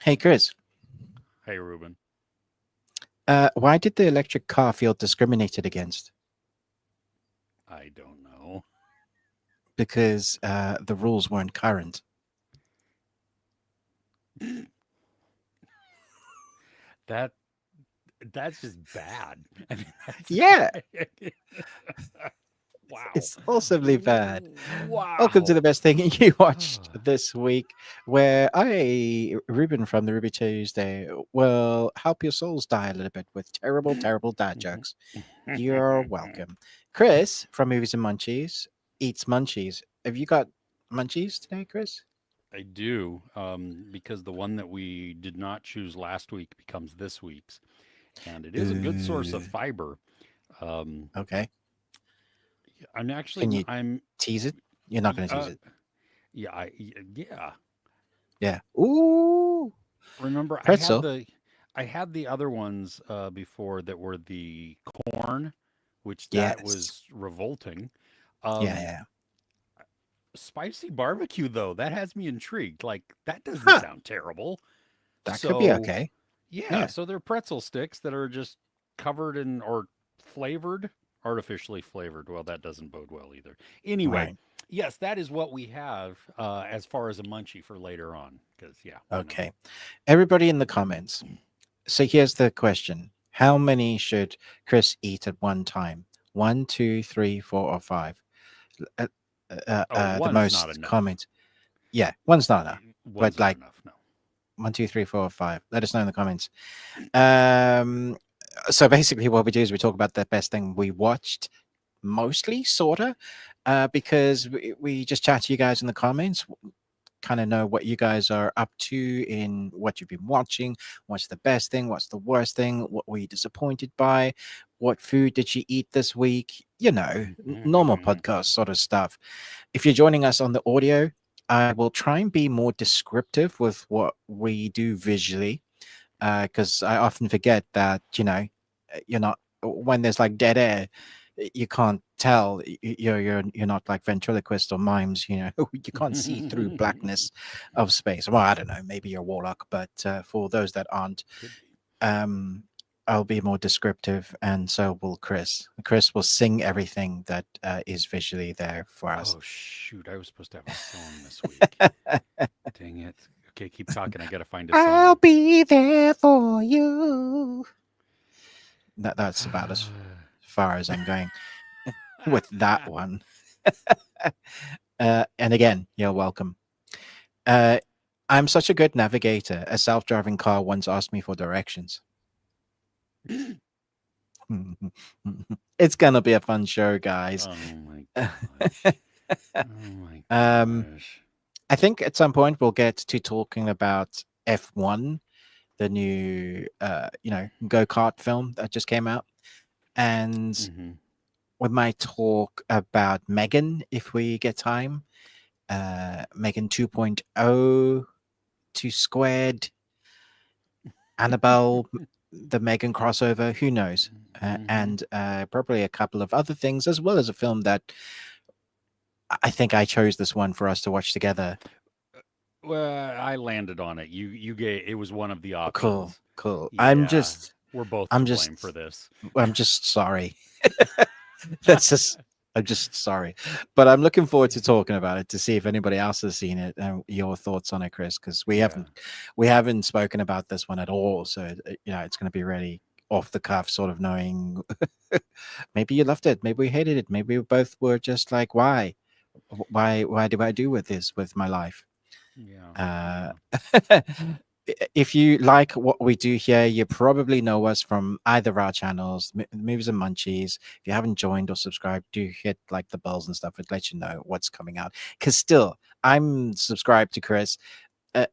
Hey, Chris. Hey, Ruben. Why did the electric car feel discriminated against? I don't know. Because the rules weren't current. That that's just bad. I mean, that's Yeah, wow. it's awesomely bad. Welcome to Wow. the best thing you watched this week, where I, Ruben from the Ruby Tuesday, will help your souls die a little bit with terrible, terrible dad jokes. You're welcome. Chris from Movies and Munchies eats munchies. Have you got munchies today, Chris? I do, because the one that we did not choose last week becomes this week's, and it is a good source of Ooh, fiber. Um, okay. I'm actually, Can you I'm, tease it? You're not y- going to tease uh, it. yeah, yeah. Yeah. Ooh, Remember, pretzel. I had the other ones before that were the corn, which that Yes. was revolting. Yeah, Um, yeah. Spicy barbecue though, that has me intrigued. Like that doesn't Huh. sound terrible. That could be So okay. yeah, Yeah. so they're pretzel sticks that are just covered in or flavored, artificially flavored. Well, that doesn't bode well either. Anyway, Right. yes, that is what we have as far as a munchie for later on. Because yeah, why not? Okay. Everybody in the comments. So here's the question: how many should Chris eat at one time? One, two, three, four, or five? Uh, Oh, the one's not most enough. comments. Yeah, one's not enough. One's But not like enough. No. one, two, three, four, five. Let us know in the comments. Um. So basically, what we do is we talk about the best thing we watched, mostly, sorta, because we just chat to you guys in the comments, kind of know what you guys are up to in what you've been watching. What's the best thing? What's the worst thing? What were you disappointed by? What food did you eat this week? Normal podcast sort of stuff. If you're joining us on the audio, I will try and be more descriptive with what we do visually, because I often forget that you're not when there's like dead air, you can't tell. You're not like ventriloquist or mimes. You can't see through blackness of space. Well, I don't know. Maybe you're a warlock, but for those that aren't, Could be. um, I'll be more descriptive, and so will Chris. Chris will sing everything that is visually there for us. Oh shoot! I was supposed to have a song this week. Dang it. Okay, keep talking. I gotta find a I'll song. be there for you. That's about as far as I'm going with that one. And again, you're welcome. Uh, I'm such a good navigator. A self-driving car once asked me for directions. It's gonna be a fun show, guys. Oh my gosh. Oh my um, gosh. I think at some point we'll get to talking about F1, the new go-kart film that just came out, and Mm-hmm. we might talk about Megan if we get time. Megan 2.0, 2 squared, Annabelle, the Megan crossover, who knows? Mm-hmm. And probably a couple of other things, as well as a film that I think I chose this one for us to watch together. Well, I landed on it. You gave it was one of the Cool, options. cool. Yeah, we're both I'm to blame for just, this. I'm just sorry. That's just I'm just sorry, but I'm looking forward to talking about it to see if anybody else has seen it and your thoughts on it, Chris, because Yeah. we haven't spoken about this one at all. So it's going to be really off the cuff, sort of knowing. Maybe you loved it, maybe we hated it, maybe we both were just like, why do I do with this with my life? Yeah. Uh, Yeah. if you like what we do here, you probably know us from either of our channels, Movies and Munchies. If you haven't joined or subscribed, do hit like the bells and stuff. It lets you know what's coming out. Because still, I'm subscribed to Chris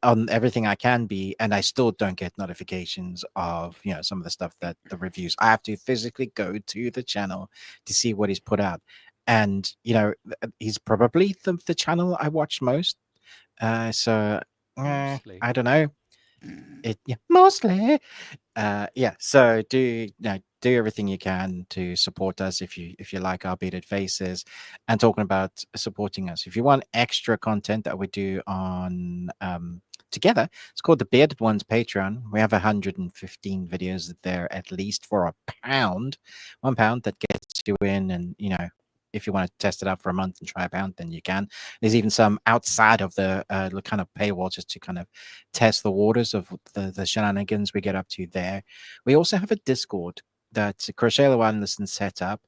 on everything I can be, and I still don't get notifications of some of the stuff that the reviews. I have to physically go to the channel to see what he's put out, and he's probably the channel I watch most. So Mostly. I don't know. It, yeah, mostly. Yeah. So do do everything you can to support us if you like our bearded faces, and talking about supporting us. If you want extra content that we do on together, it's called the Bearded Ones Patreon. We have 115 videos there at least for £1. £1 that gets you in, and if you want to test it out for a month and try a pound, then you can. There's even some outside of the kind of paywall, just to kind of test the waters of the shenanigans we get up to there. We also have a Discord that Crochet Listen set up,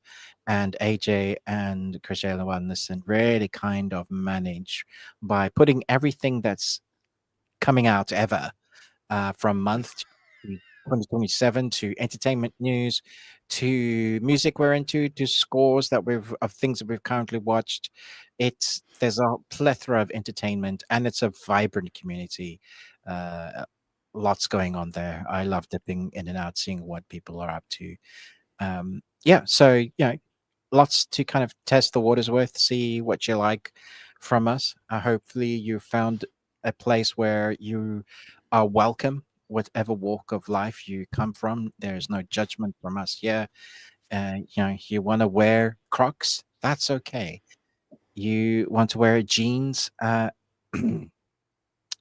and AJ and Crochet Listen really kind of manage by putting everything that's coming out ever from month to 2027, to entertainment news, to music we're into, to scores that of things that we've currently watched. There's a plethora of entertainment, and it's a vibrant community. Lots going on there. I love dipping in and out, seeing what people are up to. So lots to kind of test the waters with, see what you like from us. Hopefully you found a place where you are welcome, whatever walk of life you come from. There's no judgment from us here. You want to wear Crocs, that's okay. You want to wear jeans,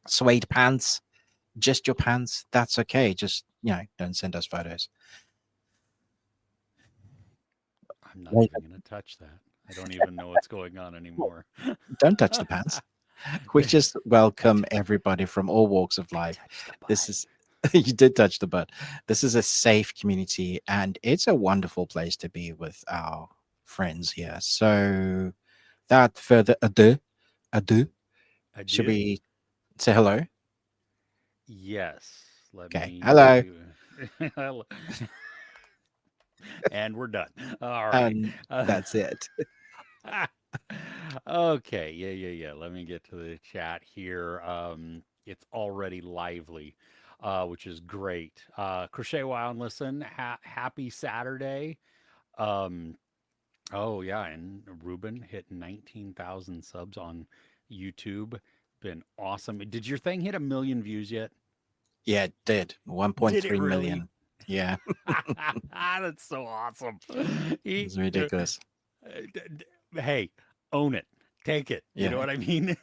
suede pants, just your pants, that's okay. Just don't send us photos. I'm not even going to touch that. I don't even know what's going on anymore. Don't touch the pants. We just welcome everybody from all walks of life. This is you did touch the butt. This is a safe community, and it's a wonderful place to be with our friends here. So, without further ado, should we say hello? Yes. Okay. Hello. And we're done. All right. That's it. Okay. Yeah. Let me get to the chat here. It's already lively, which is great. Crochet Wow and Listen, happy Saturday. Oh yeah, and Ruben hit 19,000 subs on YouTube. Been awesome. Did your thing hit 1 million views yet? Yeah, it did. 1.3 million. Yeah. That's so awesome. It's ridiculous. Hey, own it. Take it. You know what I mean?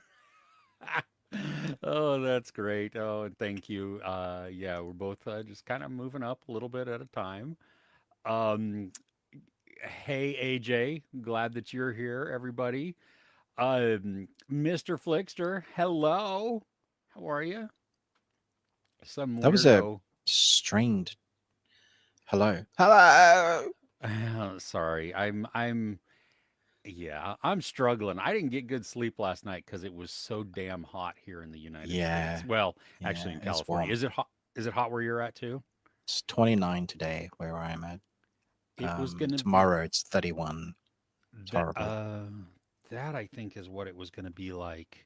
Oh, that's great. Oh, and thank you. Yeah, we're both just kind of moving up a little bit at a time. Hey, AJ, glad that you're here, everybody. Mr. Flickster, hello. How are you? Some weirdo. That was a strained hello. Hello. Sorry. I'm struggling. I didn't get good sleep last night because it was so damn hot here in the United States. Well, actually in California. Is it hot? Is it hot where you're at too? It's 29 today where I'm at. It was gonna tomorrow it's 31. It's horrible. That I think is what it was gonna be like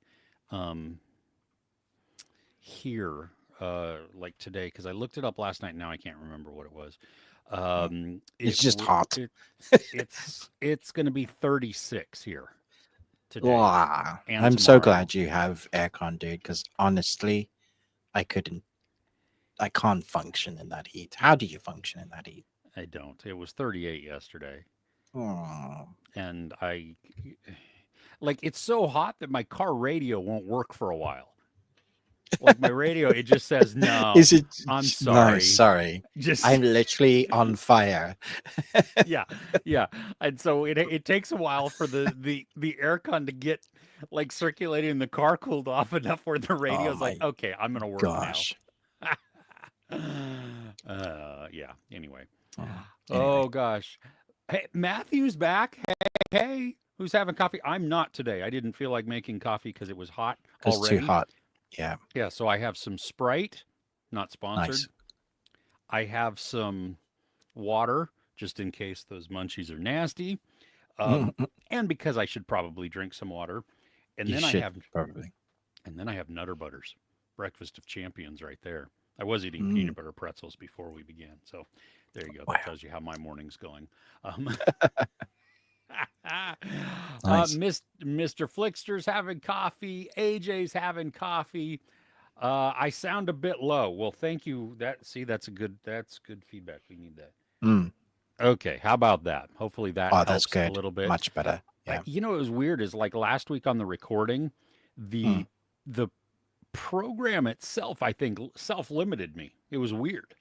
here, like today, because I looked it up last night. Now I can't remember what it was. It's just hot. It's going to be 36 here today. Wow. I'm so glad you have aircon, dude, because honestly, I can't function in that heat. How do you function in that heat? I don't. It was 38 yesterday. Oh. And it's so hot that my car radio won't work for a while. Like my radio, it just says no. Is it? I'm sorry. No, sorry. I'm literally on fire. Yeah. And so it takes a while for the aircon to get like circulating in the car cooled off enough where the radio's like, okay, I'm gonna work now. Yeah. Anyway. Oh gosh. Hey, Matthew's back. Hey, who's having coffee? I'm not today. I didn't feel like making coffee because it was hot already. It's too hot. Yeah. Yeah, so I have some Sprite, not sponsored. Nice. I have some water, just in case those munchies are nasty. And because I should probably drink some water. And then I have Nutter Butters, breakfast of champions right there. I was eating peanut butter pretzels before we began. So there you go. That tells you how my morning's going. Nice. Mr. Flickster's having coffee. AJ's having coffee. I sound a bit low. Well, thank you. That's good feedback. We need that. Okay, how about that? Hopefully that Oh, that's helps a good. little bit. Much better. Yeah. You know, it was weird is like last week on the recording, Mm. the program itself, I think, self-limited me. It was weird.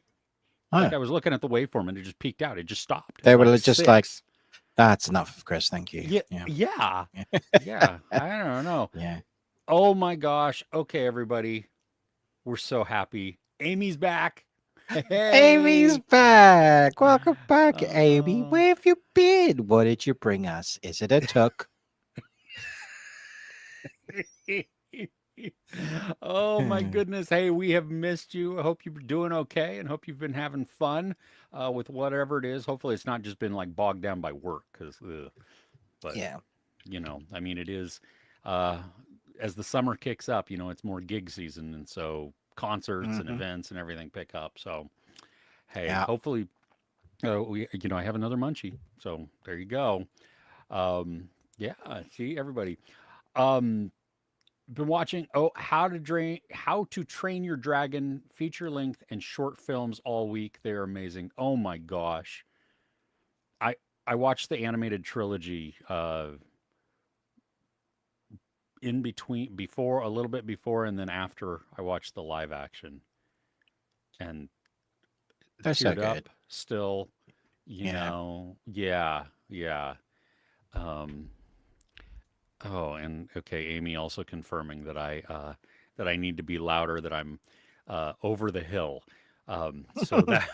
Like Oh, I was looking at the waveform and it just peaked out. It just stopped they at were like just like, 6. that's enough, Chris. Thank you. Yeah, Yeah. yeah, yeah. I don't know. Yeah. Oh my gosh. Okay, everybody. We're so happy. Amy's back. Amy's Hey. back. Welcome back, Amy. Uh, Where have you been? What did you bring us? Is it a tuck? oh my goodness. Hey, we have missed you. I hope you're doing okay and hope you've been having fun with whatever it is. Hopefully it's not just been like bogged down by work but Yeah. I mean it is uh as the summer kicks up, it's more gig season and so concerts and Hmm. events and everything pick up. So, hey, Yeah. hopefully I have another munchie. So, there you go. Yeah, see everybody. Um been watching how to train your dragon feature length and short films all week. They're amazing. Oh my gosh. I I watched the animated trilogy in between before a little bit before and then after I watched the live action and They're so teared good. up still, Yeah. Yeah, yeah. Um oh, and okay, Amy also confirming that I need to be louder that I'm over the hill. So that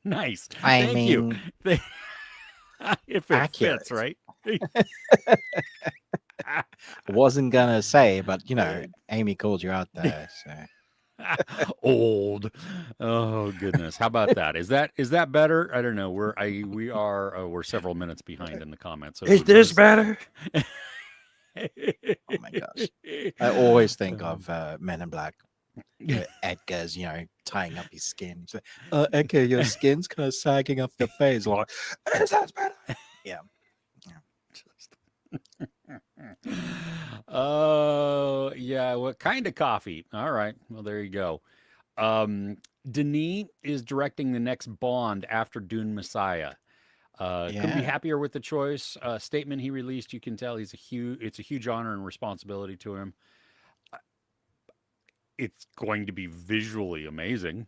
nice. I Thank you. mean, if it fits, accurate. right? Wasn't gonna say, but Amy called you out there. So Old. Oh goodness. How about that? Is that better? I don't know. We're several minutes behind in the comments. So is who this knows? better? Oh my gosh. I always think Um, of Men in Black. Edgar's, tying up his skin. He's like, Edgar, your skin's kind of sagging off your face. Like, is that better? Yeah. Oh, yeah. What kind of coffee? All right. Well, there you go. Um, Denis is directing the next Bond after Dune Messiah. Couldn't be Yeah. happier with the choice. Statement he released, you can tell it's a huge honor and responsibility to him. It's going to be visually amazing.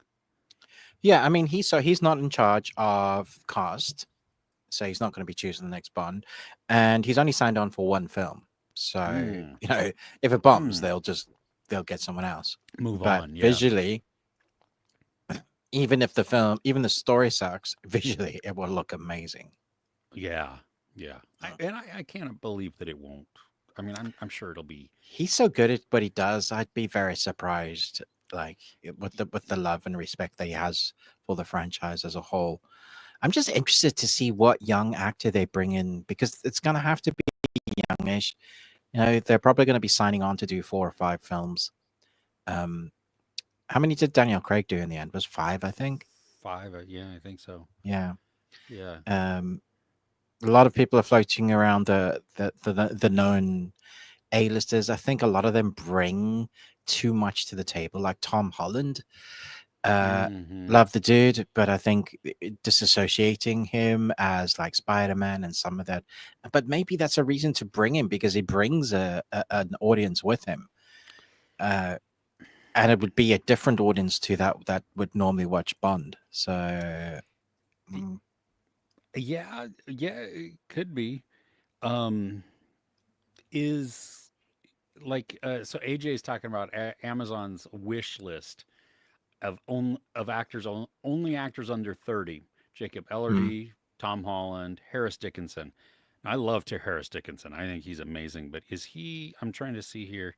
Yeah. I mean, he's not in charge of cast, so he's not going to be choosing the next Bond, and he's only signed on for one film. So Mm, if it bombs, mm. they'll get someone else. Move But on. Yeah. visually, even the story sucks, visually it will look amazing. Yeah. Yeah. I can't believe that it won't. I mean, I'm sure it'll be. He's so good at what he does. I'd be very surprised, like with the love and respect that he has for the franchise as a whole. I'm just interested to see what young actor they bring in because it's gonna have to be youngish. They're probably going to be signing on to do 4 or 5 films. Um, how many did Daniel Craig do in the end? Was 5, I think. 5. Yeah, I think so. Yeah. Yeah. A lot of people are floating around the known A-listers. I think a lot of them bring too much to the table, like Tom Holland. Hmm. Love the dude, but I think disassociating him as like Spider-Man and some of that, but maybe that's a reason to bring him because he brings an audience with him. And it would be a different audience to that would normally watch Bond. So Yeah. Yeah. It could be. Um, is like so AJ is talking about Amazon's wish list of actors only actors under 30. Jacob mm, Ellerby, Tom Holland, Harris Dickinson. I love to Harris Dickinson. I think he's amazing, but is he I'm trying to see here.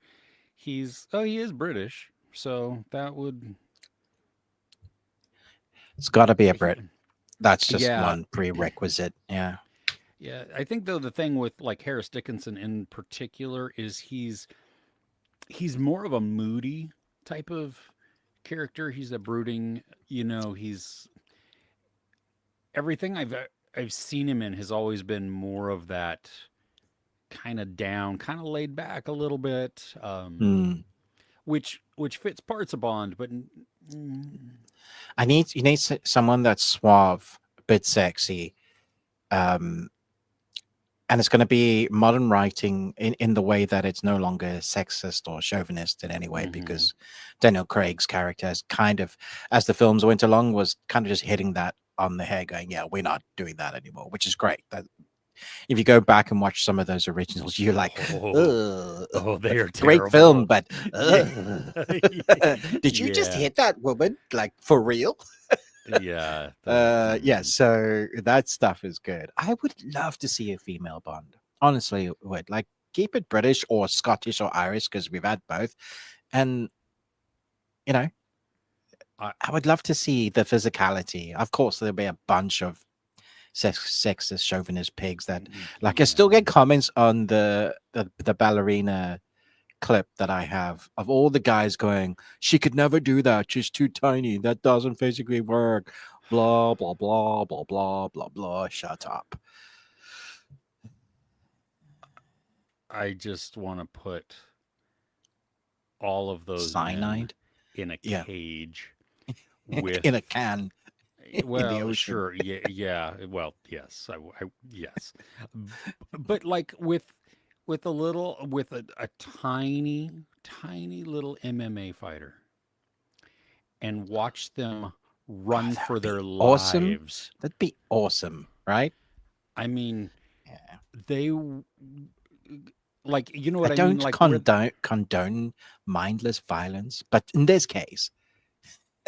He is British. So that would it's got to be a he, Brit. That's just yeah. one prerequisite. Yeah. Yeah, I think though the thing with like Harris Dickinson in particular is he's more of a moody type of character. He's a brooding, he's everything I've seen him in has always been more of that kind of down, kind of laid back a little bit, Mm. which fits parts of Bond, but You need someone that's suave bit sexy. Um, and it's going to be modern writing in the way that it's no longer sexist or chauvinist in any way, because Daniel Craig's character is kind of, as the films went along, was kind of just hitting that on the head, going, yeah, we're not doing that anymore, which is great. That if you go back and watch some of those originals, you're like, they are great terrible. film, but Yeah. did you just hit that woman, like, for real? Yeah. Yeah, so that stuff is good. I would love to see a female Bond. Honestly, would like keep it British or Scottish or Irish, because we've had both. And you know, I would love to see the physicality. Of course, there'll be a bunch of sexist chauvinist pigs that like I still get comments on the ballerina clip that I have of all the guys going, she could never do that, she's too tiny, that doesn't physically work, blah blah blah blah blah blah blah. Shut up. I just want to put all of those Cyanide men in a cage with in a can in the well, ocean. sure, yeah. Well, yes, yes, but like with a tiny little MMA fighter, and watch them run for their awesome. lives. That'd be awesome, right? I mean, Yeah. they like, you know what I don't mean? Like condone mindless violence, but in this case,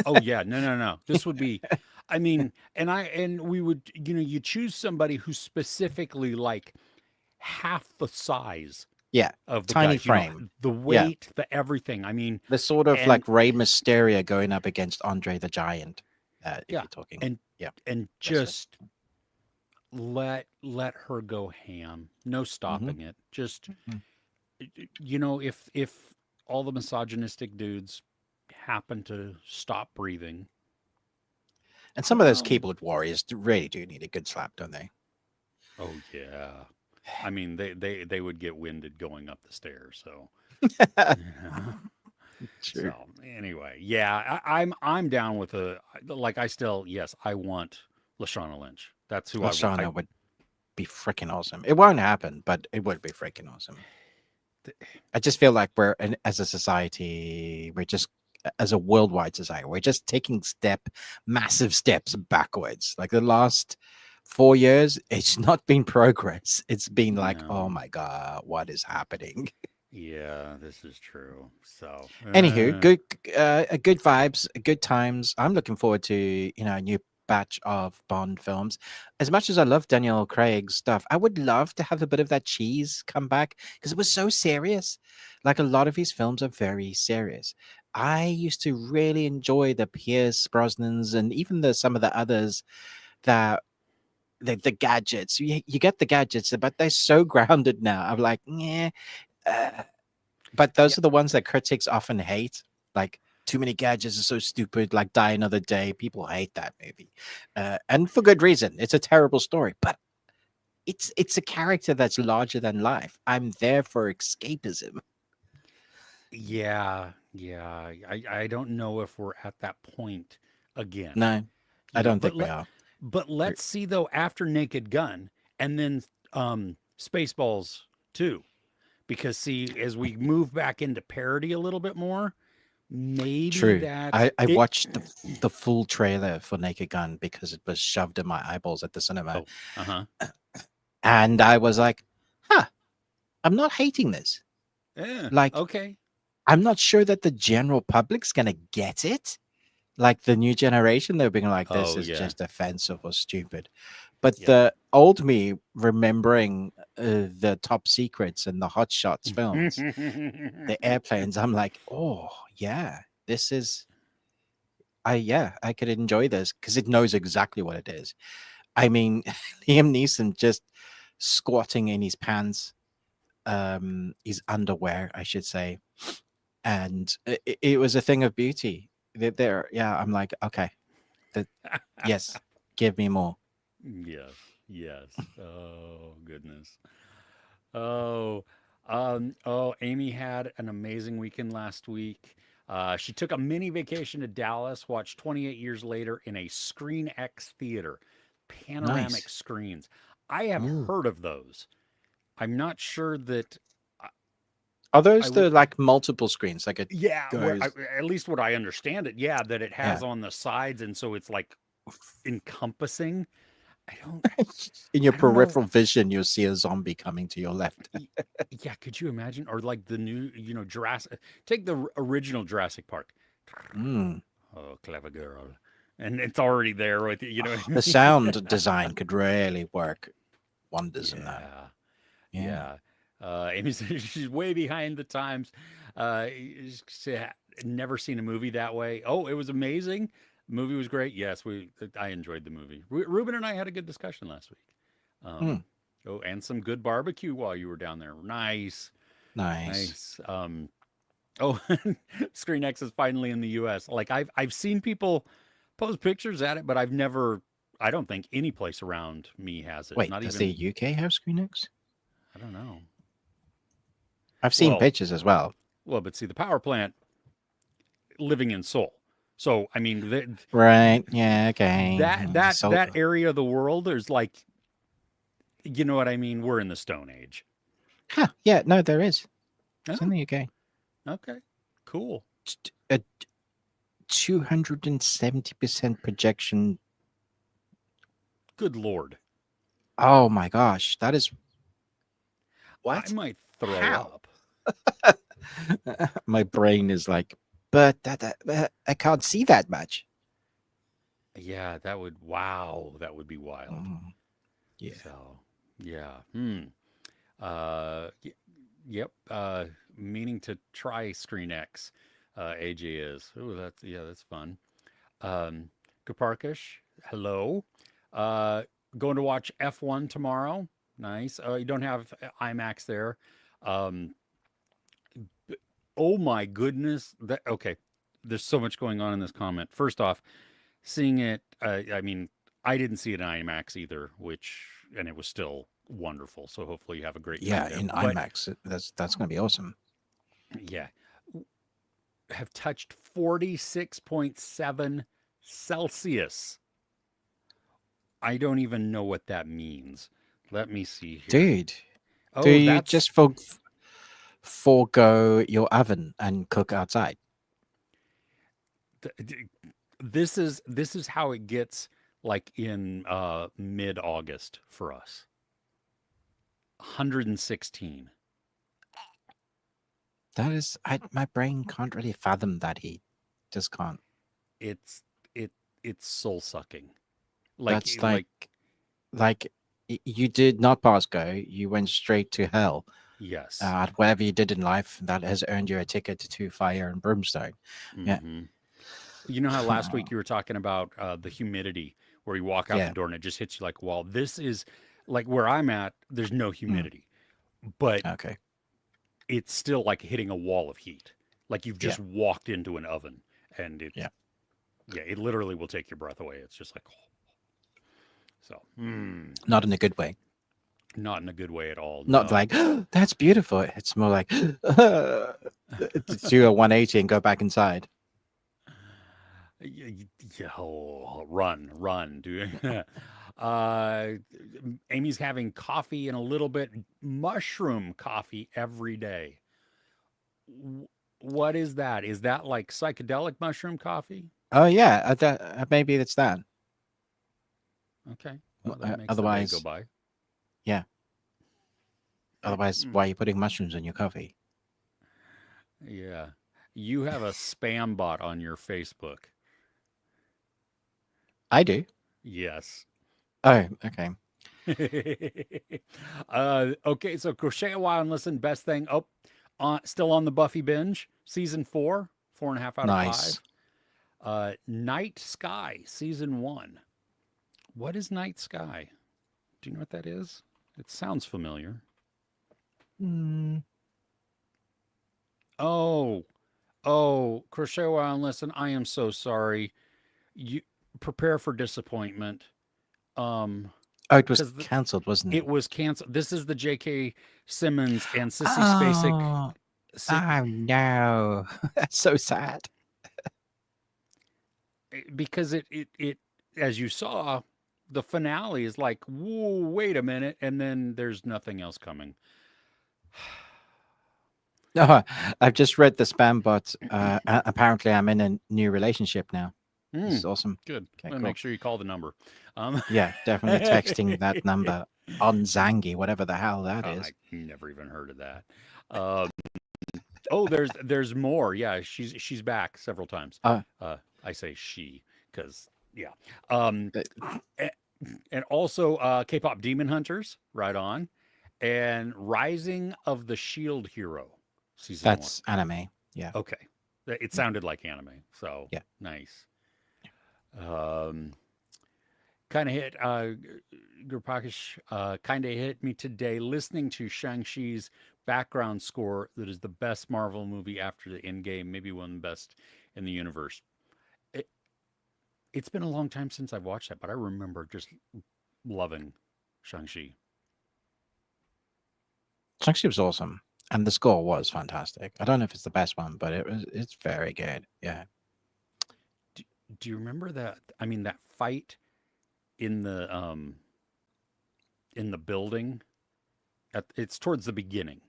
oh yeah, no. This would be, I mean, and we would, you choose somebody who's specifically like half the size yeah, of the tiny guys, frame, the weight, the everything. I mean, the sort of like Rey Mysterio going up against Andre the Giant. If you're talking, and just let her go ham. No stopping it. Just if all the misogynistic dudes happen to stop breathing. And some of those keyboard warriors really do need a good slap, don't they? Oh yeah. I mean, they would get winded going up the stairs. So, True. So anyway, yeah, I'm down with I want Lashana Lynch. That's who Lashana would be freaking awesome. It won't happen, but it would be freaking awesome. I just feel like as a society, as a worldwide society, we're just taking massive steps backwards. Like the last 4 years, it's not been progress. It's been like, oh my God, what is happening? Yeah, this is true. So anywho, good vibes, good times. I'm looking forward to a new batch of Bond films. As much as I love Daniel Craig's stuff, I would love to have a bit of that cheese come back, because it was so serious. Like a lot of his films are very serious. I used to really enjoy the Pierce Brosnans and even some of the others that the gadgets. You get the gadgets, but they're so grounded now. I'm like, yeah. But those are the ones that critics often hate. Like, too many gadgets are so stupid, like Die Another Day. People hate that movie. And for good reason. It's a terrible story. But it's a character that's larger than life. I'm there for escapism. Yeah. I don't know if we're at that point again. No, I don't think we are. But let's see, though, after Naked Gun and then Spaceballs 2. Because, see, as we move back into parody a little bit more, maybe I watched the full trailer for Naked Gun because it was shoved in my eyeballs at the cinema. And I was like, I'm not hating this. Yeah, like, okay. I'm not sure that the general public's going to get it. Like the new generation, they're being like, this is just offensive or stupid. But the old me remembering the Top Secrets and the Hot Shots films, the airplanes, I'm like, oh, yeah, this is, I could enjoy this because it knows exactly what it is. I mean, Liam Neeson just squatting in his pants, his underwear, I should say. And it was a thing of beauty. I'm like, okay, yes, give me more. Yes. Oh, goodness. Oh, Amy had an amazing weekend last week. She took a mini vacation to Dallas, watched 28 Years Later in a Screen X theater. panoramic Nice. screens. I have Ooh. heard of those. I'm not sure that Are I those would. the like multiple screens? Like it Yeah, goes. at least what I understand it. Yeah, that it Yeah. has on the sides, and so it's like encompassing. I don't. In your I don't know. peripheral vision, you'll see a zombie coming to your left. Yeah, could you imagine? Or like the new, Jurassic. Take the original Jurassic Park. Mm. Oh, clever girl, and it's already there with you. You know what I The mean? sound design could really work wonders in that. Yeah, Yeah. yeah. Amy says she's way behind the times. She had never seen a movie that way. Oh, it was amazing. The movie was great. Yes, I enjoyed the movie. Ruben and I had a good discussion last week. Mm. Oh, and some good barbecue while you were down there. Nice, Nice. nice. Oh, Screen X is finally in the U.S. Like I've seen people post pictures at it, but I've never. I don't think any place around me has it. Wait, Not does even. the UK have ScreenX? I don't know. I've seen Well, pictures as well. but see, the power plant living in Seoul. So I mean, Right. Yeah. Okay. that area of the world, there's like, you know what I mean. We're in the Stone Age. Huh. Yeah. No, there is. It's in Oh, the UK. okay, cool. A 270% projection. Good Lord. Oh my gosh, that is I what? might throw How? up. My brain is like, but I can't see that much. Yeah, that would. Wow, that would be wild. Yeah. So, yeah. Yep. Meaning to try Screen X. AJ is. Oh, that's fun. Kaparkish, hello. Going to watch F1 tomorrow. Nice. You don't have IMAX there. Um, oh my goodness. That okay. There's so much going on in this comment. First off, seeing it. I mean, I didn't see it in IMAX either, and it was still wonderful. So hopefully you have a great time Yeah, there. in But IMAX, that's gonna be awesome. yeah, have touched 46.7 Celsius. I don't even know what that means. Let me see here. Dude, do Oh, you that's just forego your oven and cook outside? this is how it gets like in mid-August for us. 116. That is, my brain can't really fathom that heat. Just can't. It's it's soul sucking. That's Like like you did not pass go. You went straight to hell. yes. Whatever you did in life, that has earned you a ticket to fire and brimstone. Yeah. Mm-hmm. You know how last week you were talking about the humidity, where you walk out the Yeah. door and it just hits you like a wall. This is like where I'm at. There's no Mm. humidity, but Okay. it's still like hitting a wall of heat. Like you've Yeah. just walked into an oven, and Yeah. it literally will take your breath away. It's just like, so Not in a good way. not in a good way at all. Not No. like that's beautiful. It's more like do a 180 and go back inside. Run, dude. Amy's having coffee and a little bit mushroom coffee every day. What is that? Is that like psychedelic mushroom coffee? Oh yeah, maybe it's that. Okay. Well, that makes Otherwise, the day go by. Yeah. Otherwise, why are you putting mushrooms in your coffee? Yeah. You have a spam bot on your Facebook. I do. Yes. Oh, okay. Okay, so crochet a while and listen. Best thing. Oh, still on the Buffy binge. Season 4, 4.5 out of 5. Night Sky, season 1. What is Night Sky? Do you know what that is? It sounds familiar. Oh, crochet a while and listen. I am so sorry. You prepare for disappointment. It was canceled, wasn't it? It was canceled. This is the J.K. Simmons and Sissy Spacek. Spacek. Oh no, that's so sad. Because it as you saw, the finale is like, whoa, wait a minute, and then there's nothing else coming. Oh, I've just read the spam bot. Apparently, I'm in a new relationship now. This is awesome. Good. Okay, Well, cool. make sure you call the number. Yeah, definitely texting that number on Zangi, whatever the hell that is. I never even heard of that. Um, oh, there's more. Yeah, she's back several times. I say she because yeah. A- and also K-pop Demon Hunters, right on, and Rising of the Shield Hero, season 1. That's anime. Yeah. Okay, it sounded like anime, so Yeah. nice. Um, kind of hit Gurpakish kind of hit me today listening to Shang-Chi's background score that is the best Marvel movie after the Endgame, maybe one of the best in the universe. It, it's been a long time since I've watched that, but I remember just loving Shang-Chi. Shang-Chi was awesome. And the score was fantastic. I don't know if it's the best one, but it's very good. Yeah. Do you remember that? I mean, that fight in the building it's towards the beginning.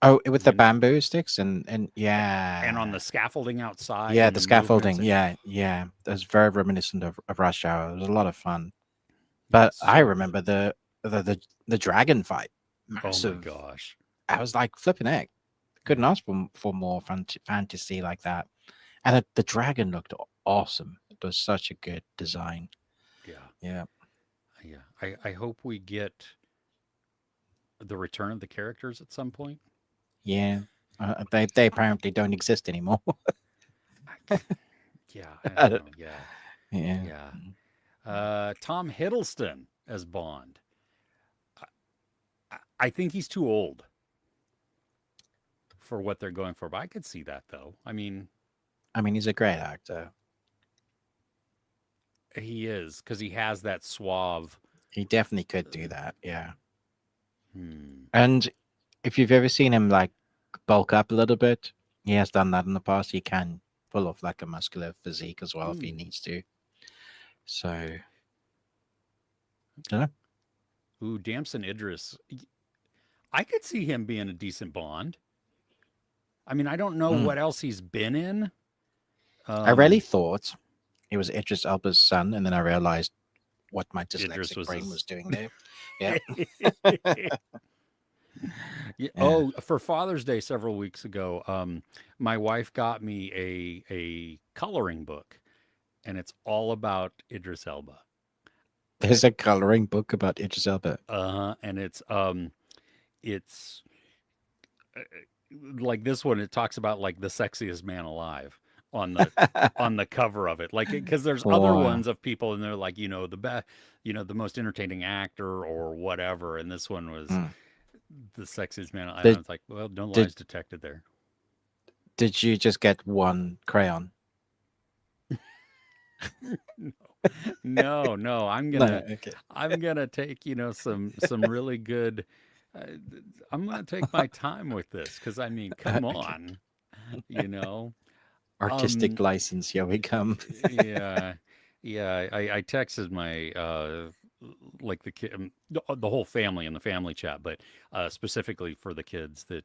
Oh, with the bamboo sticks and yeah, and on the scaffolding outside. yeah, and the scaffolding, and, yeah, that's very reminiscent of Rush Hour. It was a lot of fun. But I remember the dragon fight, massive. Oh my gosh, I was like flipping egg. Couldn't ask for more fantasy like that. And the dragon looked awesome. It was such a good design. Yeah. I hope we get the return of the characters at some point. Yeah. They apparently don't exist anymore. Yeah, I don't know. Yeah. Tom Hiddleston as Bond. I think he's too old for what they're going for, but I could see that though. I mean, he's a great actor. He is, because he has that suave. He definitely could do that. Yeah. Hmm. And if you've ever seen him like bulk up a little bit, he has done that in the past. He can pull off like a muscular physique as well if he needs to. So, I don't know. Ooh, Damson Idris. I could see him being a decent Bond. I mean, I don't know what else he's been in. I really thought it was Idris Elba's son, and then I realized what my dyslexic brain was doing there. Yeah. Yeah. Oh, for Father's Day several weeks ago, my wife got me a coloring book, and it's all about Idris Elba. There's a coloring book about Idris Elba. And it's like this one. It talks about like the sexiest man alive on the cover of it, like because there's other ones of people, and they're like the best, the most entertaining actor or whatever, and this one was the sexiest man. I was like, well, no lies detected there. Did you just get one crayon? No. I'm gonna take some really good. I'm gonna take my time with this because I mean, come on, Artistic license, here we come. yeah. I texted my like the kid, the whole family in the family chat, but specifically for the kids that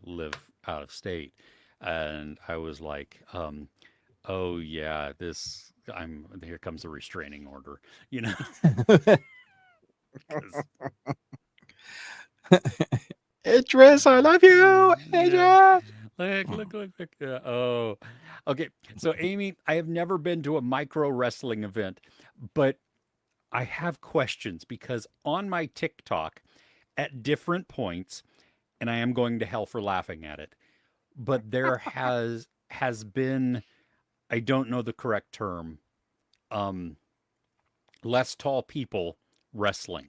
live out of state, and I was like, oh yeah, here comes the restraining order, Idris, I love you, Idris. Look. Oh, okay. So, Amy, I have never been to a micro wrestling event, but I have questions because on my TikTok, at different points, and I am going to hell for laughing at it, but there has been, I don't know the correct term, less tall people wrestling.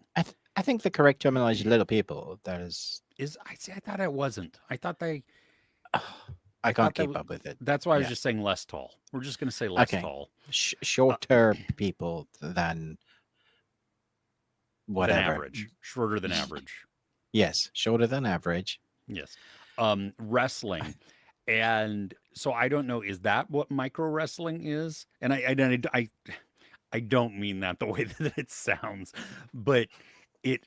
I think the correct terminology is little people. That is. I thought it wasn't. I thought they. I can't keep up with it. That's why I was just saying less tall. We're just going to say less tall. Shorter people than whatever. Than average. Shorter than average. Yes, shorter than average. Yes. Wrestling. And so I don't know, is that what micro wrestling is? And I don't mean that the way that it sounds, but it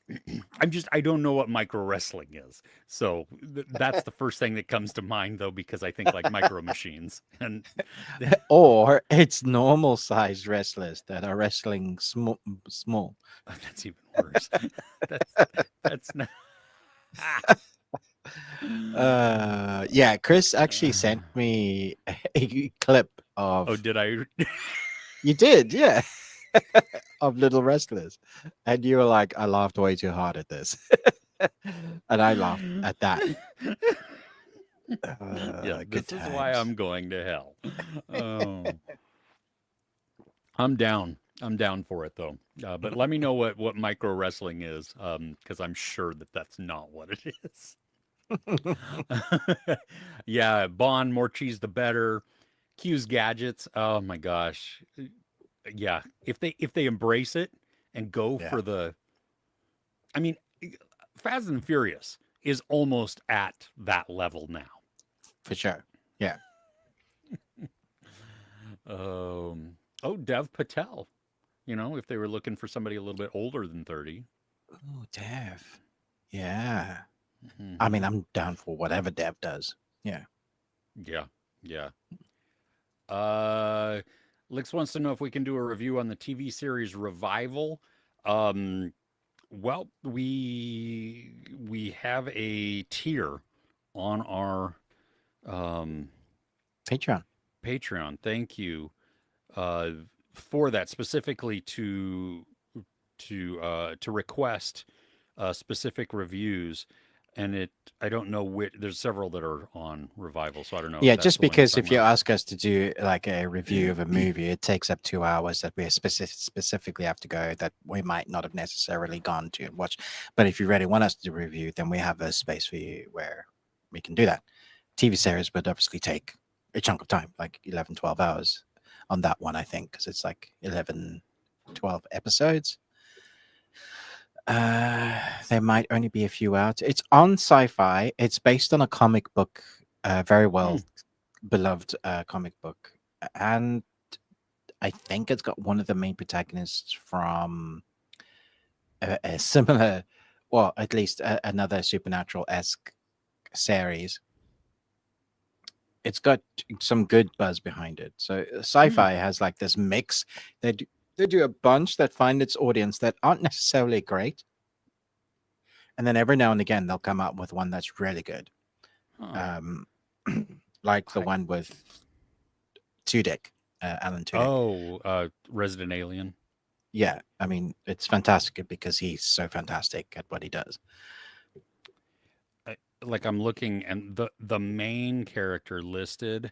I don't know what micro wrestling is. So that's the first thing that comes to mind though, because I think like micro machines and Or it's normal sized wrestlers that are wrestling small. That's even worse. that's not. Yeah, Chris actually sent me a clip of. Oh, did I? You did, yeah. Of little wrestlers, and you were like, I laughed way too hard at this. And I laughed at that. Yeah, Good this is times. why I'm going to hell. Oh. I'm down for it though. But let me know what micro wrestling is, because I'm sure that that's not what it is. Yeah, Bond, more cheese the better. Q's gadgets. Oh my gosh. Yeah, if they embrace it and go Yeah, for the, I mean, Fast and Furious is almost at that level now. for sure. Yeah. Oh, Dev Patel. You know, if they were looking for somebody a little bit older than 30. Oh, Dev. Yeah. Mm-hmm. I mean, I'm down for whatever Dev does. Yeah. Yeah. Yeah. Lix wants to know if we can do a review on the TV series Revival. Well, we have a tier on our Patreon. Thank you for that, specifically to request specific reviews. And I don't know which. There's several that are on Revival, so I don't know. Yeah, if that's just the one because if you about. ask us to do like a review of a movie, it takes up 2 hours that we specifically have to go that we might not have necessarily gone to watch. But if you really want us to review, then we have a space for you where we can do that. TV series would obviously take a chunk of time, like 11, 12 hours on that one, I think, because it's like 11, 12 episodes. There might only be a few out. It's on Sci-Fi. It's based on a comic book, very well beloved comic book, and I think it's got one of the main protagonists from a similar, well, at least another supernatural-esque series. It's got some good buzz behind it. So Sci-Fi has like this mix. They do a bunch that find its audience that aren't necessarily great. And then every now and again, they'll come out with one that's really good. Like the one with Tudyk, Alan Tudyk. Oh, Resident Alien. Yeah, I mean, it's fantastic because he's so fantastic at what he does. Like I'm looking, and the main character listed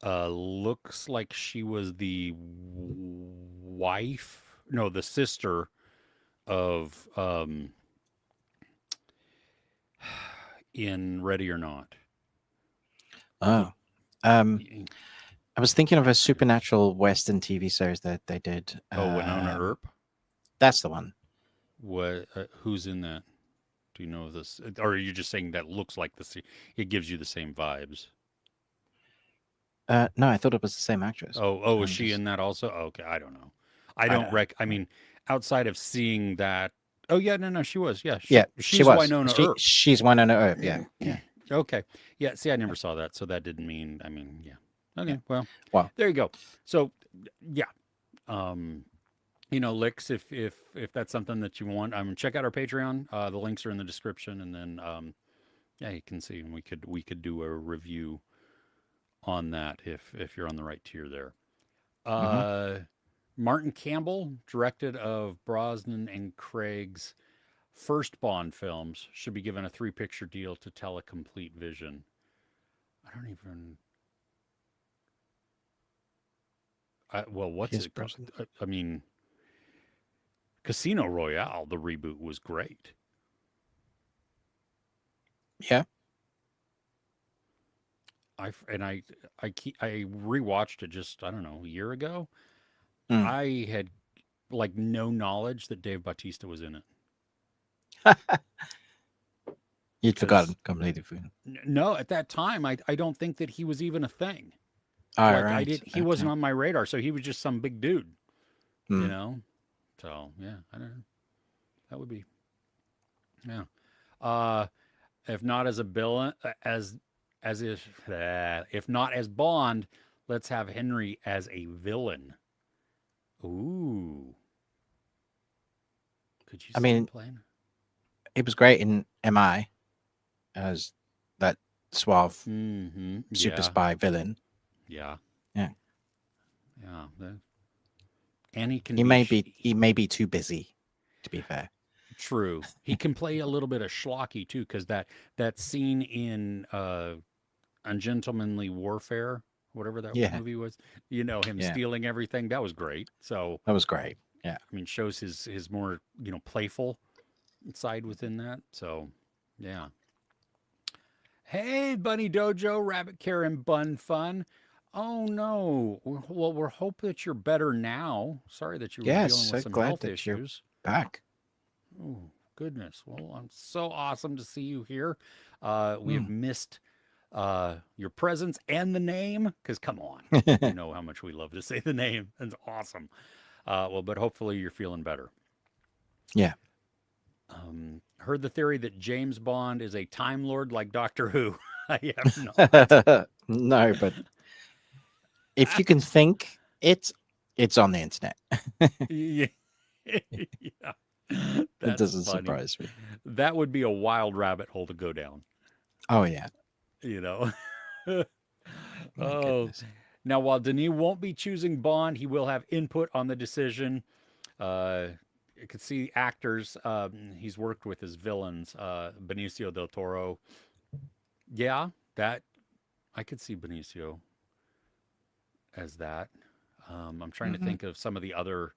looks like she was the wife, no, the sister of in Ready or Not. Oh, I was thinking of a supernatural Western TV series that they did. Winona Earp. That's the one. What? Who's in that? Do you know this? Or are you just saying that looks like the? It gives you the same vibes. No, I thought it was the same actress. Oh, is she in that also? Okay, I don't know. I mean, outside of seeing that. Oh yeah, no, she was. Yeah, she's was. Winona Earp. She's Winona Earp. Yeah, yeah. Okay, yeah. See, I never saw that, so that didn't mean. I mean, yeah. Okay, yeah. Well, there you go. So, yeah. You know, Lix, if that's something that you want, check out our Patreon. The links are in the description, and then yeah, you can see, and we could do a review on that if you're on the right tier there. Martin Campbell, directed of Brosnan and Craig's first Bond films, should be given a 3-picture deal to tell a complete vision. I don't even. What's it? I mean, Casino Royale, the reboot was great. Yeah. I rewatched it just, I don't know, a year ago. Mm. I had like no knowledge that Dave Bautista was in it. You'd forgotten completely. No, at that time, I don't think that he was even a thing. All right. He wasn't on my radar, so he was just some big dude. you know. So yeah, I don't know. That would be yeah. Uh, if not as a villain, if not as Bond, let's have Henry as a villain. Ooh, could you I see him mean, playing? it was great in MI as that suave Mm-hmm. super Yeah, spy villain. yeah, Yeah, yeah. And he can he be may be too busy, to be fair. true. He can play a little bit of schlocky too, because that scene in Ungentlemanly Warfare, whatever that Yeah, movie was, you know, him yeah, stealing everything, that was great. So, that was great. Yeah. I mean, shows his more, playful side within that. So, yeah. Hey, Bunny Dojo, Rabbit Karen Bun Fun. Oh no. Well, we're hoping that you're better now. Sorry that you were Yes, dealing with so some glad health that you're issues. back. Oh, goodness. Well, I'm so awesome to see you here. We have Mm. missed your presence and the name, because come on, you know how much we love to say the name. That's awesome. Well, but hopefully you're feeling better. Yeah. Heard the theory that James Bond is a Time Lord like Doctor Who. I have not. No, but if you can think, it's on the internet. Yeah. Yeah. It That's doesn't funny. surprise me. That would be a wild rabbit hole to go down, Oh yeah, you know. my Oh, goodness. now while Denis won't be choosing Bond, he will have input on the decision. You could see actors he's worked with as villains. Benicio del Toro. Yeah, that I could see Benicio as that. I'm trying to Hmm. think of some of the I'm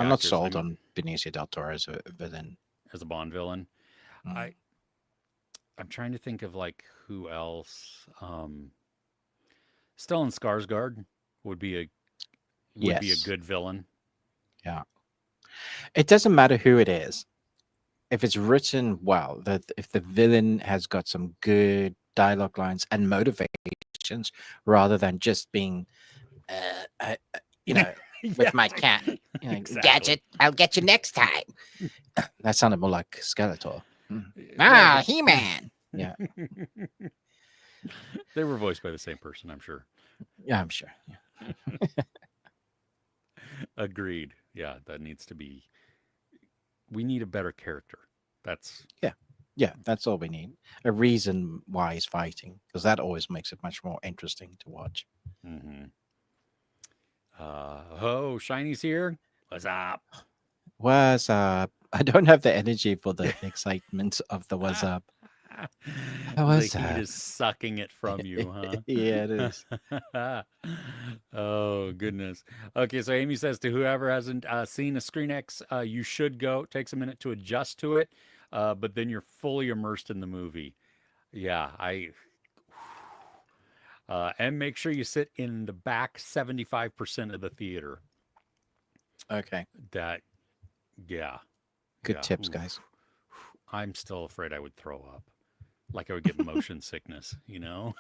not actors. I sold mean, on Benicio del Toro as a villain. as a Bond villain, Mm. I I'm trying to think of like who else. Stellan Skarsgård would be a Yes. good villain. Yeah. It doesn't matter who it is. If it's written well, that if the villain has got some good dialogue lines and motivations, rather than just being, you know, Yeah, with my cat, exactly. gadget, I'll get you next time. That sounded more like Skeletor. Mm. Well, Ah, He-Man. Yeah, they were voiced by the same person, I'm sure. yeah, I'm sure. Yeah. Agreed. Yeah, that needs to be. We need a better character. That's. Yeah, yeah, that's all we need. A reason why he's fighting, because that always makes it much more interesting to watch. Mm-hmm. Oh, Shiny's here. What's up? What's up? I don't have the energy for the excitement of the what's up. The What's heat up? is sucking it from you, Yeah, it is. huh? Oh, goodness. Okay, so Amy says to whoever hasn't seen a Screen X, you should go. It takes a minute to adjust to it, but then you're fully immersed in the movie. Yeah, and make sure you sit in the back 75% of the theater. Okay. That, yeah, Good yeah. tips, Oof. guys. I'm still afraid I would throw up. Like I would get motion sickness, you know?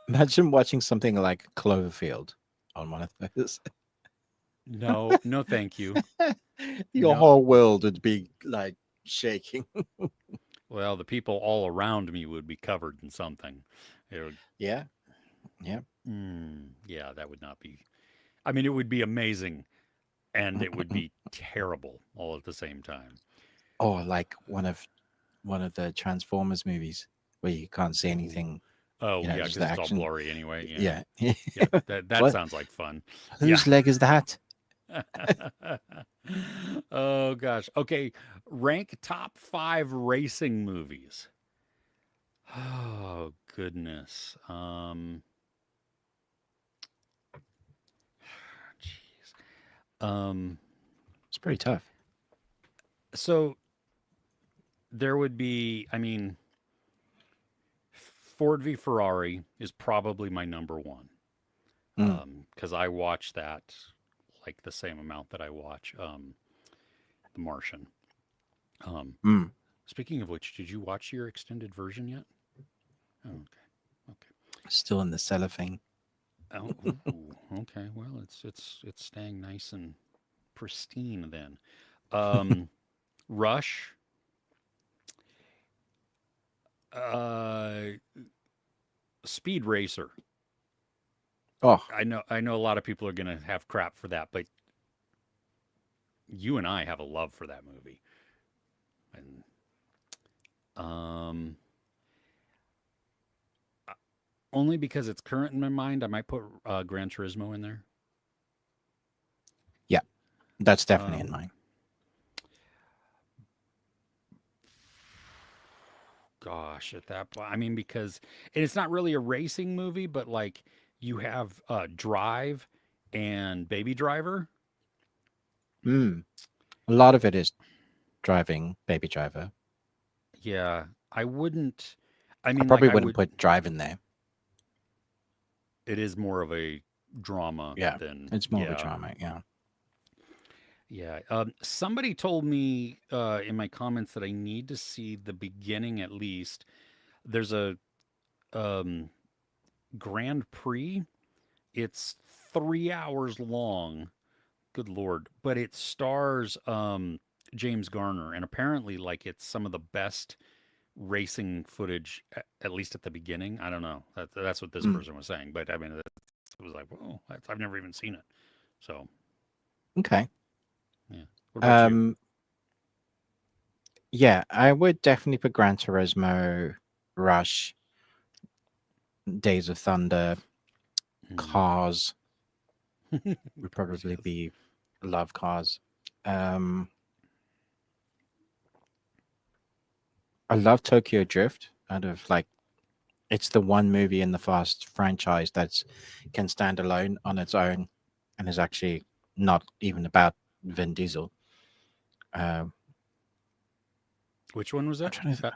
Imagine watching something like Cloverfield on one of those. No, no, thank you. Your No. whole world would be like shaking. Well, the people all around me would be covered in something. It would, Yeah. Yeah. yeah, that would not be. I mean, it would be amazing and it would be terrible all at the same time. Or like one of the Transformers movies where you can't see Ooh. anything, Oh, yeah, just because the it's all action. blurry anyway. Yeah. Yeah. Yeah, that What? sounds like fun. Yeah. Whose leg is that? Oh gosh. Okay, rank top 5 racing movies. Oh goodness. Jeez. Um It's pretty tough. so there would be, I mean, Ford v Ferrari is probably my number one. Mm. Because I watch that like the same amount that I watch The Martian. Um Mm. Speaking of which, did you watch your extended version yet? Oh, okay. Okay. Still in the cellophane. Oh, ooh, okay. Well, it's staying nice and pristine then. Rush. Uh, Speed Racer. Oh, I know a lot of people are gonna have crap for that, but you and I have a love for that movie. And um only because it's current in my mind, I might put Gran Turismo in there. yeah, that's definitely in Um, mine. Gosh, at that point, I mean, because and it's not really a racing movie, but like you have Drive and Baby Driver. Mm. A lot of it is driving, Baby Driver. Yeah, I wouldn't. I I mean, like probably I wouldn't would. put Drive in there. It is more of a drama Yeah, than it's more of a yeah, drama. Yeah. yeah. Somebody told me in my comments that I need to see the beginning at least. There's a um, Grand Prix. It's 3 hours long. Good Lord. But it stars James Garner. And apparently, like, it's some of the best racing footage, at least at the beginning. I don't know. That's what this Mm. person was saying. But I mean, it was like, whoa, I've never even seen it. So, Okay. yeah. What about you? Yeah, I would definitely put Gran Turismo, Rush, Days of Thunder, Mm. Cars. Would Cars, probably yes. be love Cars. Um, I love Tokyo Drift. Out of like, it's the one movie in the Fast franchise that's can stand alone on its own, and is actually not even about Vin Diesel. Um, Which one was I'm that? trying to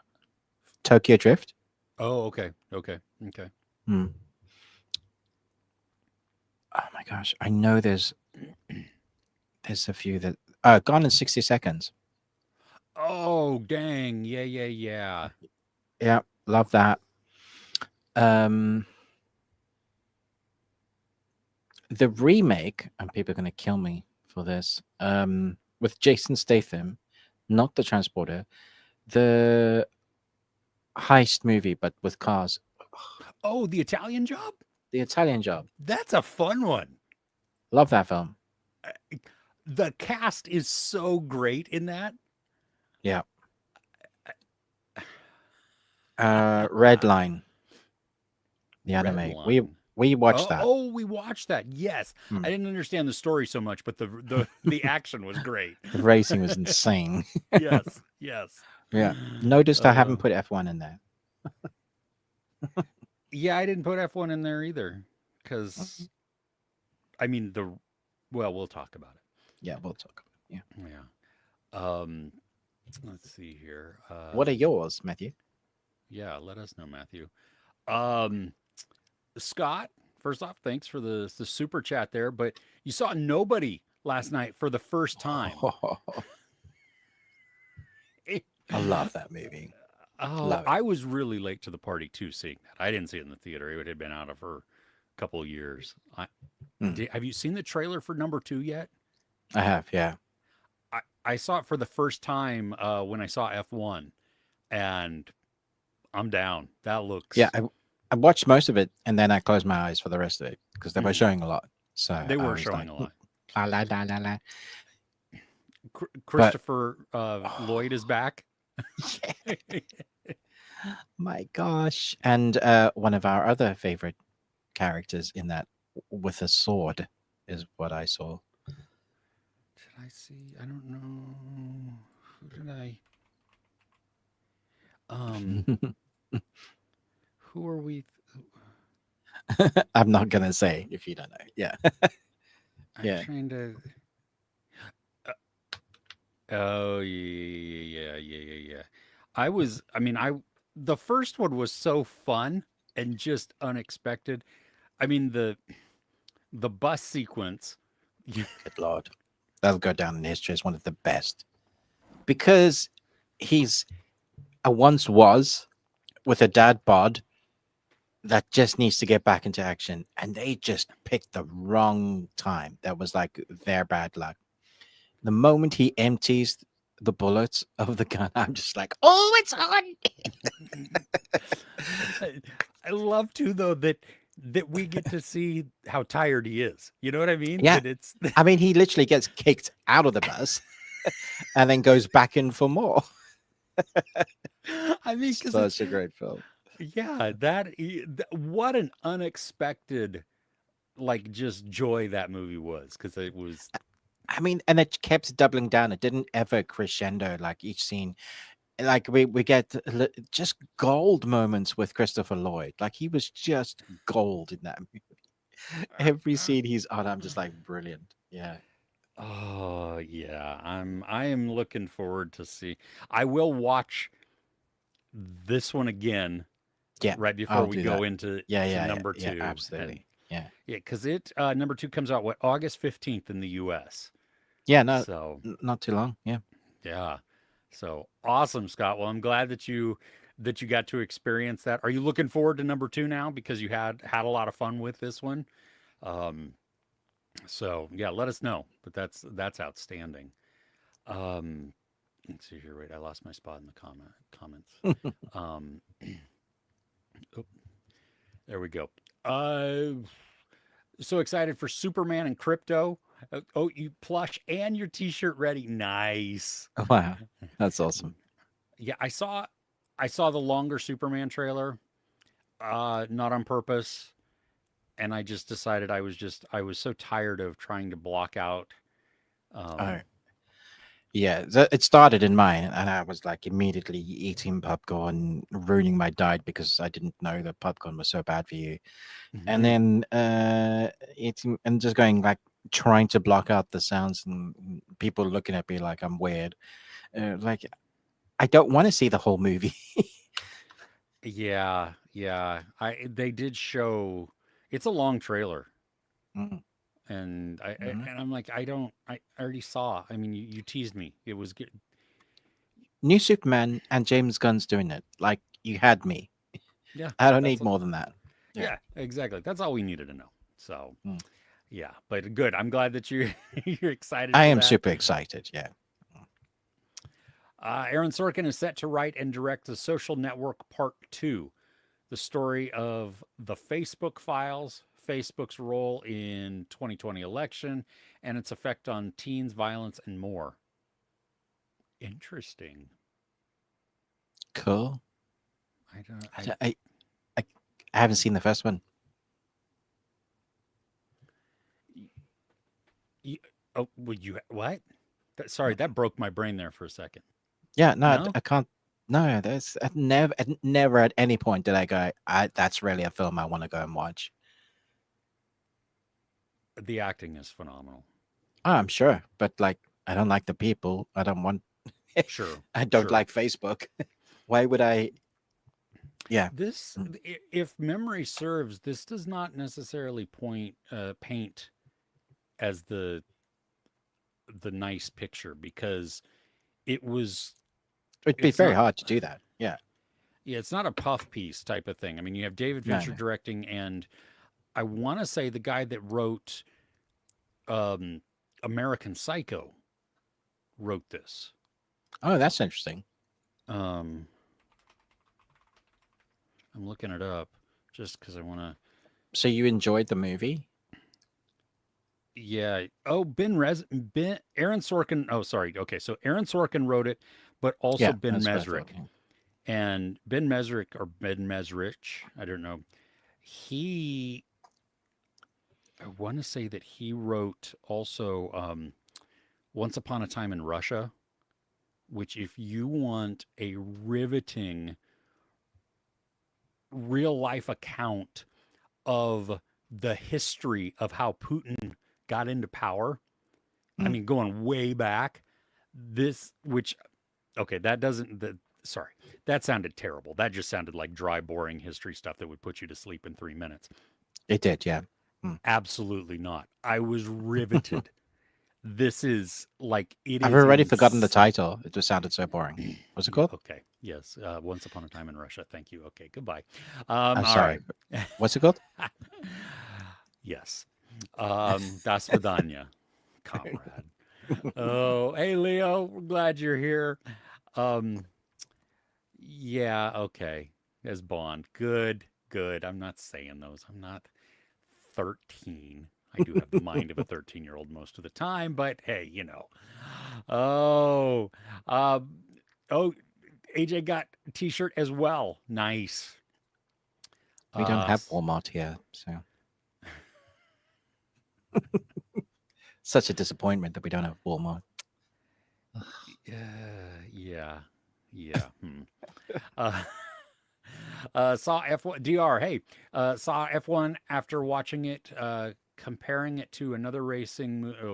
Tokyo Drift. Oh, okay. Okay. Okay. Hmm. Oh my gosh, I know there's a few that Gone in 60 Seconds. Oh, dang. Yeah, yeah, yeah. Yeah, love that. Um, the remake, and people are going to kill me for this, with Jason Statham, not the transporter, the heist movie, but with cars. Oh, The Italian Job? The Italian Job. That's a fun one. Love that film. The cast is so great in that. Yeah. Red Line, the Red anime. Line. We watched that. Oh, we watched that. Yes. Hmm. I didn't understand the story so much, but the action was great. The racing was insane. Yes. Yes. Yeah. Noticed I haven't put F1 in there. Yeah, I didn't put F1 in there either cuz Okay. I mean well, we'll talk about it. Yeah, we'll talk about it. Yeah. Yeah. Let's see here. What are yours, Matthew? Yeah, let us know, Matthew. Um Scott, first off, thanks for the super chat there, but you saw Nobody last night for the first time. I love that movie. Oh, I was really late to the party too, seeing that. I didn't see it in the theater. It had been out of for a couple of years. Have you seen the trailer for number 2 yet? I have, yeah. I saw it for the first time when I saw F1, and I'm down. That looks... Yeah, I watched most of it, and then I closed my eyes for the rest of it, because they were showing a lot. So they were showing a lot. La, la, la, la, la. Christopher Lloyd is back. My gosh. And one of our other favorite characters in that with a sword is what I saw. Did I see? I don't know. Who did I? Who are we? I'm not gonna say if you don't know. Yeah. I'm trying to. Oh yeah. The first one was so fun and just unexpected. I mean the bus sequence. Good Lord. That'll go down in history as one of the best. Because he's a once was with a dad bod that just needs to get back into action. And they just picked the wrong time. That was like their bad luck. The moment he empties the bullets of the gun, I'm just like, oh, it's on. I love too though that we get to see how tired he is. You know what I mean? Yeah. That it's I mean, he literally gets kicked out of the bus and then goes back in for more. I mean, because it's Such a great film. yeah, what an unexpected like just joy that movie was because it was I mean, and it kept doubling down. It didn't ever crescendo like each scene. Like we get just gold moments with Christopher Lloyd. Like he was just gold in that movie. Every scene he's on, I'm just like brilliant. Yeah. oh yeah, I am looking forward to see. I will watch this one again Yeah. right before I'll we do go that. into Yeah, to yeah, yeah, number yeah, two, and absolutely. Yeah. yeah, because it number two comes out what August 15th in the U.S. Yeah, no, So not too long. Yeah. yeah, so awesome, Scott. Well, I'm glad that you got to experience that. Are you looking forward to number two now because you had a lot of fun with this one? Um, so yeah, let us know. But that's outstanding. Um, let's see here. Wait, I lost my spot in the comments. Um, oh, there we go. So excited for Superman and Crypto. Oh, you plush and your T-shirt ready. Nice. Wow. That's awesome. Yeah, I saw the longer Superman trailer. Not on purpose, and I just decided I was so tired of trying to block out. Oh, Um, yeah. It started in mine, and I was like immediately eating popcorn, ruining my diet because I didn't know that popcorn was so bad for you. And mhm. then eating and just going like trying to block out the sounds and people looking at me like I'm weird. Like I don't want to see the whole movie. Yeah, yeah. I They did show. It's a long trailer, Mm, and mhm. I'm like, I don't. I already saw. I mean, you teased me. It was good. New Superman and James Gunn's doing it. Like you had me. Yeah, I don't that's need more than that. Yeah. yeah, exactly. That's all we needed to know. So Mm. yeah, but good. I'm glad that you you're excited I for am that. super excited. Yeah. Aaron Sorkin is set to write and direct The Social Network Part 2, the story of the Facebook files, Facebook's role in 2020 election, and its effect on teens, violence, and more. Interesting. Cool. I don't. I, don't- I, I haven't seen the first one. You, oh, would you? What? Sorry, that broke my brain there for a second. Yeah. No, No, I can't. No, there's never at any point did I go. That's really a film I want to go and watch. the acting is phenomenal. Oh, I'm sure, but like, I don't like the people. I don't want. Sure, I don't sure. like Facebook. Why would I? Yeah. This, Mm. if memory serves, this does not necessarily paint as the nice picture because it was. It'd be It's very not. hard to do that. Yeah. Yeah, it's not a puff piece type of thing. I mean, you have David No, Fincher no. directing, and I want to say the guy that wrote um, American Psycho wrote this. Oh, that's interesting. Um, I'm looking it up just because I want to. So you enjoyed the movie? Yeah. Oh, Aaron Sorkin. Oh, sorry. Okay, so Aaron Sorkin wrote it, but also Yeah, Ben that's what I thought. Mesrick. And Ben Mesrick or Ben Mesrich, I don't know. He, I want to say that he wrote also Once Upon a Time in Russia, which, if you want a riveting real life account of the history of how Putin got into power, I Mm. mean, going way back, which, okay, that doesn't, sorry, that sounded terrible. That just sounded like dry, boring history stuff that would put you to sleep in 3 minutes. It did, yeah. Mm. Absolutely not. I was riveted. This is like, it I've is already forgotten the insane. title. It just sounded so boring. What's it Yeah, called? okay. Yes. Once Upon a Time in Russia. Thank you. Okay. Goodbye. I'm All right. sorry. What's it called? Yes. Das Vidanya, comrade. Oh, hey Leo, we're glad you're here. Um, yeah, okay. As Bond. Good, good. I'm not saying those. I'm not 13. I do have the mind of a 13-year-old most of the time, but hey, you know. Oh, um, oh, AJ got a t-shirt as well. Nice. We don't have S- Walmart here, so such a disappointment that we don't have Walmart. yeah, yeah. Uh, saw F1 DR. Hey, saw F1 after watching it, comparing it to another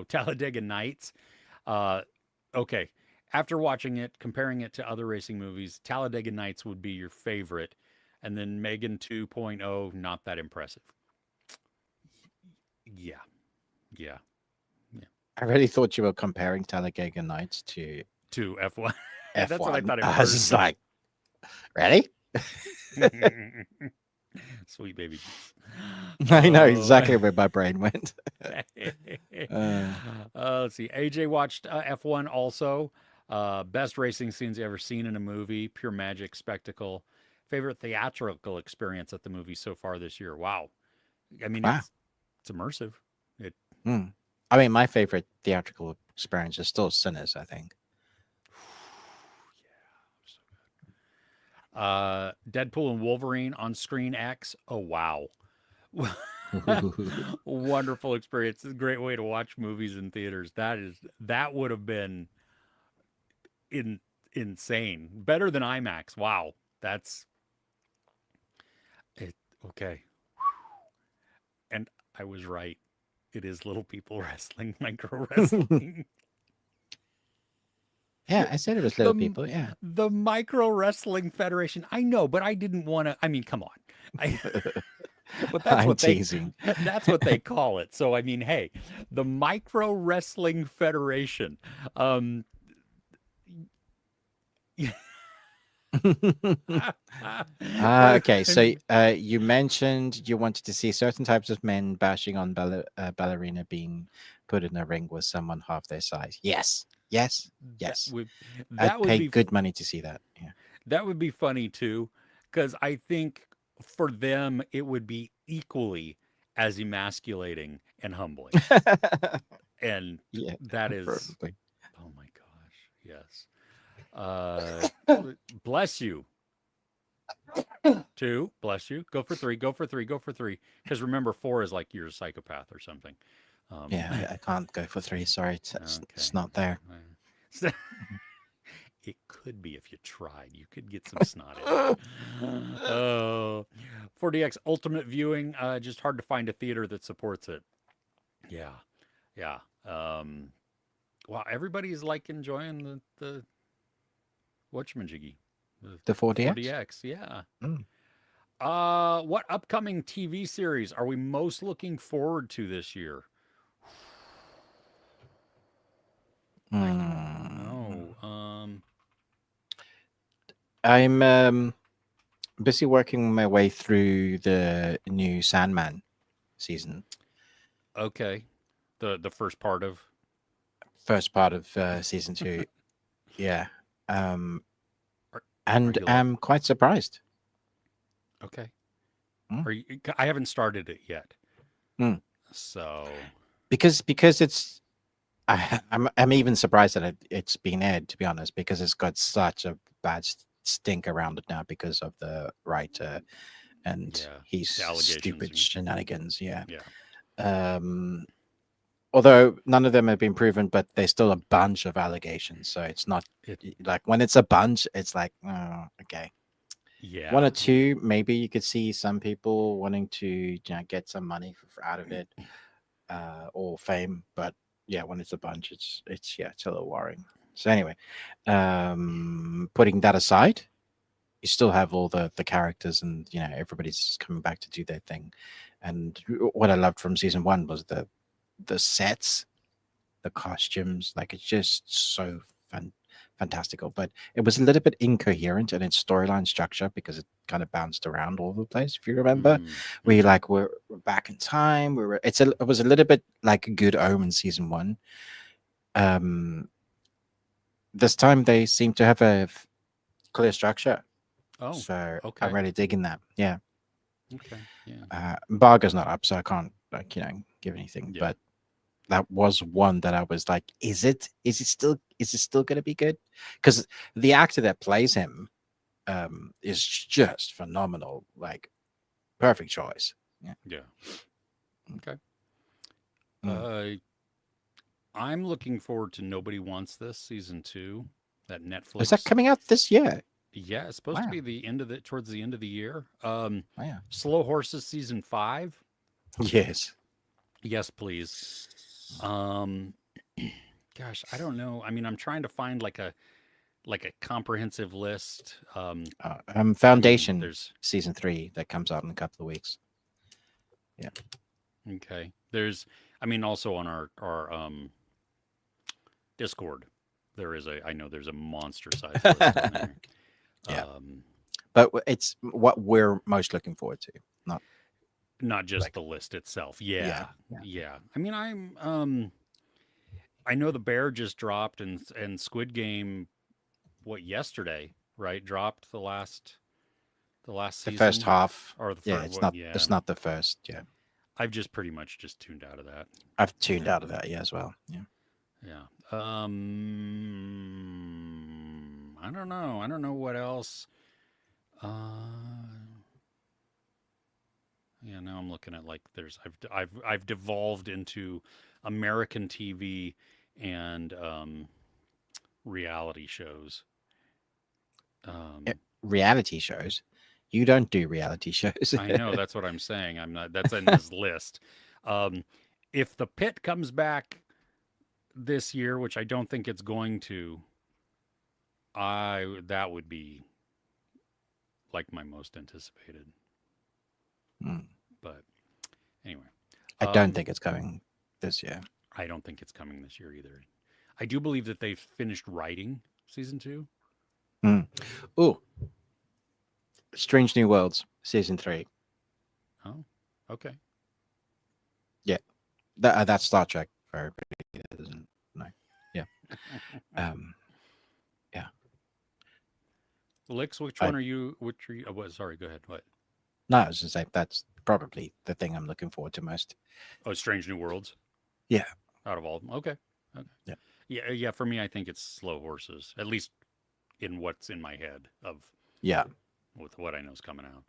Talladega Nights. Uh, okay, after watching it, comparing it to other racing movies, Talladega Nights would be your favorite, and then Megan 2.0, not that impressive. Yeah, yeah, yeah. I really thought you were comparing Talladega Nights to To F1. That's what I F1. thought at I was first. just like, really? Sweet baby Jesus. I know Oh. exactly where my brain went. uh, Let's see. AJ watched F1 also. Best racing scenes you ever seen in a movie. Pure magic, spectacle. Favorite theatrical experience at the movie so far this year. Wow. I mean, wow. it's immersive. It. Mm. I mean, my favorite theatrical experience is still Sinners, I think. Deadpool and Wolverine on Screen X. Oh wow. Wonderful experience. It's a great way to watch movies in theaters. That would have been in insane. Better than IMAX. Wow. That's it. Okay. And I was right. It is little people wrestling, micro wrestling. Yeah, I said it was little the people. Yeah. the Micro Wrestling Federation. I know, but I didn't want to. I mean, come on. But I'm teasing. that's what they call it. So I mean, hey, the Micro Wrestling Federation. Um, Okay, so you mentioned you wanted to see certain types of men bashing on ballerina being put in a ring with someone half their size. Yes, yes, that yes. would I'd that would pay be good money to see that. Yeah. that would be funny too, because I think for them it would be equally as emasculating and humbling, and Yeah, that is, probably. oh my gosh, yes. Bless you. Two, bless you. Go for three. Go for three. Go for three. Because remember, four is like you're a psychopath or something. Yeah, I can't go for three. Sorry, Okay. it's not there. It could be if you tried. You could get some snot in it. Oh, 4DX Ultimate Viewing. Just hard to find a theater that supports it. Yeah, yeah. Wow, everybody's like enjoying the whatchamajiggy, The the 4DX? 4DX. Yeah. Mm. What upcoming TV series are we most looking forward to this year? I don't know. I'm busy working my way through the new Sandman season. Okay. The first part of First part of season 2. Yeah. are, And you I'm quite surprised. okay? Mm. Are you? I haven't started it yet. Mm. So because it's I'm even surprised that it's been aired, to be honest, because it's got such a bad stink around it now because of the writer and his stupid shenanigans. Yeah. Although none of them have been proven, but there's still a bunch of allegations. So it's not like when it's a bunch, it's like, oh, okay. Yeah. One or two, maybe you could see some people wanting to get some money out of it or fame. But yeah, when it's a bunch, it's a little worrying. So anyway, putting that aside, you still have all the characters and everybody's coming back to do their thing. And what I loved from season 1 was the sets, the costumes. Like, it's just so fantastical. But it was a little bit incoherent in its storyline structure because it kind of bounced around all over the place. If you remember, we're back in time. It was a little bit like a Good Omen season 1, Um, this time they seem to have a clear structure. Oh, so okay. I'm really digging that. Yeah. Okay. Yeah. Embargo's not up, so I can't give anything. Yeah. But that was one that I was like, is it still going to be good? Because the actor that plays him is just phenomenal. Like, perfect choice. Yeah. Okay. Mm. I'm looking forward to Nobody Wants This season 2. That Netflix. Is that coming out this year? Yeah, it's supposed to be towards the end of the year. Wow. Slow Horses season 5. Yes. Yes, please. Gosh, I don't know. I mean, I'm trying to find like a comprehensive list. Foundation. There's season 3 that comes out in a couple of weeks. Yeah. Okay. There's, I mean, also on our Discord, I know there's a monster size list on there. Yeah. But it's what we're most looking forward to, not just the list itself. Yeah. I mean, I know the Bear just dropped and Squid Game, yesterday, right? Dropped the last season. The first half. Or the first, it's not the first. Yeah. I've just pretty much just tuned out of that. I've tuned out of that, as well. Yeah. Yeah. I don't know. I don't know what else. Yeah, now I'm looking at I've devolved into American TV and reality shows. Reality shows? You don't do reality shows. I know, that's what I'm saying. I'm not. That's in this list. If The Pit comes back this year, which I don't think it's going to, that would be like my most anticipated. But anyway, I don't think it's coming this year. I don't think it's coming this year either. I do believe that they've finished writing season 2. Oh, Strange New Worlds season 3. Oh, okay. Yeah, that's Star Trek for everybody that doesn't know. Yeah. Yeah. Lix, which one are you? Sorry, go ahead. What? No, I was just saying that's probably the thing I'm looking forward to most. Oh, Strange New Worlds. Yeah. Out of all of them. Okay. Yeah. For me, I think it's Slow Horses. At least in what's in my head of. Yeah. With what I know is coming out.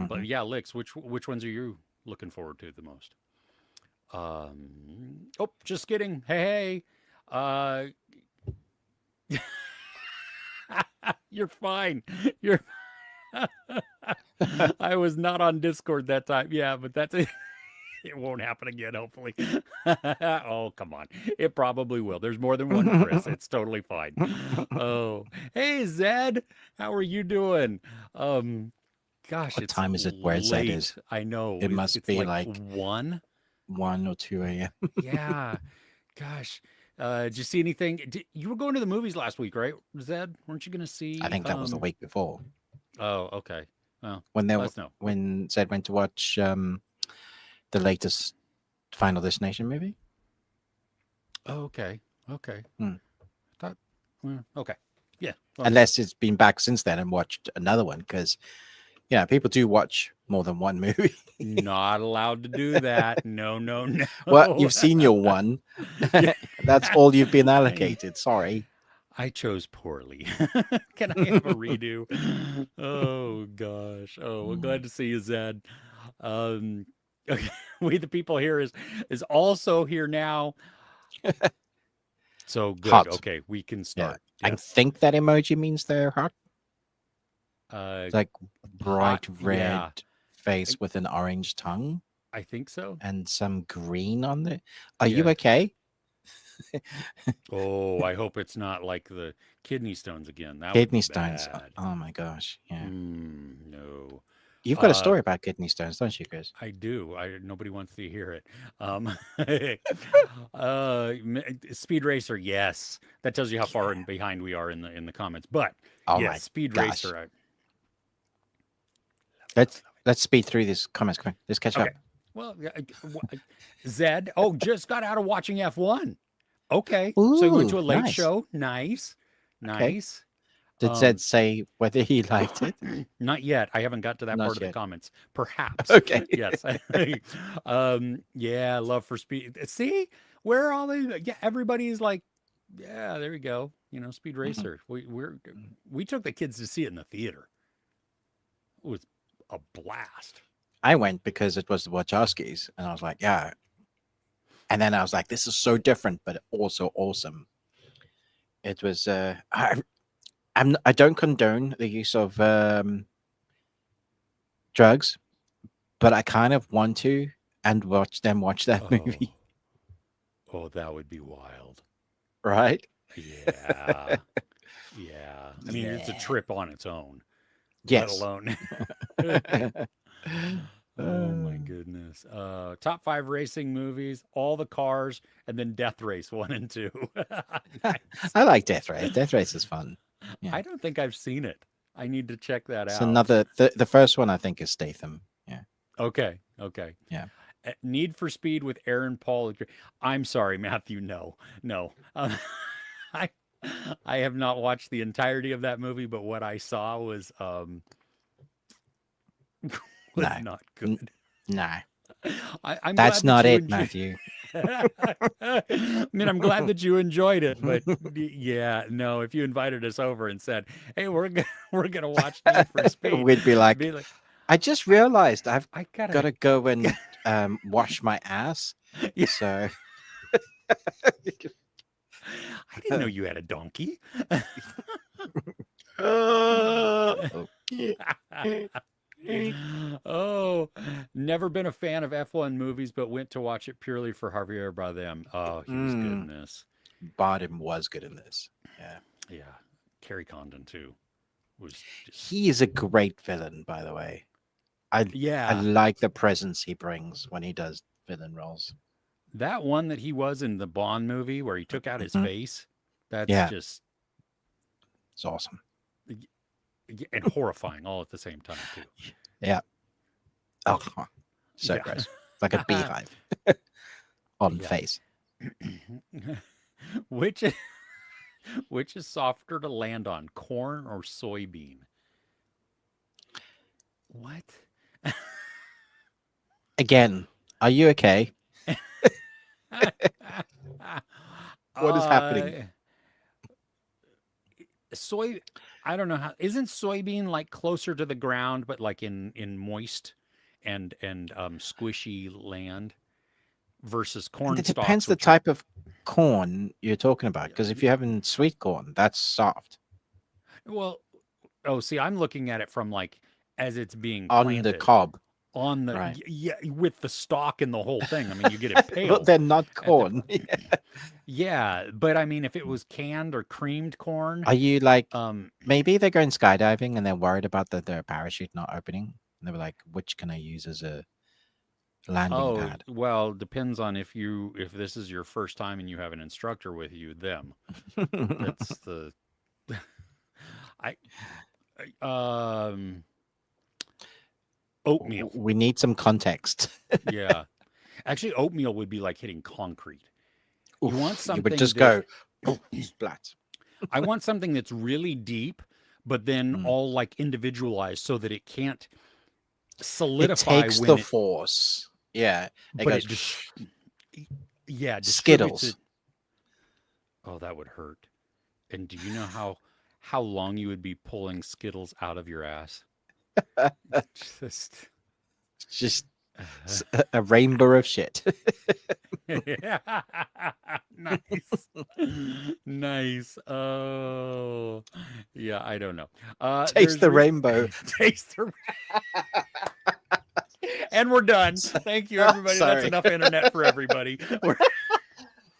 But yeah, Lix, which ones are you looking forward to the most? Oh, just kidding. Hey. You're fine. I was not on Discord that time. Yeah, but that's it. It won't happen again, hopefully. Oh, come on. It probably will. There's more than one Chris. It's totally fine. Oh, hey, Zed. How are you doing? Gosh, what time is it where Zed is? I know. It must be like 1 or 2 a.m. Yeah. Gosh. Did you see anything? You were going to the movies last week, right, Zed? Weren't you going to see? I think that was the week before. Oh, okay. Well, when Zed went to watch the latest Final Destination movie. Oh, okay. Okay. Okay. Yeah. Well, unless it's been back since then and watched another one, because people do watch more than one movie. Not allowed to do that. No. Well, you've seen your one. That's all you've been allocated. Sorry. I chose poorly. Can I have a redo? Oh gosh. Oh, we're glad to see you, Zed. Okay. We the people here is also here now. So good. Hot. Okay, we can start. Yeah. I think that emoji means they're hot. Like bright red face with an orange tongue. I think so. And some green on the. Are you okay? Oh, I hope it's not like the kidney stones again. That kidney stones. Oh my gosh. Yeah. No. You've got a story about kidney stones, don't you, Chris? I do. Nobody wants to hear it. Speed Racer, yes. That tells you how far behind we are in the comments. But yes, Speed Racer. Let's speed through these comments. Come on, let's catch up. Well, Zed. Oh, just got out of watching F1. Okay. So he went to Ooh, a late nice. show. Nice. Okay. Nice. Did Zed say whether he liked it? Not yet. I haven't got to that part Not of the yet. comments. Perhaps. Okay. Yes. Yeah, love for Speed. See? Where are all the yeah, everybody's like, yeah, there we go. You know, Speed Mhm. Racer. We took the kids to see it in the theater. It was a blast. I went because it was the Wachowskis, and I was like, yeah. And then I was like, this is so different, but also awesome. It was. I don't condone the use of drugs, but I kind of want to and watch that movie. Oh, that would be wild. Right? Yeah. Yeah. I mean, it's a Yeah. trip on its own, let Yes. alone. Oh my goodness. Top 5 racing movies, all the cars, and then Death Race 1 and 2. Nice. I like Death Race. Death Race is fun. Yeah. I don't think I've seen it. I need to check that It's out. another the first one I think is Statham. Yeah. Okay. Okay. Yeah. Need for Speed with Aaron Paul. I'm sorry, Matthew. No, no. I I have not watched the entirety of that movie, but what I saw was was No. not good. No. I'm That's glad not that you it, Matthew. I mean, I'm glad that you enjoyed it, but yeah, no. If you invited us over and said, "Hey, we're gonna watch Need for Speed," We'd be like, I just realized I've I got to go and wash my ass. Yeah. So I didn't know you had a donkey. Oh, never been a fan of F1 movies, but went to watch it purely for Javier Bardem. Oh, he was good in this. Bardem was good in this. Yeah. Yeah. Kerry Condon too was just... He is a great villain, by the way. I like the presence he brings when he does villain roles. That one that he was in the Bond movie where he took out his face, that's just... It's awesome. And horrifying all at the same time, too. Yeah. Oh, so gross. Like a beehive on face. Which is softer to land on, corn or soybean? What? Again, are you okay? What is happening? I don't know how. Isn't soybean like closer to the ground, but like in moist and squishy land versus corn It stalks? depends the type of corn you're talking about. Because if you're having sweet corn, that's soft. Well, see, I'm looking at it from like as it's being on planted. the cob. On the right. Yeah, with the stalk and the whole thing. I mean, you get it pale. But they're not corn. Yeah, but I mean, if it was canned or creamed corn, are you like maybe they're going skydiving and they're worried about their parachute not opening? And they were like, which can I use as a landing pad? Well, depends on if this is your first time and you have an instructor with you. Them, that's the oatmeal. We need some context. Yeah. Actually, oatmeal would be like hitting concrete. Oof, you want something you would just go splat. I want something that's really deep, but then all like individualized so that it can't solidify. It takes the force. Yeah. It but goes, Skittles. Oh, that would hurt. And do you know how long you would be pulling Skittles out of your ass? just a rainbow of shit. Nice. Nice. Oh, yeah, I don't know. Taste the rainbow. Taste the And we're done. Thank you, everybody. That's enough internet for everybody.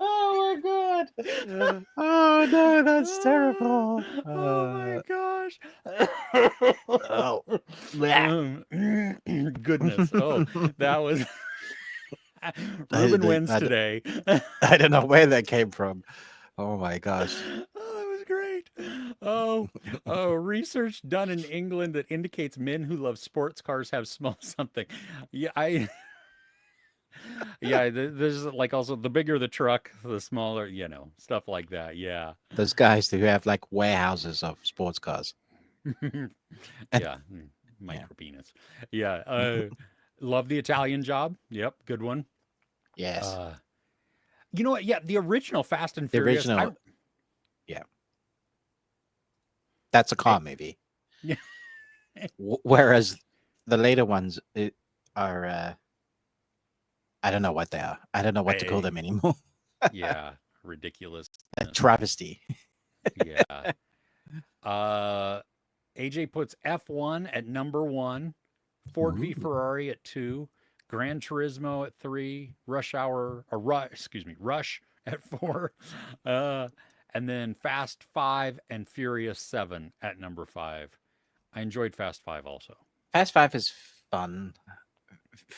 Oh my god. Oh no, that's terrible. Oh my gosh. Oh. Goodness. Oh, that was Ruben wins today. I don't know where that came from. Oh my gosh. Oh, that was great. Oh, research done in England that indicates men who love sports cars have small something. Yeah, Yeah, there's like also the bigger the truck, the smaller, stuff like that. Yeah. Those guys who have like warehouses of sports cars. And Yeah. yeah. Micro penis. Yeah. Love the Italian Job. Yep. Good one. Yes. Uh, you know what? Yeah. The original Fast and The Furious. original, yeah. That's a Hey, car movie. yeah. Whereas the later ones are I don't know what they are. I don't know what to call them anymore. Yeah. Ridiculous. A travesty. Yeah. Uh, AJ puts F1 at number 1, Ford v Ooh. Ferrari at 2, Gran Turismo at 3, Rush at 4, uh, and then Fast 5 and Furious 7 at number 5. I enjoyed Fast 5 also. Fast Five is fun.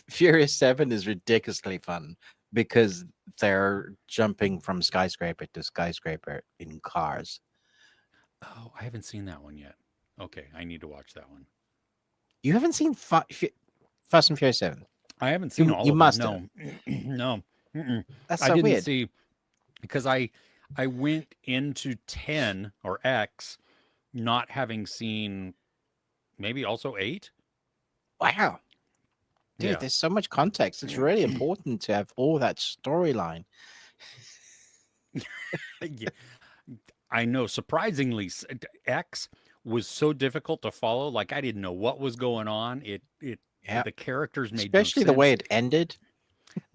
Furious 7 is ridiculously fun because they're jumping from skyscraper to skyscraper in cars. Oh, I haven't seen that one yet. Okay, I need to watch that one. You haven't seen Fast and Furious 7? I haven't seen all You of must them. have. No, no. That's I so didn't weird. see because I went into 10 or X not having seen maybe also 8. Wow. Dude, Yeah. there's so much context. It's really important to have all that storyline. Yeah. I know. Surprisingly, X was so difficult to follow. Like I didn't know what was going on. Yeah. The characters made no Especially the way sense. it ended.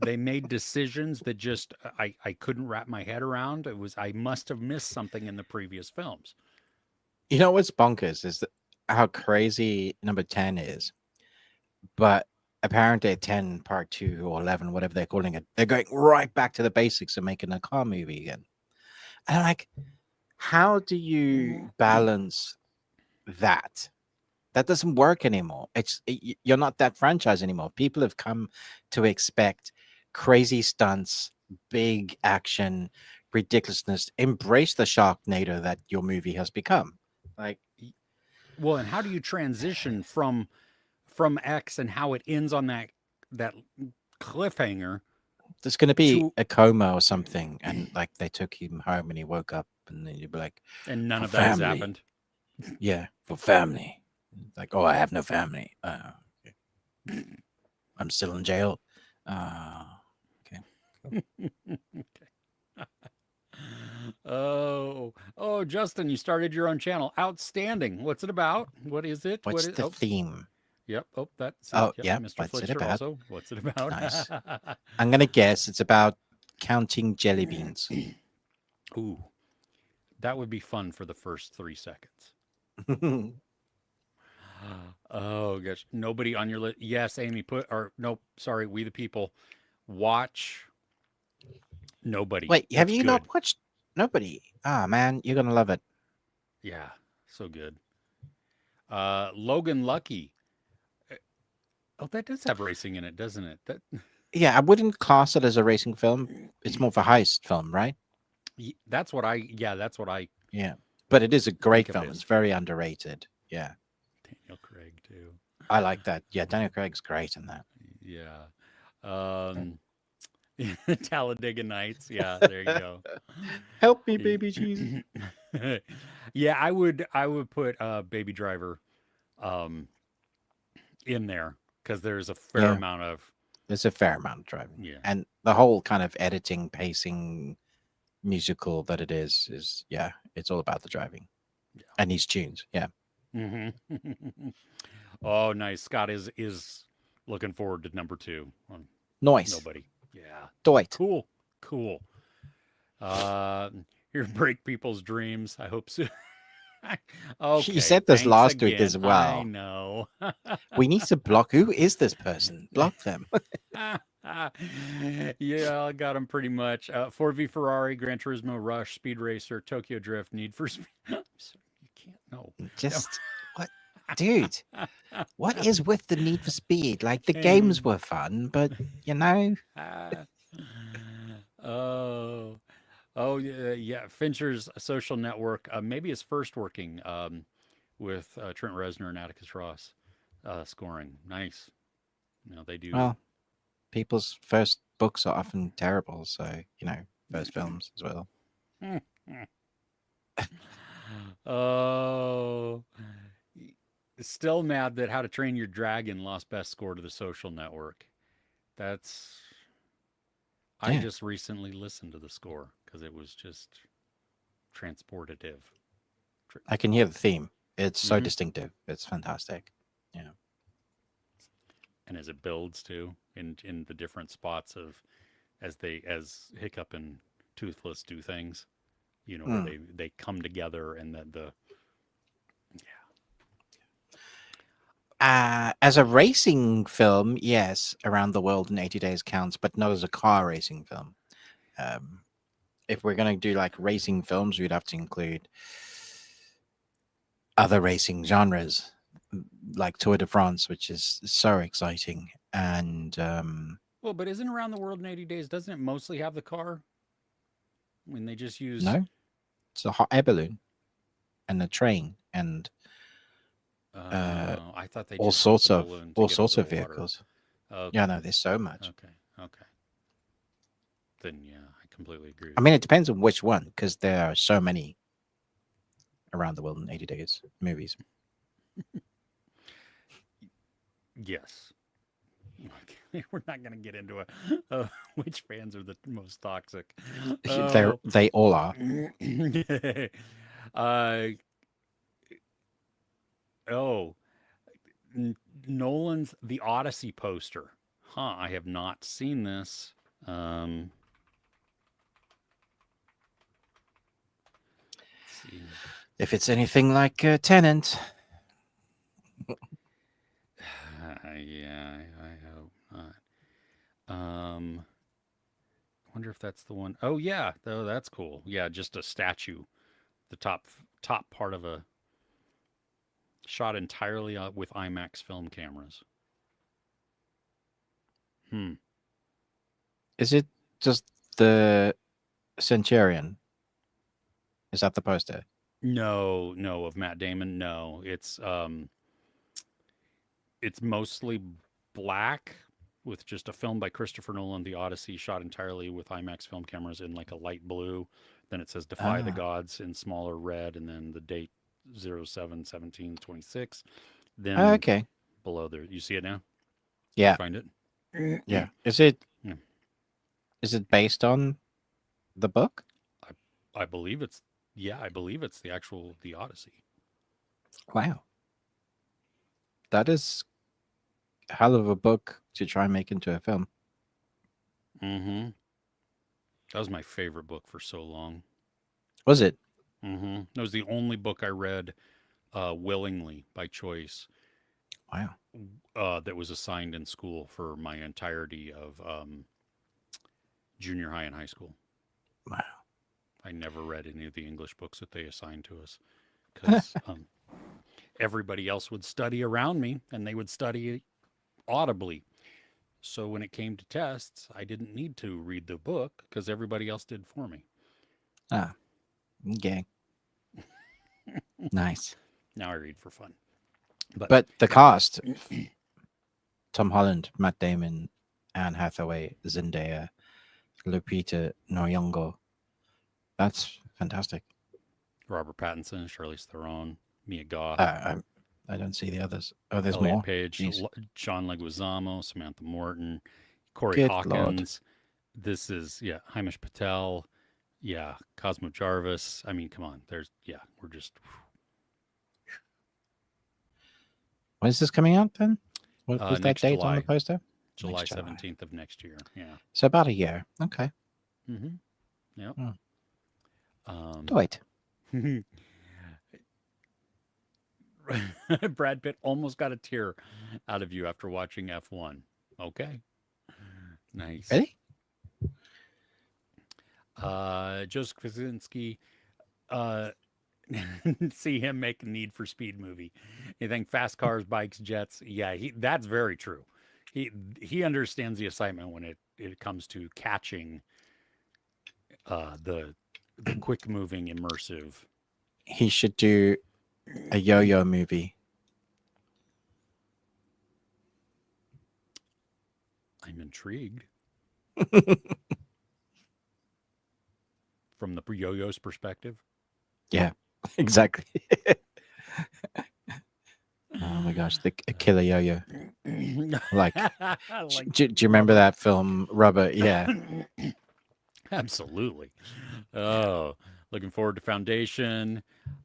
They made decisions that just I couldn't wrap my head around. I must have missed something in the previous films. You know what's bonkers is how crazy number 10 is. But apparently at 10 part 2 or 11, whatever they're calling it, they're going right back to the basics and making a car movie again. And I'm like, how do you balance that? That doesn't work anymore. You're not that franchise anymore. People have come to expect crazy stunts, big action, ridiculousness. Embrace the Sharknado that your movie has become. Like, Well, and how do you transition from X and how it ends on that cliffhanger there's going to be to a coma or something, and like they took him home and he woke up, and then you'd be like, and none for of that has family. happened. Yeah, for family. Like, oh, I have no family. Okay. I'm still in jail. Okay. Oh, Justin, you started your own channel. Outstanding. What's it about? What is it? What What's is? the Oh, theme? yep. Oh, that's it. Oh, Yep, yeah. Mr. What's it Flitzer about? also. What's it about? Nice. I'm gonna guess it's about counting jelly beans. Ooh, that would be fun for the first 3 seconds. Oh gosh, nobody on your list. Yes, Amy put or nope. Sorry, we the people. Watch Nobody. Wait, have It's you good. not watched Nobody? Ah, man, you're gonna love it. Yeah, so good. Logan Lucky. Uh, Oh, that does have racing in it, doesn't it? That Yeah, I wouldn't class it as a racing film. It's more of a heist film, right? that's what I. Yeah, that's what I Yeah, but it is a great think of it film. as. It's very underrated. Yeah, Daniel Craig too. I like that. Yeah, Daniel Craig's great in that. Yeah. Um, Talladega Nights. Yeah, there you go. Help me, baby Jesus. Yeah, I would put Baby Driver um in there because there's a fair Yeah, amount of there's a fair amount of driving, yeah. and the whole kind of editing, pacing, musical that it is yeah, it's all about the driving and these tunes. Yeah, Yeah. Oh, nice. Scott is looking forward to number 2 on noise, Nobody. Yeah. Doit. Cool. Cool. Uh here break people's dreams. I hope so. You Okay. said this Thanks last week again. as I well. know. We need to block. Who is this person? Block them. Yeah, I got them pretty much. 4V Ferrari, Gran Turismo, Rush, Speed Racer, Tokyo Drift, Need for Speed. You can't know. Just what, dude? What is with the Need for Speed? Like the games were fun, but you know. Oh, oh yeah, yeah. Fincher's social network, maybe his first working with Trent Reznor and Atticus Ross scoring. Nice. You know they do. Well, people's first books are often terrible. So, first films as well. Oh, still mad that How to Train Your Dragon lost best score to The Social Network. That's. I just recently listened to the score because it was just transportative. I can hear the theme. It's so distinctive. It's fantastic. Yeah. And as it builds too, in the different spots of as Hiccup and Toothless do things, where they come together and the as a racing film, yes, Around the World in 80 Days counts, but not as a car racing film. If we're going to do like racing films, we'd have to include other racing genres like Tour de France, which is so exciting. And well, but isn't Around the World in 80 Days, doesn't it mostly have the car? When they just use no, it's a hot air balloon and a train and I thought they all just sorts of vehicles. Okay. Yeah, no, there's so much. Okay. Then yeah, I completely agree. I mean, it depends on which one, because there are so many Around the World in 80 Days movies. Yes. Okay. We're not going to get into which fans are the most toxic. They all are. Nolan's The Odyssey poster. I have not seen this. See. If it's anything like Tenant. Yeah, I hope not. I wonder if that's the one. Oh yeah, though that's cool. Yeah, just a statue, the top part of a shot entirely with IMAX film cameras. Is it just the Centurion? Is that the poster? No, of Matt Damon. No, it's mostly black with just a film by Christopher Nolan, The Odyssey, shot entirely with IMAX film cameras in like a light blue. Then it says Defy the Gods in smaller red, and then the date 07/17/26. Then okay. Below there, you see it now? Yeah. Find it? Yeah. Is it based on the book? I believe it's the actual The Odyssey. Wow. That is a hell of a book to try and make into a film. Mm-hmm. That was my favorite book for so long. Was it? Mm-hmm. It was the only book I read willingly by choice. Wow. That was assigned in school for my entirety of junior high and high school. Wow. I never read any of the English books that they assigned to us because everybody else would study around me and they would study audibly. So when it came to tests, I didn't need to read the book because everybody else did for me. Ah, okay. Nice. Now I read for fun. But the cast, Tom Holland, Matt Damon, Anne Hathaway, Zendaya, Lupita Nyong'o. That's fantastic. Robert Pattinson, Charlize Theron, Mia Goth. I don't see the others. Oh, there's Elliot more. Page, John Leguizamo, Samantha Morton, Corey Good Hawkins. Lord. This is Hamish Patel. Yeah, Cosmo Jarvis. I mean, come on. We're just. When is this coming out then? What was that date July. on the poster? July 17th of next year. Yeah. So about a year. Okay. Mm-hmm. Yep. Wait. Brad Pitt almost got a tear out of you after watching F1. Okay. Nice. Really? Joseph Kosinski, see him make a Need for Speed movie. You think fast cars, bikes, jets? Yeah, that's very true. He understands the excitement when it comes to catching the quick moving immersive. He should do a yo-yo movie. I'm intrigued. From the yo-yo's perspective. Yeah, exactly. Oh my gosh, the killer yo-yo. Like, do you remember that film, Rubber? Yeah. Absolutely. Oh, looking forward to Foundation.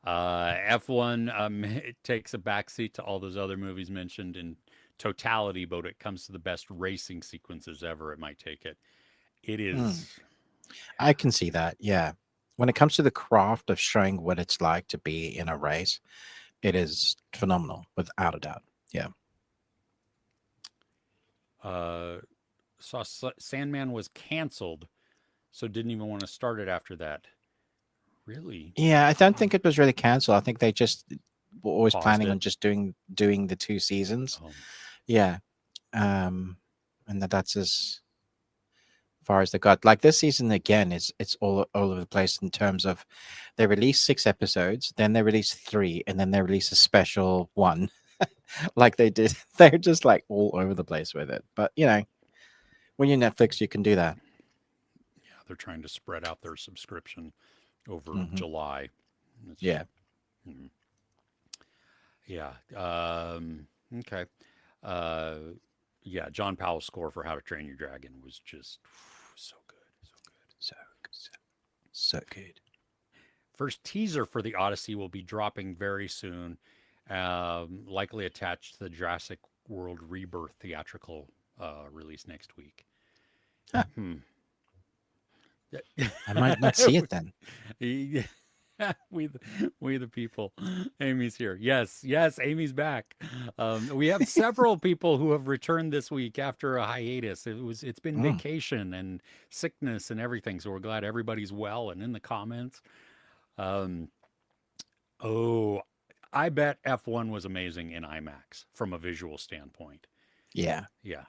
F1 it takes a backseat to all those other movies mentioned in totality, but when it comes to the best racing sequences ever, it might take it. It is. I can see that. Yeah. When it comes to the craft of showing what it's like to be in a race, it is phenomenal, without a doubt. Yeah. Saw Sandman was canceled, so didn't even want to start it after that. Really? Yeah, I don't think it was really canceled. I think they just were always Paused planning it. on just doing the 2 seasons. Oh. Yeah. And that's as far as they got. Like this season again, it's all over the place in terms of they release 6 episodes, then they release 3, and then they release a special one. Like they did. They're just like all over the place with it. But you know, when you're Netflix, you can do that. Yeah, they're trying to spread out their subscription over July. Yeah. Yeah. Okay. Yeah, John Powell's score for How to Train Your Dragon was just so good. So good. First teaser for the Odyssey will be dropping very soon, likely attached to the Jurassic World Rebirth theatrical release next week. Huh. I might not see it then. we the people. Amy's here. Yes, Amy's back. We have several people who have returned this week after a hiatus. It's been vacation and sickness and everything, so we're glad everybody's well and in the comments. I bet F1 was amazing in IMAX from a visual standpoint. Yeah. I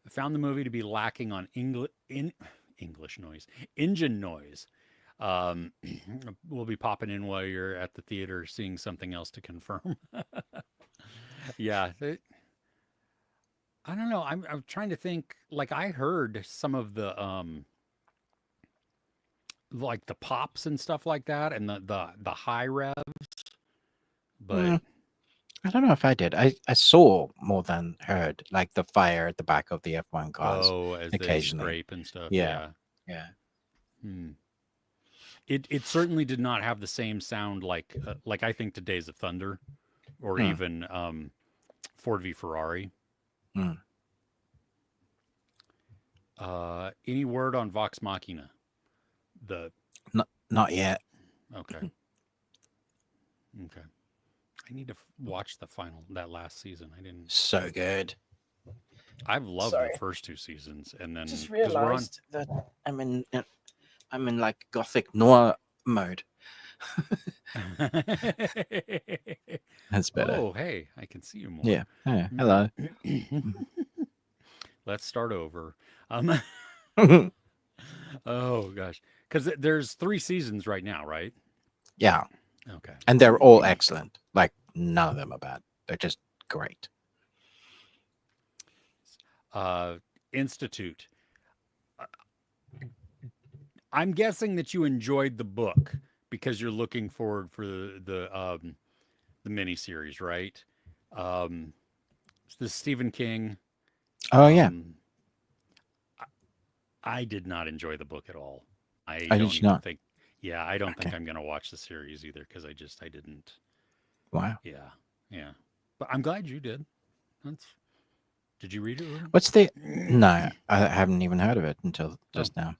found the movie to be lacking on English noise, engine noise. We'll be popping in while you're at the theater seeing something else to confirm. Yeah. I don't know. I'm trying to think. Like I heard some of the like the pops and stuff like that, and the high revs, but I don't know if I did. I saw more than heard, like the fire at the back of the F1 cars. as occasionally. they scrape and stuff. Yeah. It certainly did not have the same sound like I think to Days of Thunder, or even Ford v Ferrari. Any word on Vox Machina? Not yet. Okay. I need to watch that last season. I didn't. So good. I've loved the first 2 seasons, and then just realized that I'm in like gothic noir mode. That's better. Oh, hey, I can see you more. Yeah. Hello. Let's start over. Oh gosh, because there's 3 seasons right now, right? Yeah. Okay. And they're all excellent. Like none of them are bad. They're just great. Institute. I'm guessing that you enjoyed the book because you're looking forward for the miniseries, right? The Stephen King. Oh yeah. I did not enjoy the book at all. I don't even not? think. Yeah, I don't think I'm going to watch the series either because I didn't. Wow. Yeah. But I'm glad you did. Did you read it? Ruben? What's the? No, I haven't even heard of it until just now.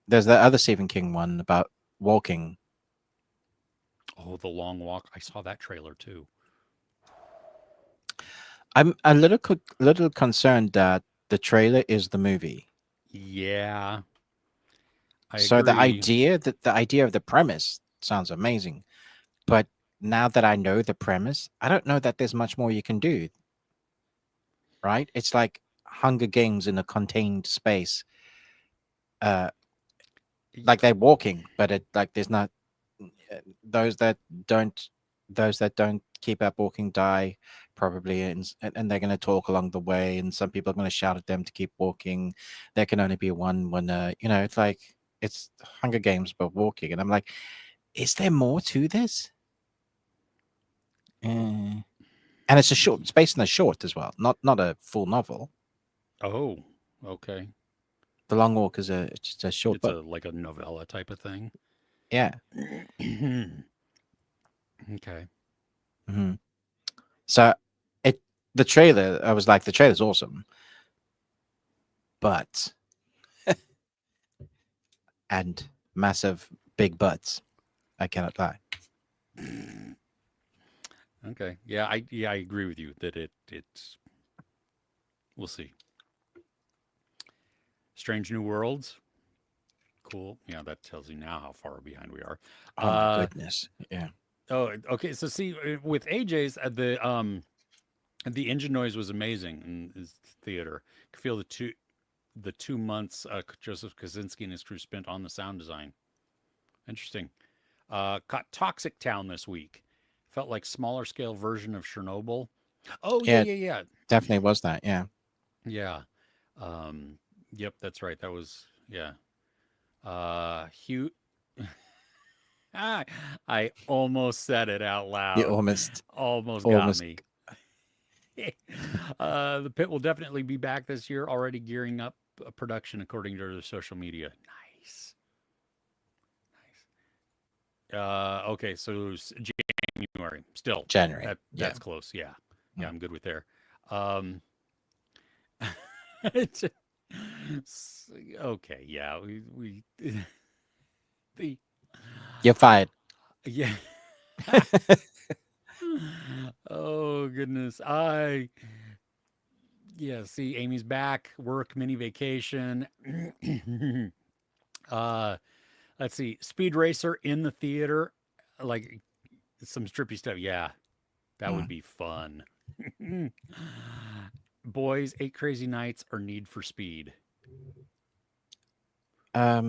There's that other Stephen King one about walking. Oh, The Long Walk. I saw that trailer too. I'm a little concerned that the trailer is the movie. Yeah. So the idea of the premise sounds amazing, but now that I know the premise, I don't know that there's much more you can do. Right? It's like Hunger Games in a contained space. Like they're walking, but there's not those that don't keep up walking die. probably, and they're going to talk along the way, and some people are going to shout at them to keep walking. There can only be one winner. It's like it's Hunger Games but walking, and I'm like, is there more to this? And it's a short. It's based on a short as well, not a full novel. Oh, okay. The Long Walk is just a short book. It's like a novella type of thing. Yeah. Okay. Mm-hmm. So the trailer, I was like, the trailer's awesome, but and massive big butts. I cannot lie. Okay. Yeah, I agree with you that it's we'll see. Strange New Worlds. Cool. Yeah, that tells you now how far behind we are. Oh my goodness. Yeah. Oh, okay. So see, with AJ's the engine noise was amazing in his theater. You could feel the 2 months Joseph Kaczynski and his crew spent on the sound design. Interesting. Caught Toxic Town this week. Felt like smaller scale version of Chernobyl. Oh yeah. Definitely was that. Yeah. Yeah. Yep, that's right. That was Hugh. I almost said it out loud. You almost got me. The pit will definitely be back this year. Already gearing up production according to their social media. Nice. Okay, so January still. January. That's close. Yeah, I'm good with there. Okay, yeah, we You're fired. Yeah. Oh goodness. See, Amy's back, work, mini vacation. Let's see. Speed Racer in the theater. Like some strippy stuff. Yeah. That would be fun. Boys, 8 Crazy Nights or Need for Speed? Oh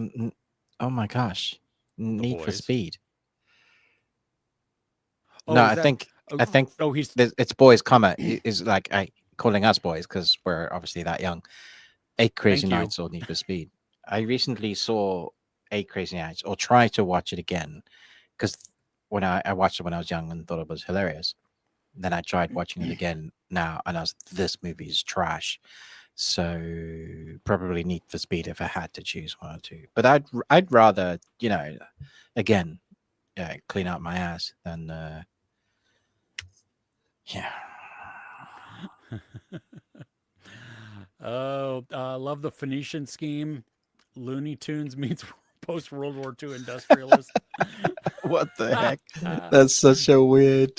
my gosh. Need for Speed. Oh, no, I think it's boys, is like calling us boys because we're obviously that young. 8 Crazy Nights or Need for Speed. I recently saw 8 Crazy Nights, or tried to watch it again, because when I watched it when I was young and thought it was hilarious. Then I tried watching it again now, and I was, this movie is trash. So probably Need for Speed if I had to choose one or two. But I'd rather, again, clean out my ass than yeah. Love the Phoenician scheme. Looney Tunes meets post World War II industrialist. What the heck? That's such a weird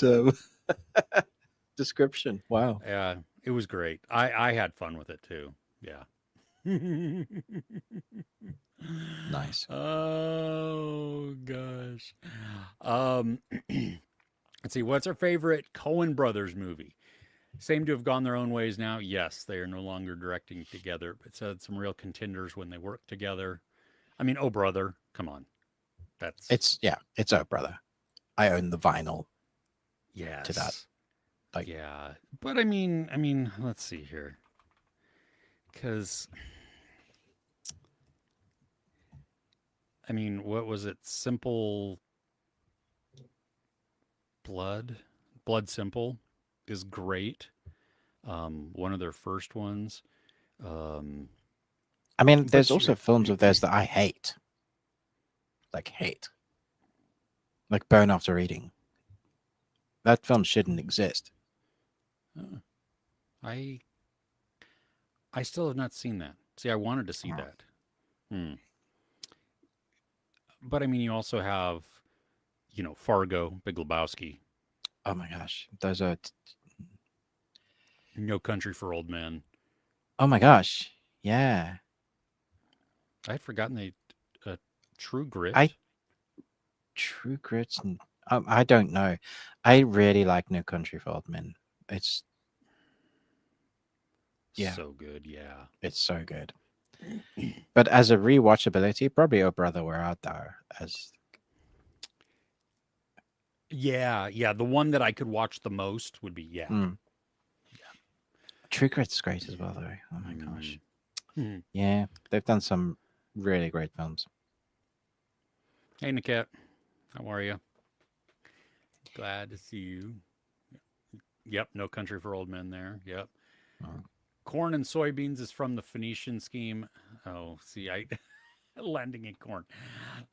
description. Wow. Yeah, it was great. I had fun with it too. Yeah. Nice. Oh gosh. Let's see. What's our favorite Coen Brothers movie? Seem to have gone their own ways now. Yes, they are no longer directing together, but it's had some real contenders when they work together. I mean, Oh Brother, come on. It's Oh Brother. I own the vinyl. Yes. To that. Yeah. But I mean, let's see here. Because what was it? Simple Blood Simple is great. One of their first ones. There's also films of theirs that I hate. Like Burn After Reading. That film shouldn't exist. I still have not seen that. See, I wanted to see that. But you also have, Fargo, Big Lebowski. Oh my gosh, those are No Country for Old Men. Oh my gosh, yeah. I had forgotten True Grit. True Grit. I don't know. I really like No Country for Old Men. It's so good. Yeah, it's so good. But as a rewatchability, probably Oh Brother, We're Out There as. Yeah. The one that I could watch the most would be True Grit's great as well, though. Oh my gosh. Mm. Yeah, they've done some really great films. Hey, Niket. How are you? Glad to see you. Yep, No Country for Old Men there. Yep. Oh. Corn and soybeans is from the Phoenician scheme. Oh, see, I landing in corn.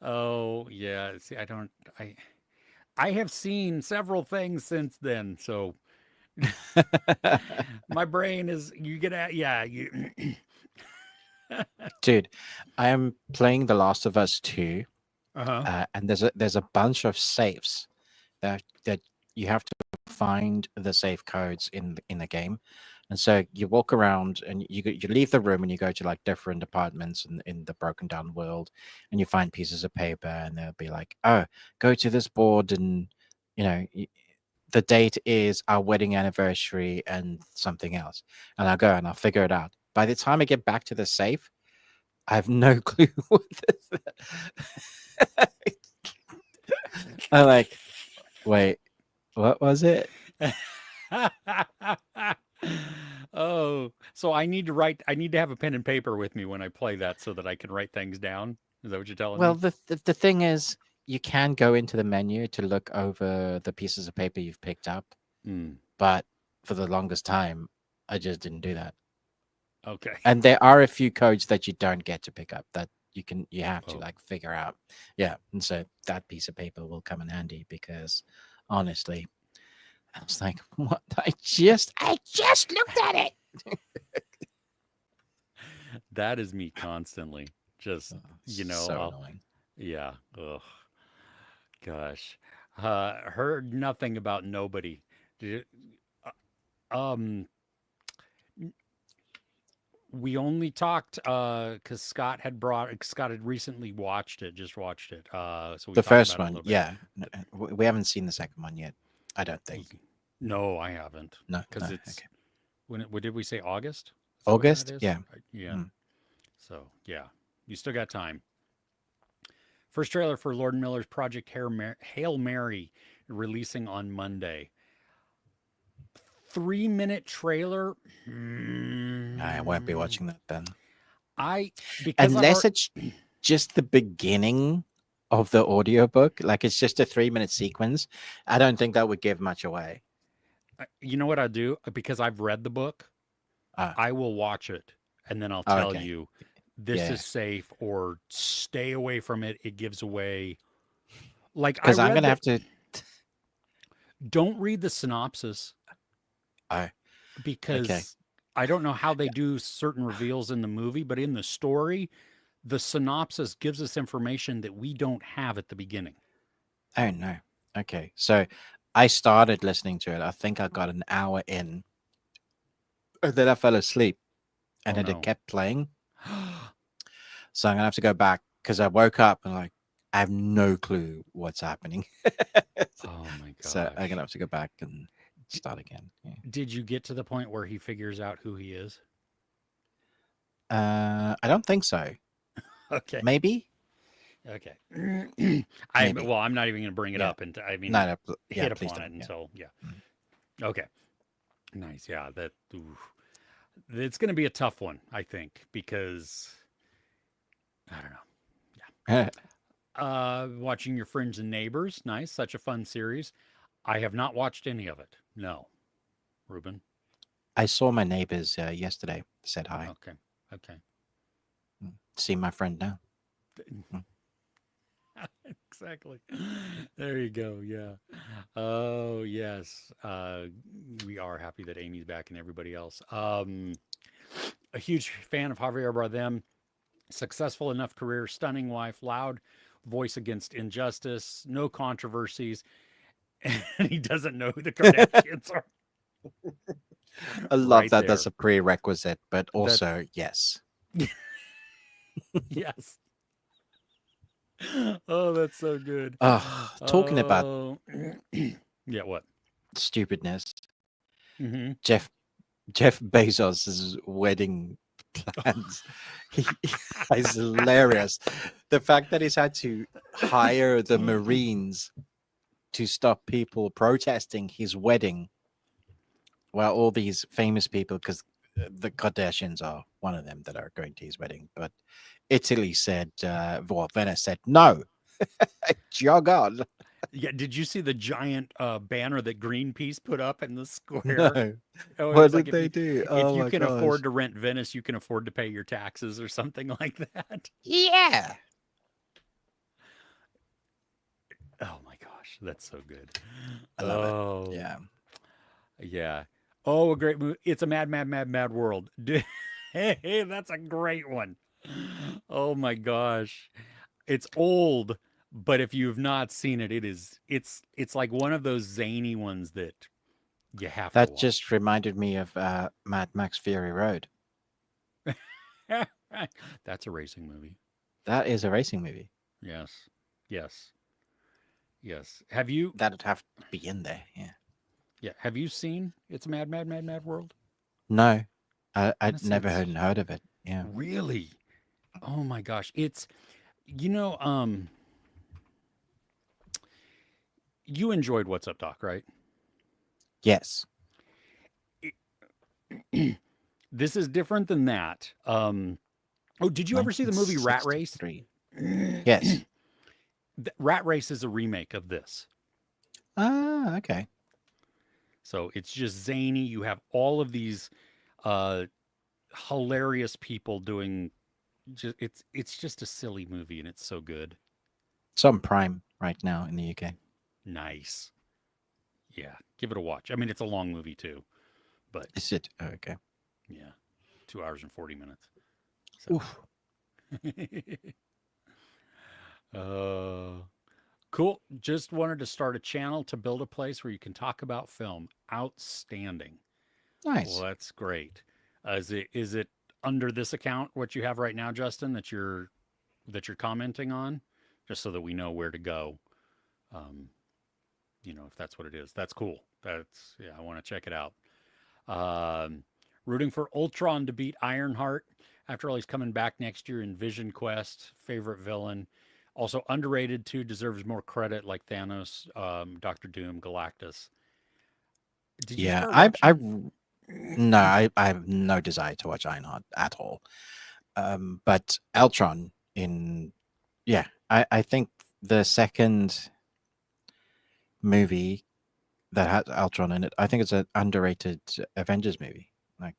Oh, yeah. See, I have seen several things since then, so my brain is you get at you Dude, I am playing The Last of Us 2, uh-huh. and there's a bunch of safes that you have to find the safe codes in the game. And so you walk around and you leave the room and you go to like different apartments in the broken down world, and you find pieces of paper, and they'll be like, oh, go to this board, and the date is our wedding anniversary and something else. And I'll go and I'll figure it out. By the time I get back to the safe, I have no clue what this is. I'm like, wait, what was it? Oh, so I need to have a pen and paper with me when I play that so that I can write things down. Is that what you're telling Well, me? the thing is, you can go into the menu to look over the pieces of paper you've picked up, but for the longest time, I just didn't do that. Okay. And there are a few codes that you don't get to pick up that you have to like figure out. Yeah, and so that piece of paper will come in handy, because honestly, I was like, what? I just looked at it. That is me constantly. Just so annoying. Yeah. Ugh. Gosh. Heard nothing about Nobody. Did we only talked because Scott had recently just watched it. So we the talked first about one, yeah. We haven't seen the second one yet. I don't think. No, I haven't. No, because it's okay. what did we say? August? August? Yeah. Yeah. So yeah, you still got time. First trailer for Lord Miller's Project Hail Mary releasing on Monday. 3-minute trailer. I won't be watching that then. Unless it's just the beginning of the audiobook, like it's just a 3-minute sequence. I don't think that would give much away. You know what I do? Because I've read the book, I will watch it and then I'll tell you this is safe or stay away from it. It gives away. Like, because I'm gonna have to. Don't read the synopsis. Because I don't know how they do certain reveals in the movie, but in the story, the synopsis gives us information that we don't have at the beginning. Oh no. Okay, so I started listening to it. I think I got an hour in, and then I fell asleep, and it kept playing. So I'm gonna have to go back, because I woke up and like I have no clue what's happening. Oh my god! So I'm gonna have to go back and start again. Yeah. Did you get to the point where he figures out who he is? I don't think so. Okay. Maybe. Okay. I'm not even going to bring it up, and I mean, hit upon it until Okay. Nice. Yeah. It's going to be a tough one, I think, because I don't know. Yeah. Watching Your Friends and Neighbors. Nice. Such a fun series. I have not watched any of it. No. Ruben? I saw my neighbors yesterday. Said hi. Okay. See my friend now. Exactly. There you go. Yeah. Oh, yes. We are happy that Amy's back and everybody else. A huge fan of Javier Bardem. Successful enough career, stunning wife, loud voice against injustice, no controversies, and he doesn't know who the Kardashians are. I love that. That's a prerequisite, but also yes. Yes. Oh, that's so good. Talking about yeah, what stupidness? Mm-hmm. Jeff Bezos' wedding plans. He's hilarious. The fact that he's had to hire the Marines to stop people protesting his wedding well, all these famous people, because the Kardashians are one of them that are going to his wedding. But Italy said, well, Venice said, no, jog on. Yeah, did you see the giant banner that Greenpeace put up in the square? No. Oh, it What was did like they do? if Oh you my can gosh. afford to rent Venice, you can afford to pay your taxes or something like that. Yeah. Oh my gosh, that's so good. I love it. Oh, Yeah. yeah. Oh, a great movie. It's a mad, mad, mad, mad world. Hey, that's a great one. Oh my gosh. It's old, but if you've not seen it, it's like one of those zany ones that you have to That watch. just reminded me of Mad Max Fury Road. That's a racing movie. That is a racing movie. Yes. Yes. Yes. Have you That'd have to be in there. Yeah. yeah, have you seen It's a Mad Mad Mad Mad World? No, I'd Honestly, never it's heard of it. Yeah. really oh my gosh. It's you enjoyed What's Up Doc, right? Yes. This is different than that. Oh, did you ever see the movie Rat Race? 1963. Yes. Rat Race is a remake of this. Ah, okay. So it's just zany. You have all of these uh, hilarious people doing. It's just a silly movie, and it's so good. It's on Prime right now in the UK. Nice. Yeah, give it a watch. I mean, it's a long movie too, but Is it? Oh, okay. yeah, 2 hours and 40 minutes. So, Oof. uh, cool. Just wanted to start a channel to build a place where you can talk about film. Outstanding. Well, Nice. that's great. Is it under this account what you have right now, Justin, that you're commenting on, just so that we know where to go. Um, if that's what it is. That's cool. That's yeah. I want to check it out. Um, Rooting for Ultron to beat Ironheart. After all, he's coming back next year in Vision Quest. Favorite villain. Also underrated too. Deserves more credit, like Thanos, Doctor Doom, Galactus. Did you Yeah. start I watching? no, I have no desire to watch Ironheart at all. But Eltron in yeah, I think the second movie that has Ultron in it, I think it's an underrated Avengers movie. Like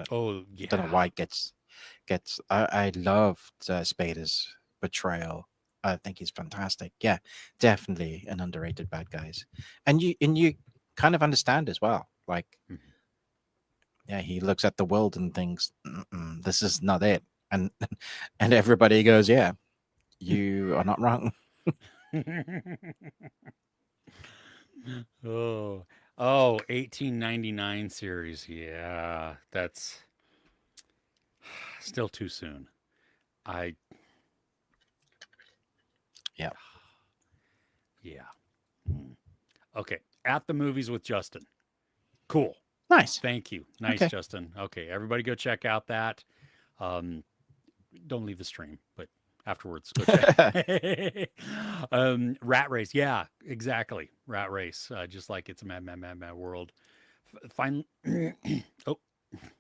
Oh don't know yeah, why it gets. I loved Spader's portrayal. I think he's fantastic. Yeah, definitely an underrated bad guys, and you kind of understand as well. Like, Mhm. yeah, he looks at the world and thinks, "Mm-mm, this is not it," and and everybody goes, "Yeah, you are not wrong." oh, oh, 1899 series. Yeah, that's still too soon. I, Yeah, yeah. Mm. Okay. At the movies with Justin. Cool. nice. Thank you. Nice, Okay. Justin. Okay. Everybody go check out that. Um, don't leave the stream, but afterwards go check. Rat Race. Yeah, exactly. Rat Race. Just like It's a Mad, Mad, Mad, Mad World. Fine. Oh,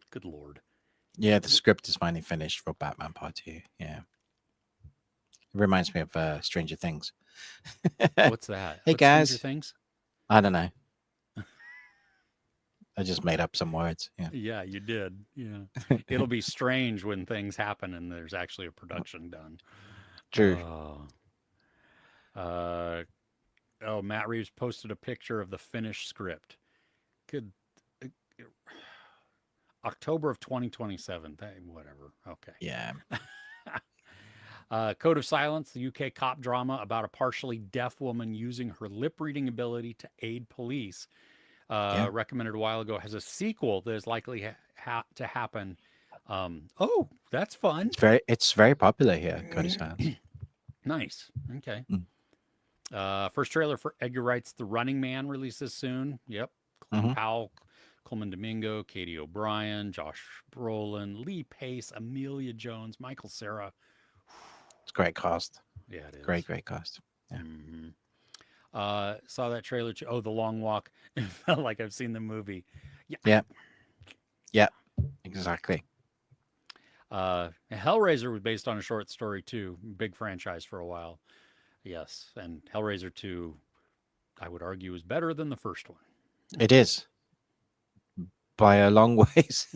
good Lord. Yeah, the script is finally finished for Batman Part 2. Yeah. It reminds me of Stranger Things. What's that? Hey What's Stranger guys. Things? I don't know. I just made up some words. Yeah. Yeah, you did. Yeah. It'll be strange when things happen and there's actually a production done. True. Oh. Uh, oh, Matt Reeves posted a picture of the finished script. Good. uh, October of 2027. Whatever. Okay. Yeah. Code of Silence, the UK cop drama about a partially deaf woman using her lip reading ability to aid police. Yeah. Recommended a while ago, has a sequel that is likely to happen. Oh, that's fun. It's very popular here, Cody Silence. Nice. Okay. Mm. First trailer for Edgar Wright's The Running Man releases soon. Yep. Colin Mm-hmm. Powell, Coleman Domingo, Katie O'Brien, Josh Brolin, Lee Pace, Amelia Jones, Michael Cera. It's great cast. Yeah, it is. Great cast. Yeah. Saw that trailer. Oh, The Long Walk. It felt like I've seen the movie. Yeah. Yeah. Exactly. Hellraiser was based on a short story too. Big franchise for a while. Yes, and Hellraiser 2, I would argue, is better than the first one. It is by a long ways.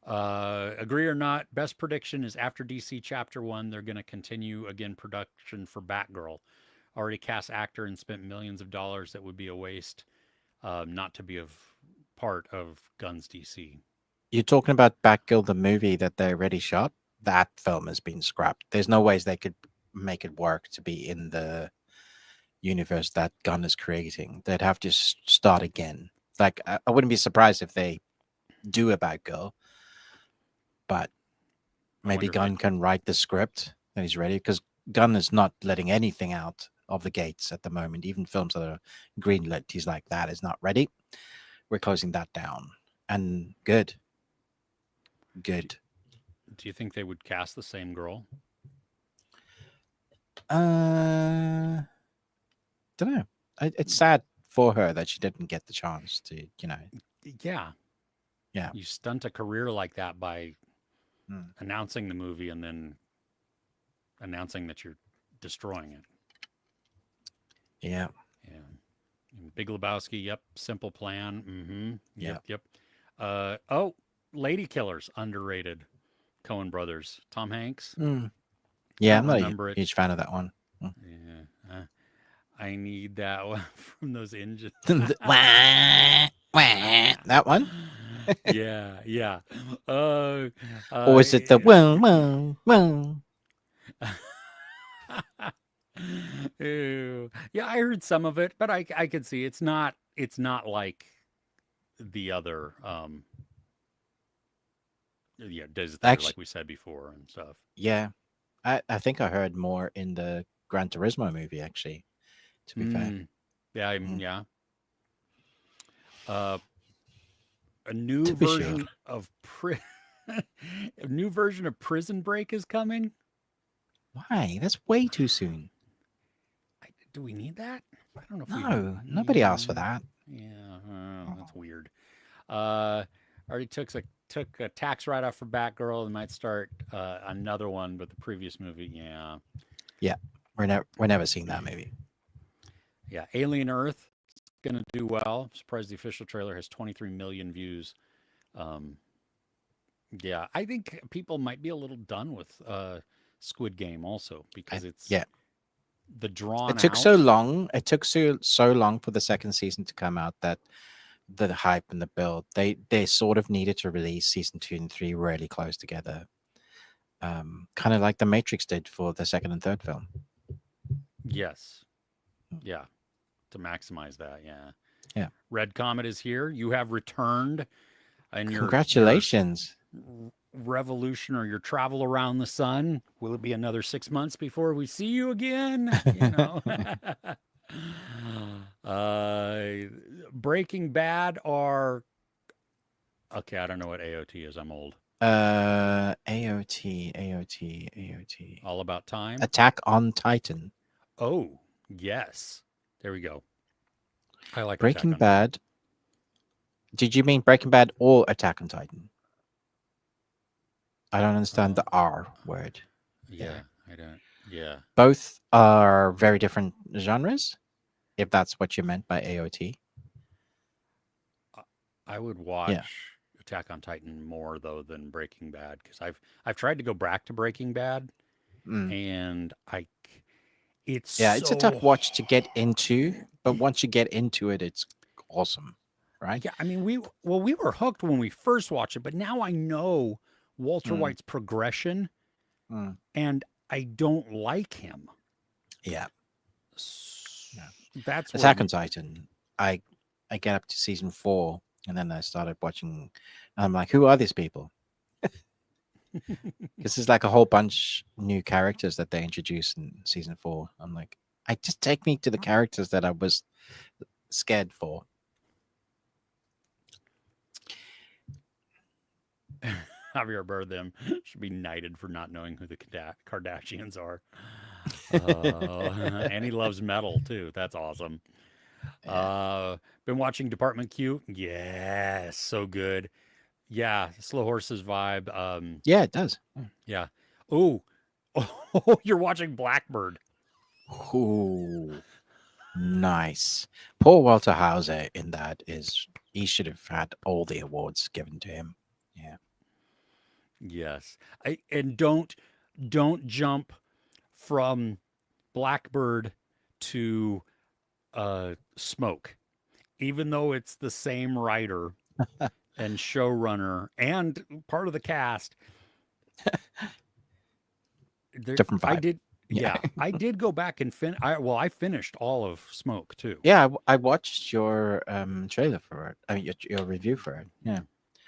Agree or not, best prediction is after DC Chapter 1, they're going to continue again production for Batgirl. Already cast actor and spent millions of dollars that would be a waste not to be a part of Gunn's DC. You're talking about Batgirl, the movie that they already shot? That film has been scrapped. There's no ways they could make it work to be in the universe that Gunn is creating. They'd have to start again. Like, I wouldn't be surprised if they do a Batgirl, but maybe Gunn can write the script and he's ready, because Gunn is not letting anything out of the gates at the moment. Even films that are greenlit, he's like, that is not ready. We're closing that down. And good. Do you think they would cast the same girl? Don't know. It's sad for her that she didn't get the chance to, Yeah. You stunt a career like that by announcing the movie and then announcing that you're destroying it. Yeah. Big Lebowski, yep. Simple Plan, mm-hmm. Yep. Lady Killers, underrated. Coen Brothers, Tom Hanks. Yeah, I'm not a huge fan of that one. Yeah, I need that one from those engines. That one? Yeah. Or is it the whoa? Ew. Yeah, I heard some of it, but I could see it's not like the other Days of Thunder, like we said before and stuff. Yeah. I think I heard more in the Gran Turismo movie, actually, to be fair. Yeah. A new version of a new version of Prison Break is coming. Why? That's way too soon. Do we need that? I don't know. No, nobody asked for that. Yeah, that's weird. Already took a tax write-off for Batgirl and might start another one, but the previous movie, yeah, we're never seeing that movie. Yeah, Alien Earth is gonna do well. I'm surprised the official trailer has 23 million views. Yeah, I think people might be a little done with Squid Game also, because it's the drawn. It took so long. It took so long for the second season to come out that the hype and the build, they sort of needed to release season 2 and 3 really close together, kind of like the Matrix did for the second and third film. Yes, to maximize that. Yeah. Red Comet is here. You have returned, and congratulations. Your revolution or your travel around the sun. Will it be another 6 months before we see you again? Breaking Bad or okay, I don't know what AOT is. I'm old. AOT. All About Time. Attack on Titan. Oh, yes. There we go. I like Breaking Bad. Did you mean Breaking Bad or Attack on Titan? I don't understand the R word. Yeah, I don't. Yeah. Both are very different genres, if that's what you meant by AOT. I would watch Attack on Titan more though than Breaking Bad, because I've tried to go back to Breaking Bad, and it's a tough watch to get into, but once you get into it, it's awesome, right? Yeah, I mean we were hooked when we first watched it, but now I know Walter White's progression, and I don't like him. Yeah. That's Attack on Titan. I get up to season 4, and then I started watching, and I'm like, who are these people? This is like a whole bunch new characters that they introduced in season 4. I'm like, just take me to the characters that I was scared for. Javier Bardem should be knighted for not knowing who the Kardashians are. And he loves metal too. That's awesome. Been watching Department Q. Yes, so good. Yeah, Slow Horses vibe. Yeah, it does. Yeah. Oh, oh, you're watching Blackbird. Ooh, nice. Poor Walter Hauser in that he should have had all the awards given to him. Yeah. Yes. And don't jump from Blackbird to Smoke. Even though it's the same writer and showrunner and part of the cast, Different vibe. I did I did go back and I finished all of Smoke too. Yeah, I watched your trailer for it. I mean, your review for it. Yeah.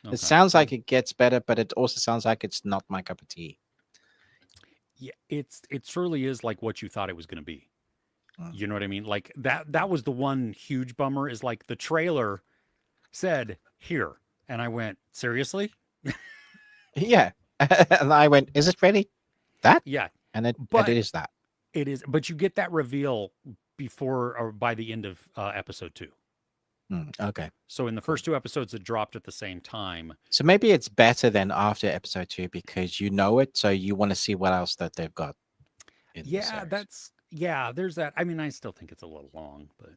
Okay. It sounds like it gets better, but it also sounds like it's not my cup of tea. Yeah, it truly is like what you thought it was going to be. You know what I mean? Like that was the one huge bummer is like the trailer said here, and I went, seriously? Yeah. And I went, is it ready? That? Yeah. And it is that. It is, but you get that reveal before or by the end of episode 2. Okay. So in the first 2 episodes that dropped at the same time. So maybe it's better than after episode 2 because you know it, so you want to see what else that they've got. There's that. I mean, I still think it's a little long, but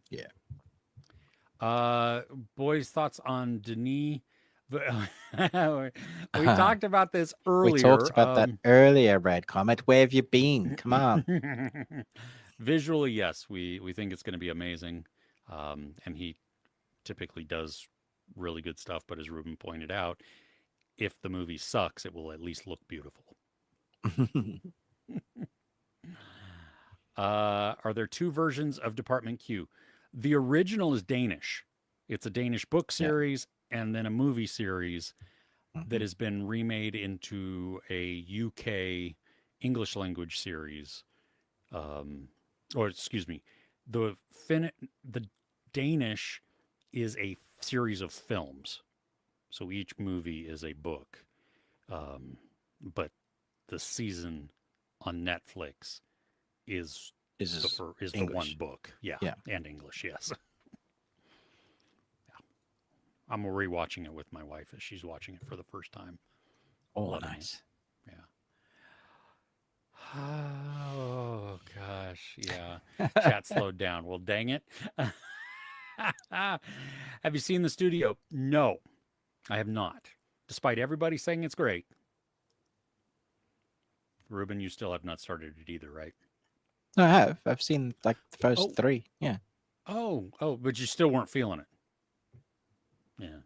yeah. Boys, thoughts on Denis? We talked about this earlier. We talked about that earlier, Red Comet. Where have you been? Come on. Visually, yes, we think it's going to be amazing. And he typically does really good stuff. But as Ruben pointed out, if the movie sucks, it will at least look beautiful. Are there 2 versions of Department Q? The original is Danish. It's a Danish book series and then a movie series that has been remade into a UK English language series. Or excuse me, the Danish is a series of films. So each movie is a book. But the season on Netflix is the one book. Yeah. And English, yes. I'm rewatching it with my wife as she's watching it for the first time. Oh, nice. Yeah. Oh, gosh. Yeah. Chat slowed down. Well, dang it. Have you seen the studio? No, I have not. Despite everybody saying it's great. Ruben, you still have not started it either, right? No, I have. I've seen like the first 3. Yeah. Oh, but you still weren't feeling it. Yeah.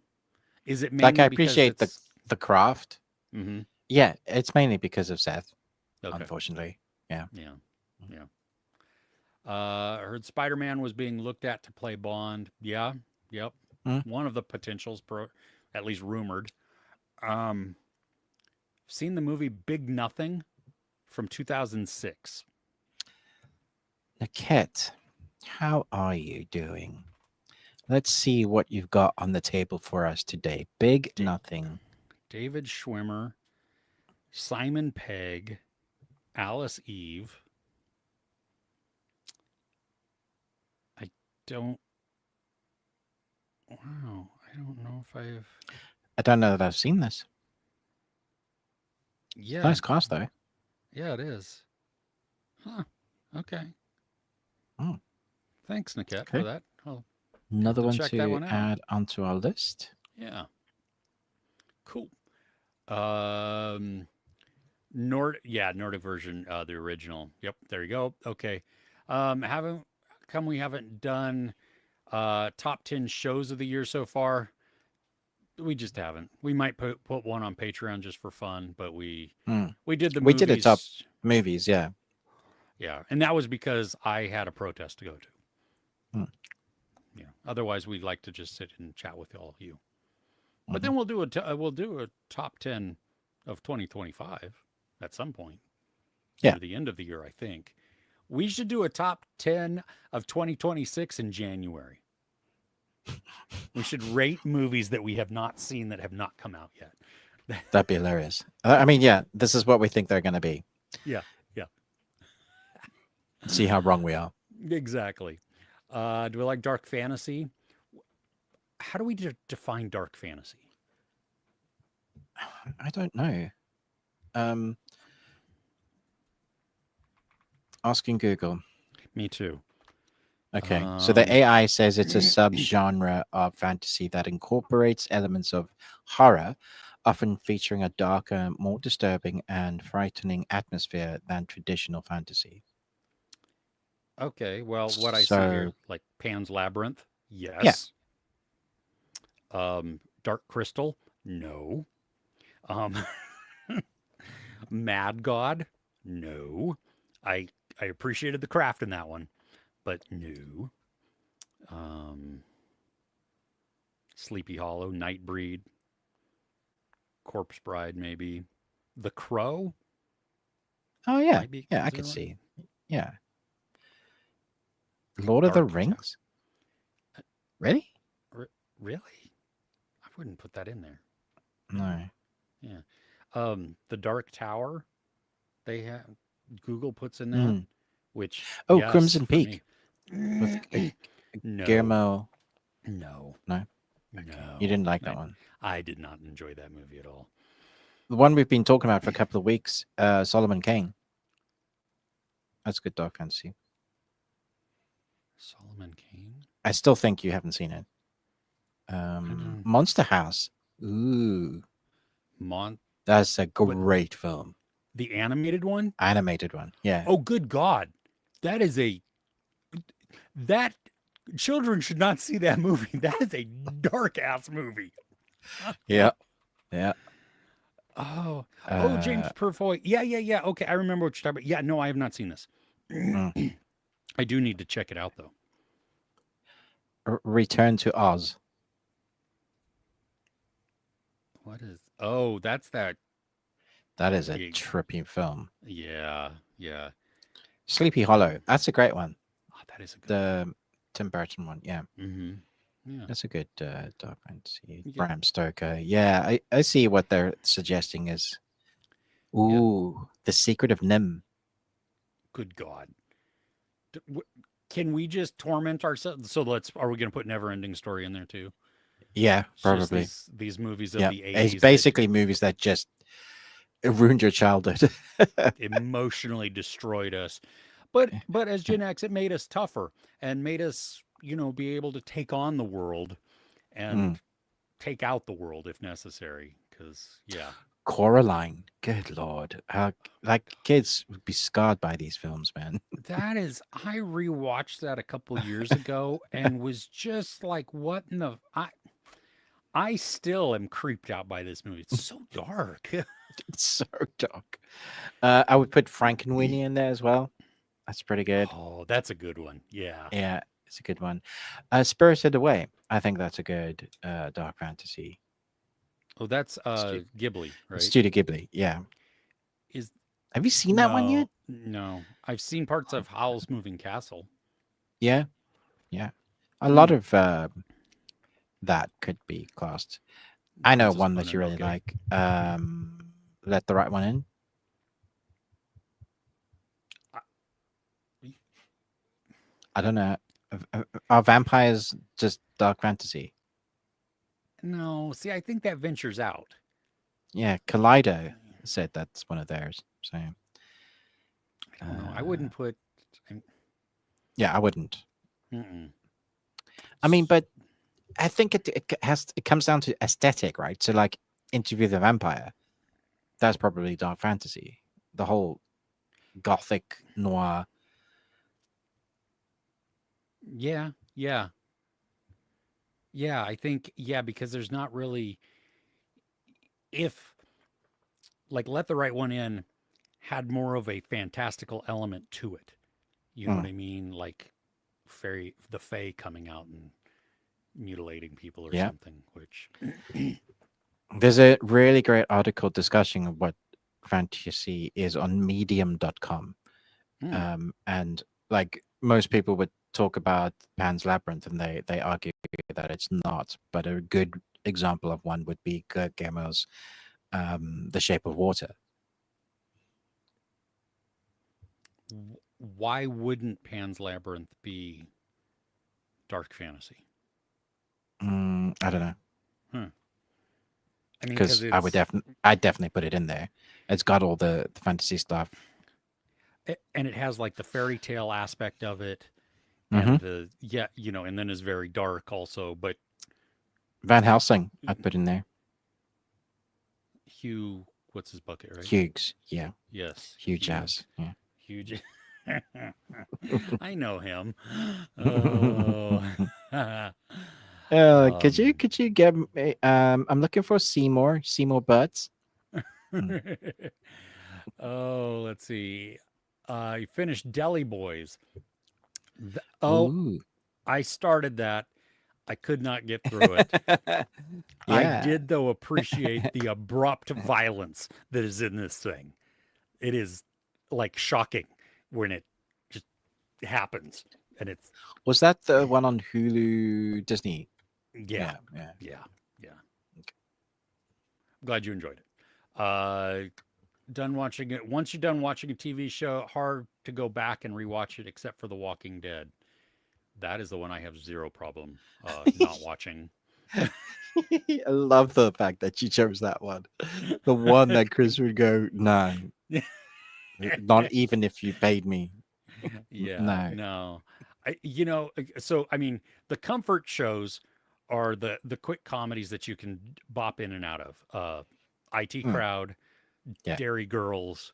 Is it mainly like I appreciate the craft? Mm-hmm. Yeah, it's mainly because of Seth. Okay. Unfortunately. Yeah. I heard Spider-Man was being looked at to play Bond. Yeah. Yep. One of the potentials, at least rumored. Seen the movie Big Nothing from 2006. Niket, how are you doing? Let's see what you've got on the table for us today. Big Nothing. David Schwimmer, Simon Pegg, Alice Eve. I don't know if I don't know that I've seen this. Yeah. Nice cast, though. Yeah, it is. Huh. Okay. Thanks, Niket, for that. Another one to add onto our list. Yeah. Cool. Nordic version, the original. Yep, there you go. Okay. We haven't done top 10 shows of the year so far? We just haven't. We might put one on Patreon just for fun, but we did the movies. We did a top movies, yeah. Yeah, and that was because I had a protest to go to. Yeah. Otherwise, we'd like to just sit and chat with all of you. But then we'll do a top 10 of 2025 at some point. Yeah. Near the end of the year, I think. We should do a top 10 of 2026 in January. We should rate movies that we have not seen that have not come out yet. That'd be hilarious. I mean, yeah, this is what we think they're going to be. Yeah. See how wrong we are. Exactly. Do I like dark fantasy? How do we define dark fantasy? I don't know. Um, asking Google. Me too. Okay, so the Um, AI says it's a subgenre of fantasy that incorporates elements of horror, often featuring a darker, more disturbing, and frightening atmosphere than traditional fantasy. okay, well, what I see here, So, like Pan's Labyrinth, yeah. yes. Dark Crystal, no. Um, Mad God, no. I I appreciated the craft in that one, but no. Um, Sleepy Hollow, Nightbreed, Corpse Bride, maybe. The Crow Oh, yeah. might be Yeah, I considered could one. see. Yeah. Lord of the Dark Tower. Rings? Really? Really? I wouldn't put that in there. No. Yeah. The Dark Tower, they have Google puts in that, Mm. which Oh, yes Crimson for me. Peak with No, Guillermo. no, No? Okay. You no. didn't like that one. I did not enjoy that movie at all. The one we've been talking about for a couple of weeks, Solomon Kane. That's good dark fantasy. Solomon Kane. I still think you haven't seen it. I Monster House. Ooh, Mon. that's a What, great film. the animated one? Animated one. Yeah. Oh, good God! That is a that children should not see that movie. That is a dark ass movie. Yeah. Yeah. Oh, oh, James Purfoy. Yeah, yeah, yeah. Okay, I remember what you're talking about. Yeah, no, I have not seen this. mm. I do need to check it out though. Return to Oz. What is? Oh, that's that. That is a Big, trippy film. yeah, yeah. Sleepy Hollow. That's a great one. Oh, that is a good. The Tim Burton one. Yeah. Mm-hmm. Yeah. That's a good dark fantasy. Yeah. Bram Stoker. Yeah, I see what they're suggesting is. Ooh, yeah. The Secret of Nim. Good God. Can we just torment ourselves? So are we going to put Never Ending Story in there too? Yeah, probably. These movies of the 80s. It's basically movies that just ruined your childhood. Emotionally destroyed us. But as Gen X, it made us tougher and made us, be able to take on the world and take out the world if necessary. Because, yeah. Coraline, good Lord. Like kids would be scarred by these films, man. I rewatched that a couple years ago and was just like, what in the... I still am creeped out by this movie. It's so dark. It's so dark. I would put Frankenweenie in there as well. That's pretty good. Oh, that's a good one. Yeah. Yeah, it's a good one. Spirited Away. I think that's a good dark fantasy. Oh, that's Ghibli, right? Studio Ghibli, yeah. Have you seen that one yet? No. I've seen parts of Howl's Moving Castle. Yeah. Yeah. A lot of that could be classed. I know one that you really like. Let the Right One In. I don't know. Are vampires just dark fantasy? No. See, I think that ventures out. Yeah, Kaleido said that's one of theirs. So I don't know. I wouldn't put. Yeah, I wouldn't. Mm-mm. I mean, but I think it comes down to aesthetic, right? So, like, Interview the Vampire, that's probably dark fantasy. The whole gothic noir. Yeah. I think because there's not really if like Let the Right One In had more of a fantastical element to it. You know what I mean? Like the Fae coming out and mutilating people or something, which there's a really great article discussing what fantasy is on medium.com. And like most people would talk about Pan's Labyrinth and they argue that it's not, but a good example of one would be Guillermo's The Shape of Water. why wouldn't Pan's Labyrinth be dark fantasy? I don't know. I mean, because I'd definitely put it in there. It's got all the fantasy stuff, and it has like the fairy tale aspect of it, mm-hmm. and and then is very dark also. But Van Helsing, I'd put in there. Hugh, what's his bucket, right? Hughes, yeah, yes, Hugh Jazz, yeah. Hugh. I know him. Oh. Could you get me? I'm looking for Seymour Butts. Oh, let's see. You finished Deli Boys. Ooh. I started that. I could not get through it. Yeah. I did, though, appreciate the abrupt violence that is in this thing. It is like shocking when it just happens. And it's was that the one on Hulu Disney? Yeah. Okay. I'm glad you enjoyed it. Done watching it. Once you're done watching a TV show, hard to go back and rewatch it, except for The Walking Dead. That is the one I have zero problem not watching. I love the fact that you chose that one. The one that Chris would go, no. Not even if you paid me. Yeah, no. I mean, the comfort shows are the quick comedies that you can bop in and out of. IT Crowd, Dairy Girls,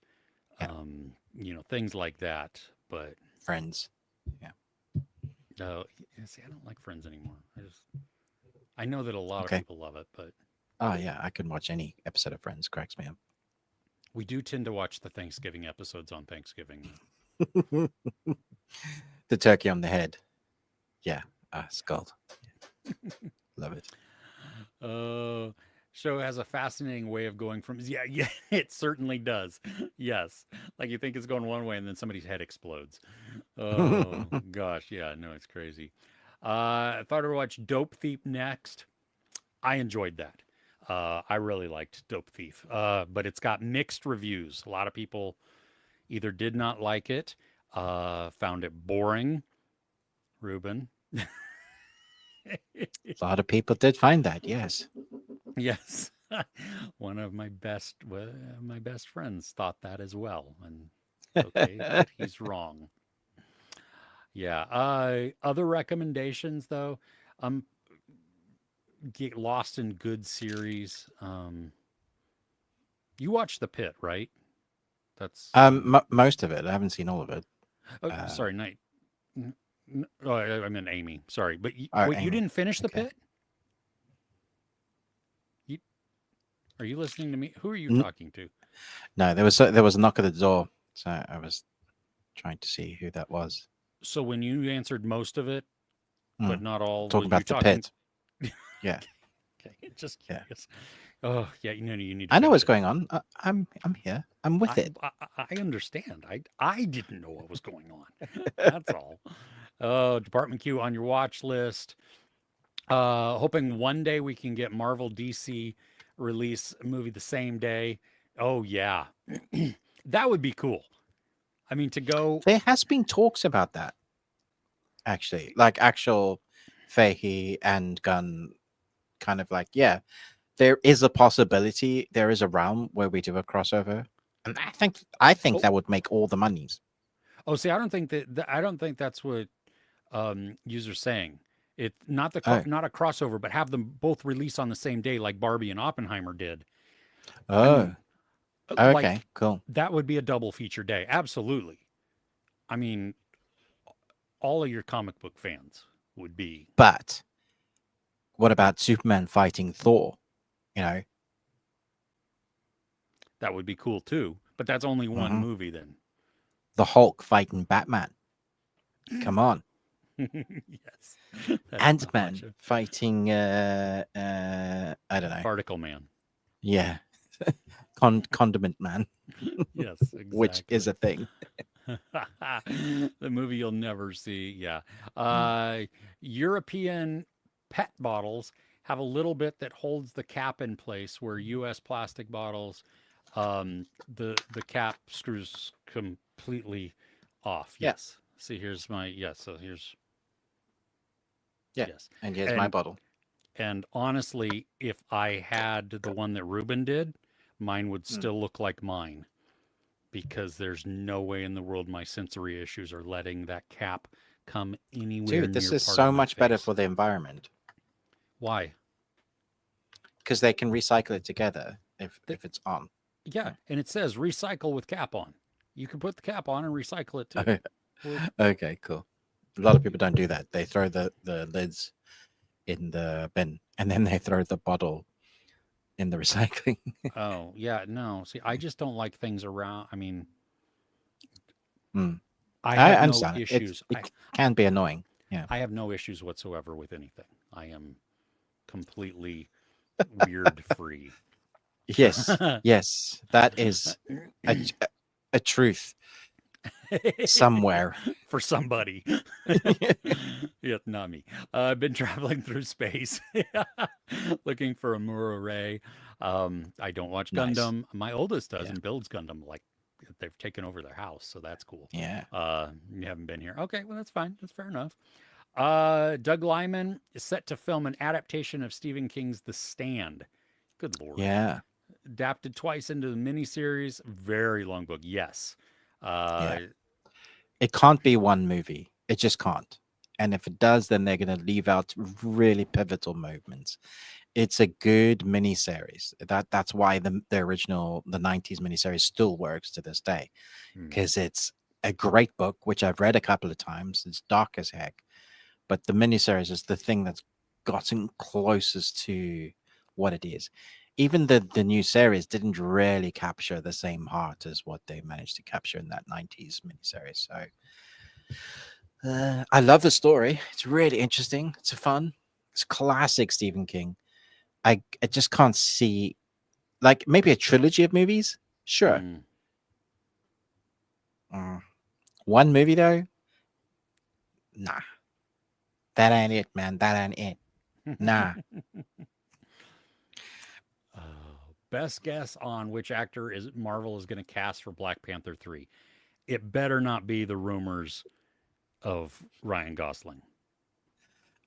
things like that. But Friends, yeah. See, I don't like Friends anymore. I know that a lot of people love it, but oh yeah, I can watch any episode of Friends. Cracks me up. We do tend to watch the Thanksgiving episodes on Thanksgiving. The turkey on the head. Yeah, scald. Yeah. Love it. Show has a fascinating way of going from yeah, it certainly does. Yes, like you think it's going one way and then somebody's head explodes. Oh gosh, yeah, no, it's crazy. I thought I'd watch Dope Thief next. I enjoyed that. I really liked Dope Thief, but it's got mixed reviews. A lot of people either did not like it, found it boring. Ruben. A lot of people did find that, yes. Yes. One of my best friends thought that as well. And okay, but he's wrong. Yeah. Other recommendations though. Get lost in good series. You watched The Pit, right? That's most of it. I haven't seen all of it. Oh, sorry, Night. Oh, I meant Amy. Sorry, but you Amy. didn't finish The Pit? Are you listening to me? Who are you talking to? No, there was a knock at the door, so I was trying to see who that was. So when you answered most of it, but not all, talk about The Pit. Yeah. Okay, just curious. Yeah. Oh yeah, you need. I know what's going on. I'm here. I'm with it. I understand. I didn't know what was going on. That's all. Oh, Department Q on your watch list. Hoping one day we can get Marvel DC release a movie the same day. Oh yeah, that would be cool. I mean, to go. There has been talks about that, actually, like actual Fahey and Gunn, kind of like, yeah, there is a possibility. There is a realm where we do a crossover, and I think that would make all the monies. Oh, see, I don't think that's what users saying. It's not not a crossover, but have them both release on the same day, like Barbie and Oppenheimer did. Oh, okay, cool. That would be a double feature day. Absolutely. I mean, all of your comic book fans would be. But what about Superman fighting Thor? You know, that would be cool too. But that's only one movie then. The Hulk fighting Batman. Come on. Yes. Ant-Man fighting I don't know. Particle Man. Yeah. Condiment Man. Yes, exactly. Which is a thing. The movie you'll never see. Yeah. European PET bottles have a little bit that holds the cap in place, where US plastic bottles, the cap screws completely off. Yeah. Yes. See, here's my So here's Yeah. yes. And here's my And bottle. honestly, if I had the one that Ruben did, mine would Mm. still look like mine because there's no way in the world my sensory issues are letting that cap come anywhere Dude, this near is part of so my much better face. for the environment Why? because they can recycle it together They, if it's on. yeah, and it says recycle with cap on. You can put the cap on and recycle it too. Well, Okay, cool. A lot of people don't do that. They throw the lids in the bin and then they throw the bottle in the recycling. oh, yeah, no. See, I just don't like things around. I mean, Mm. I I have no understand it. issues. It can be annoying. Yeah. I have no issues whatsoever with anything. I am completely weird free. Yes. Yes. That is a truth somewhere. For somebody. Yeah, not me. I've been traveling through space looking for a Mura Ray. I don't watch Nice. Gundam. My oldest does Yeah. and builds Gundam. Like they've taken over their house, so that's cool. Yeah. You haven't been here. Okay, well that's fine. That's fair enough. Doug Lyman is set to film an adaptation of Stephen King's The Stand. Good lord. Yeah. Adapted twice into the miniseries. Very long book. Yes. Yeah. It can't be one movie. It just can't. And if it does, then they're going to leave out really pivotal moments. It's a good miniseries. That's why the original, the 90s miniseries still works to this day, because it's a great book, which I've read a couple of times. It's dark as heck. But the miniseries is the thing that's gotten closest to what it is. Even the new series didn't really capture the same heart as what they managed to capture in that 90s miniseries. So I love the story. It's really interesting. It's fun. It's classic Stephen King. I just can't see, like, maybe a trilogy of movies. Sure. One movie though, nah. That ain't it, man. That ain't it. Nah. Best guess on which actor is Marvel is going to cast for Black Panther 3. It better not be the rumors of Ryan Gosling.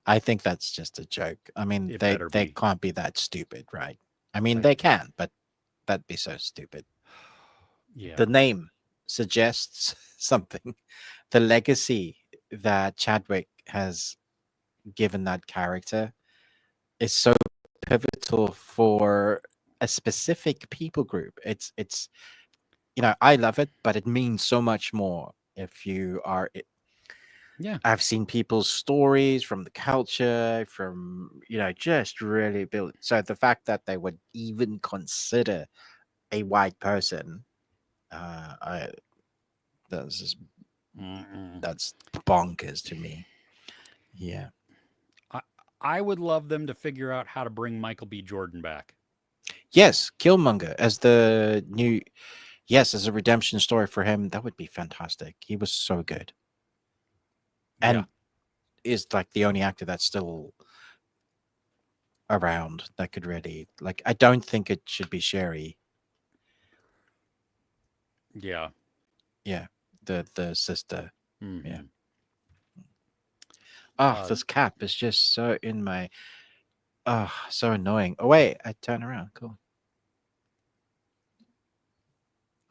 I think that's just a joke. I mean, they can't be that stupid, right? I mean, they can, but that'd be so stupid. Yeah. The name suggests something. The legacy that Chadwick has given that character is so pivotal for a specific people group. It's I love it, but it means so much more if you are. Yeah, I've seen people's stories from the culture, from just really build. So the fact that they would even consider a white person, that's bonkers to me. Yeah. I would love them to figure out how to bring Michael B. Jordan back. Yes, Killmonger as the new, as a redemption story for him. That would be fantastic. He was so good, and is like the only actor that's still around that could really like. I don't think it should be Sherry. Yeah, the sister. Mm-hmm. Yeah. Oh, this cap is just so in my. Oh, so annoying. Oh wait, I turn around. Cool.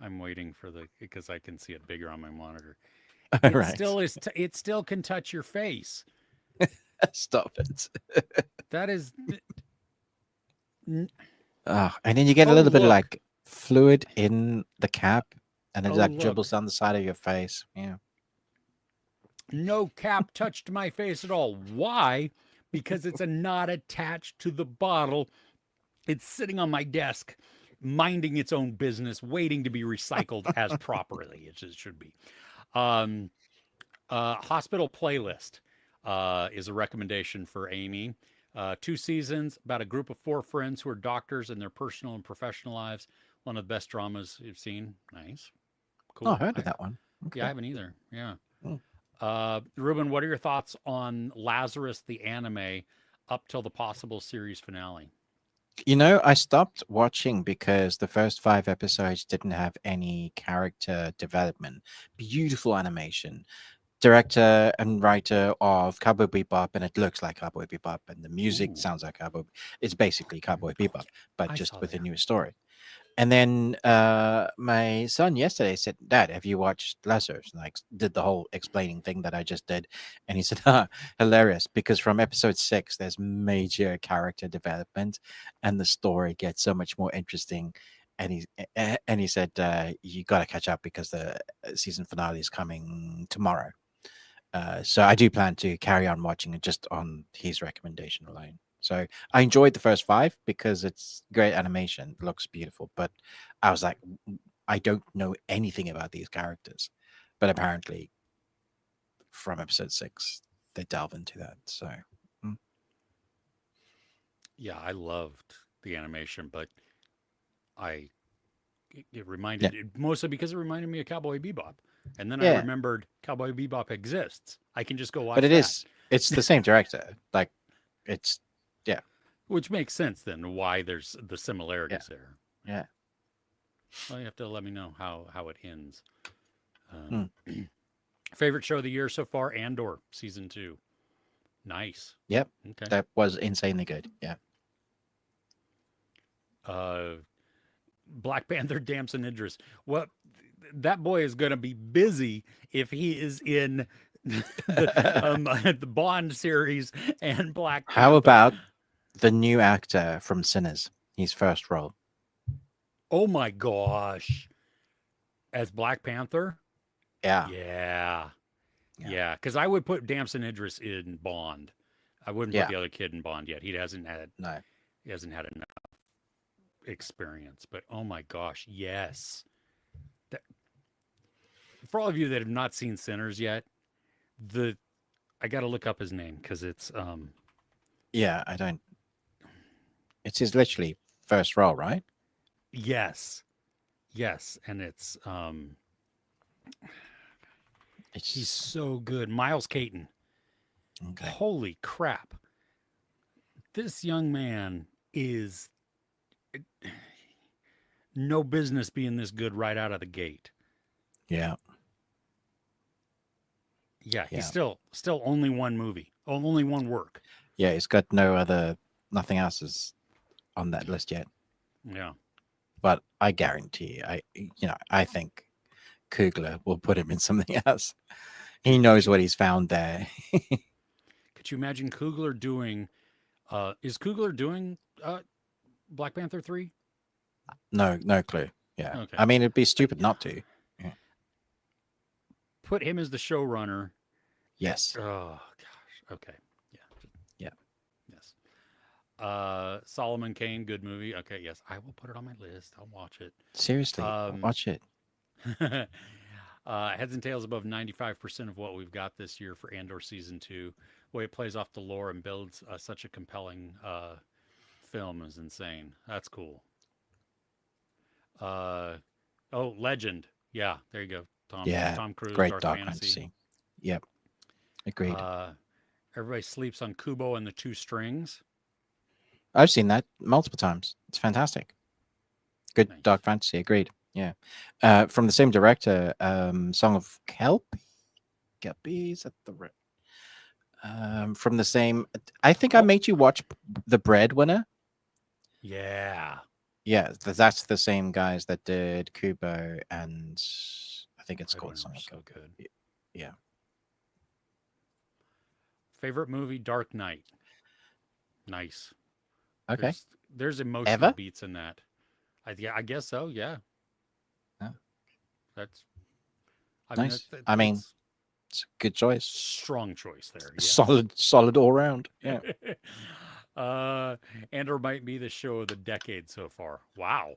I'm waiting for because I can see it bigger on my monitor. It it still can touch your face. Stop it. That is. And then you get a little bit of like fluid in the cap, and it like dribbles down the side of your face. Yeah. No cap touched my face at all. Why? Because it's not attached to the bottle. It's sitting on my desk, minding its own business, waiting to be recycled as properly as it should be. Hospital Playlist is a recommendation for Amy. 2 seasons about a group of 4 friends who are doctors in their personal and professional lives. One of the best dramas you've seen. Nice. Cool. Oh, I heard of that one. Okay. Yeah, I haven't either. Yeah. Oh. Ruben, what are your thoughts on Lazarus, the anime, up till the possible series finale? I stopped watching because the first 5 episodes didn't have any character development. Beautiful animation. Director and writer of Cowboy Bebop, and it looks like Cowboy Bebop, and the music Ooh, sounds like Cowboy. It's basically Cowboy Bebop, but I just saw with a that. new story. And then my son yesterday said, "Dad, have you watched Lazarus?" And I did the whole explaining thing that I just did, and he said, hilarious, because from episode 6, there's major character development, and the story gets so much more interesting." And he said, "You got to catch up because the season finale is coming tomorrow." So I do plan to carry on watching it just on his recommendation alone. So I enjoyed the first 5 because it's great animation, it looks beautiful. But I was like, I don't know anything about these characters. But apparently, from episode 6, they delve into that. So mm, Yeah, I loved the animation, but I it yeah, reminded mostly because it reminded me of Cowboy Bebop. And then I yeah. remembered Cowboy Bebop exists. I can just go But watch that. it's the same director. Like it's yeah, Which makes sense then why there's the yeah, similarities there. yeah. Well, you have to let me know how it ends. Mm, Favorite show of the year so far, Andor season 2. Nice. yep. Okay. That was insanely good. Yeah. Uh, Black Panther, Damson Idris. Well, that boy is going to be busy if he is in the Bond series and Black How Panther. about the new actor from Sinners? His first role. Oh my gosh. As Black Panther? Yeah. Yeah. Yeah. Yeah. Because I would put Damson Idris in Bond. I wouldn't put Yeah. the other kid in Bond yet. No. He hasn't had enough experience. But oh my gosh, yes. That, for all of you that have not seen Sinners yet, the I got to look up his name because it's Yeah, I don't. It's his literally first role, right? yes, yes, and he's It's so good. Miles Caton. okay. Holy crap! This young man is no business being this good right out of the gate. Yeah. Yeah, he's Yeah. still only one movie, only one work. Yeah. He's got nothing else is on that list yet. Yeah. But I guarantee, I think Kugler will put him in something else. He Could knows you what he's found there. could you imagine Kugler doing? Is Kugler doing Black Panther 3? No clue. Yeah. Okay. I mean, it'd be stupid not to. Yeah. Put him as the showrunner. Yes. Oh gosh. Okay. Yeah. Yeah. Yes. Solomon Kane, good movie. Okay. Yes, I will put it on my list. I'll watch it. Seriously, Um, watch it. Heads and tails above 95% of what we've got this year for Andor season 2. The way it plays off the lore and builds such a compelling film is insane. That's cool. Uh, oh, Legend. Yeah, there you go. Yeah. Tom Cruise, Great Dark dark Fantasy. fantasy. Yep. Agreed. Everybody sleeps on Kubo and the Two Strings. I've seen that multiple times. It's fantastic. Good Nice. dark fantasy. Agreed. Yeah. From the same director, Song of Kelpie. Kelpie, is that the right? From the same. I think I Oh, made you watch The Breadwinner. yeah. Yeah, that's the same guys that did Kubo, and I think it's called Song Breadwinner of so Kelpie. good. Yeah. Favorite movie, Dark Knight. Nice. Okay. There's emotional Ever? beats in that. I guess so. Yeah. Yeah. That's. I mean, Nice. I mean, that's it's a good choice. strong choice there. Yes. Solid all round. Yeah. Andor might be the show of the decade so far. Wow.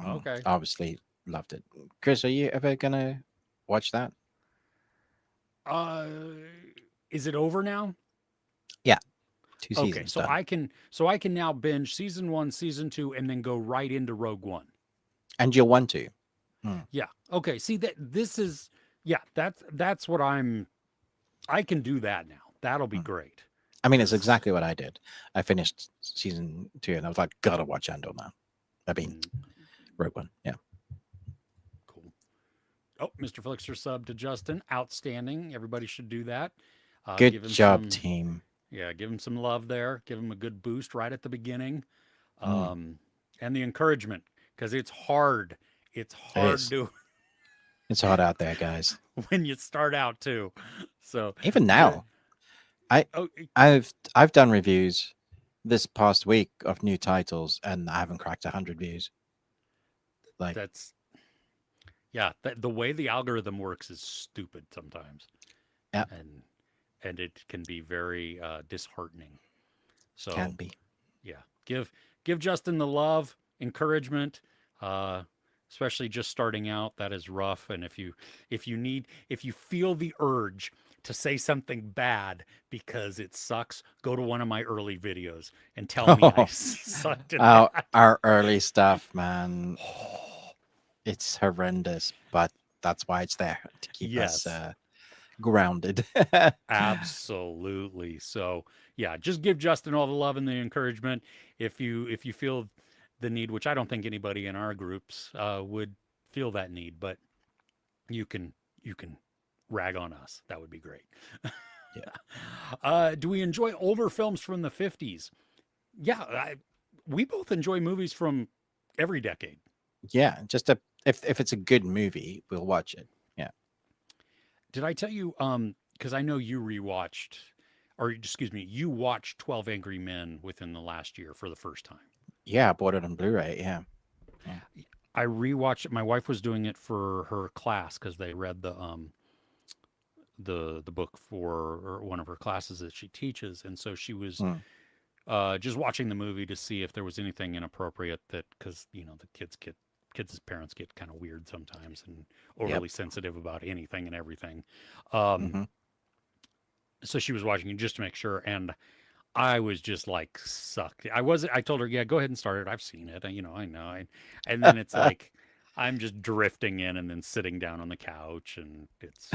Okay. Obviously loved it. Chris, are you ever gonna watch that? Uh, is it over now? Yeah. 2 Okay, seasons done. I can now binge season 1, season 2, and then go right into Rogue One. And you'll want to. Yeah. Okay. See that this is that's what I can do that now. That'll be great. I mean, it's exactly what I did. I finished season 2, and I was like, gotta watch Andor now. I mean, Rogue One. Yeah. Cool. Oh, Mr. Flixer sub to Justin. Outstanding. Everybody should do that. Good Give him job, some, team. yeah, give him some love there. Give him a good boost right at the beginning. Mm, And the encouragement, because it's hard. It's it hard is. to It's hot out there, guys. when you start out too. So Even the now, I oh I've done reviews this past week of new titles, and I haven't cracked 100 views. Like, that's yeah. The way the algorithm works is stupid sometimes, yeah, and it can be very disheartening. can So be. yeah, give Justin the love, encouragement, uh, especially just starting out. That is rough, and if you feel the urge to say something bad because it sucks, go to one of my early videos and tell me I sucked at that. Our early stuff, man, it's horrendous, but that's why it's there to keep us Yes, grounded. absolutely. So yeah, just give Justin all the love and the encouragement. If you feel the need, which I don't think anybody in our groups would feel that need, but you can you can rag on us. That would be great. Yeah. Do we enjoy older films from the 50s? Yeah, we both enjoy movies from every decade. Yeah, just if it's a good movie, we'll watch it. Yeah. Did I tell you? Because I know you rewatched, or excuse me, you watched 12 Angry Men within the last year for the first time. Yeah, I bought it on Blu-ray. Yeah. Yeah. I rewatched it. My wife was doing it for her class because they read the book for one of her classes that she teaches, and so she was Mm. just watching the movie to see if there was anything inappropriate that because the kids' parents get kind of weird sometimes and Yep. overly sensitive about anything and everything. Um, Mm-hmm. so she was watching it just to make sure, and I was just like sucked. I told her, yeah, go ahead and start it. I've seen it. I know. And then it's like I'm just drifting in and then sitting down on the couch, and it's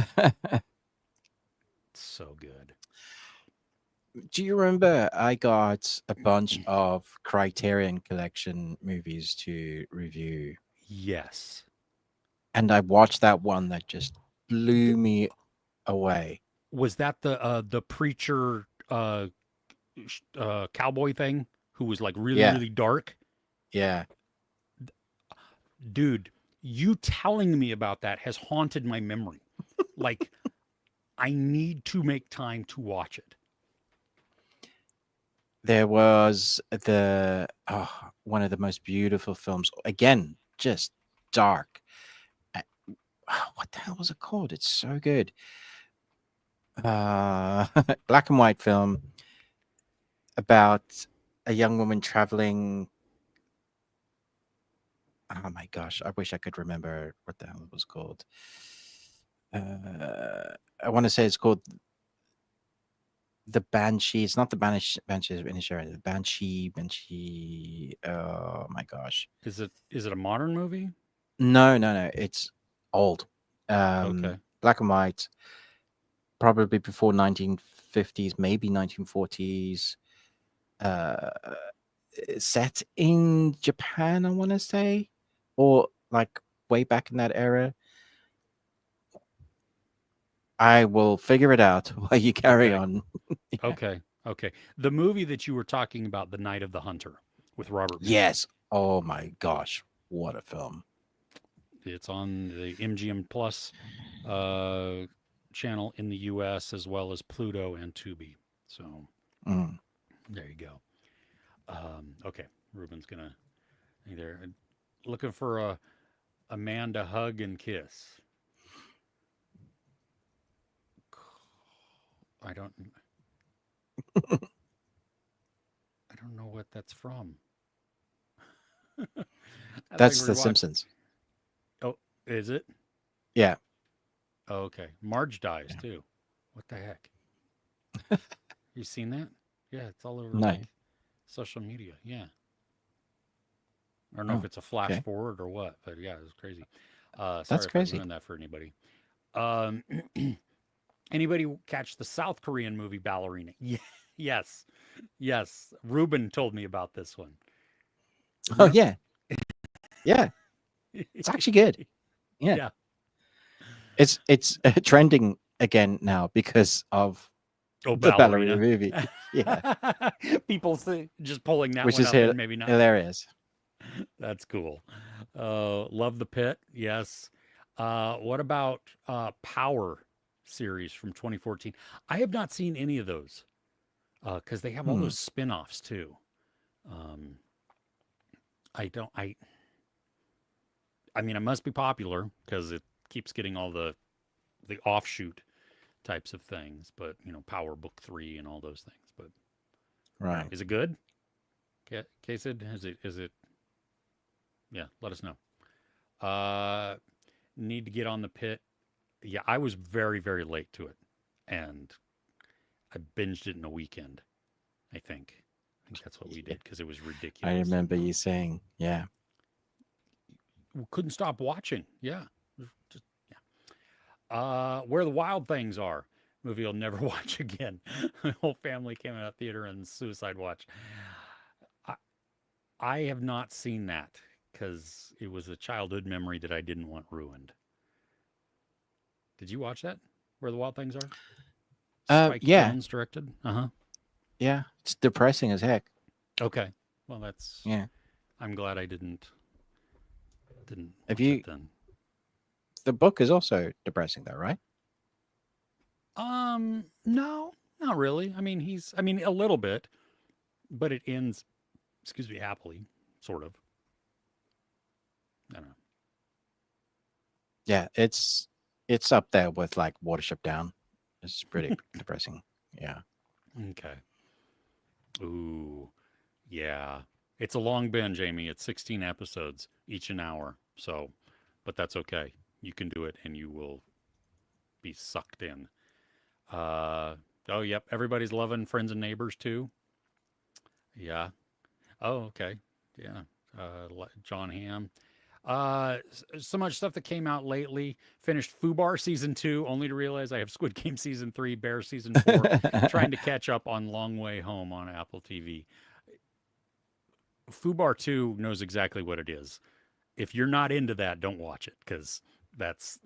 so good. Do you remember I got a bunch of Criterion Collection movies to review, Yes. and I watched that one that just blew me away. Was that the preacher cowboy thing who was like really Yeah, really dark? yeah. Dude, you telling me about that has haunted my memory. Like I need to make time to watch it. There was one of the most beautiful films. Again, just dark. What the hell was it called? It's so good. Black and white film about a young woman traveling. Oh my gosh, I wish I could remember what the hell it was called. I want to say it's called the Banshee. It's not the Banshee of Inisherin. The Banshee. Oh my gosh. Is it a modern movie? No, no, no. It's old. Okay. Black and white. Probably before 1950s, maybe 1940s. Uh, set in Japan, I want to say, or like way back in that era. I will figure it out while you carry Okay. on. Yeah. Okay. Okay. The movie that you were talking about, The Night of the Hunter with Robert Mitchum. Yes. Oh my gosh, what a film! It's on the MGM Plus uh, channel in the US as well as Pluto and Tubi. So Mm. there you go. Okay. Ruben's going to either looking for a man to hug and kiss. I don't I don't know what that's from. I like That's The rewatch. Simpsons. Oh, is it? Yeah. Oh, okay. Marge dies Yeah. too. What the heck? You seen that? Yeah, it's all over No. like social media. Yeah. I don't know if Oh, it's a flash okay. forward or what, but yeah, it was crazy. That's Sorry if I crazy. ruined that for anybody. Um, anybody catch the South Korean movie Ballerina? Yeah. Yes. Yes. Ruben told me about this one. Oh Remember? yeah, yeah. It's actually good. Yeah, Yeah. it's trending again now because of Oh, the ballerina ballerina. movie. Yeah, People just pulling that which one is up and maybe not. hilarious. That's cool. Love the Pit. Yes. What about Power series from 2014? I have not seen any of those because they have all Hmm. those spin-offs too. Um, I don't. I mean, it must be popular because it keeps getting all the offshoot types of things. But Power Book 3 and all those things. But I don't know. Right. Is it good? Kasid, is it? Yeah, let us know. Uh, need to get on the Pit. Yeah, I was very, very late to it, and I binged it in a weekend. I think. I think that's what we Yeah. did because it was I ridiculous. remember you saying, yeah. We couldn't stop watching. Yeah, just yeah. Where the Wild Things Are. Movie I'll never watch again. My whole family came out of theater and Suicide Watch. I, I have not seen that because it was a childhood memory that I didn't want ruined. Did you watch that? Where the Wild Things Are? Spike Yeah, Jones directed. Uh huh. yeah. It's depressing as heck. Okay. Well, that's. Yeah. I'm glad I didn't Have watch it you? then. The book is also depressing, though, right? No, not really. I mean, a little bit, but it ends, excuse me, happily, sort of. I don't Yeah, it's up there with like Watership Down. It's pretty depressing. Yeah. know. Okay. Ooh, yeah. It's a long binge, Jamie. It's 16 episodes, each an hour. So, but that's okay. You can do it and you will be sucked in. Uh, oh, yep. Everybody's loving Friends and Neighbors too. Yeah. Oh, okay. Yeah. John Hamm. So much stuff that came out lately. Finished Fubar season 2, only to realize I have Squid Game season 3, Bear season 4. Trying to catch up on Long Way Home on Apple TV. Fubar 2 knows exactly what it is. If you're not into that, don't watch it because that's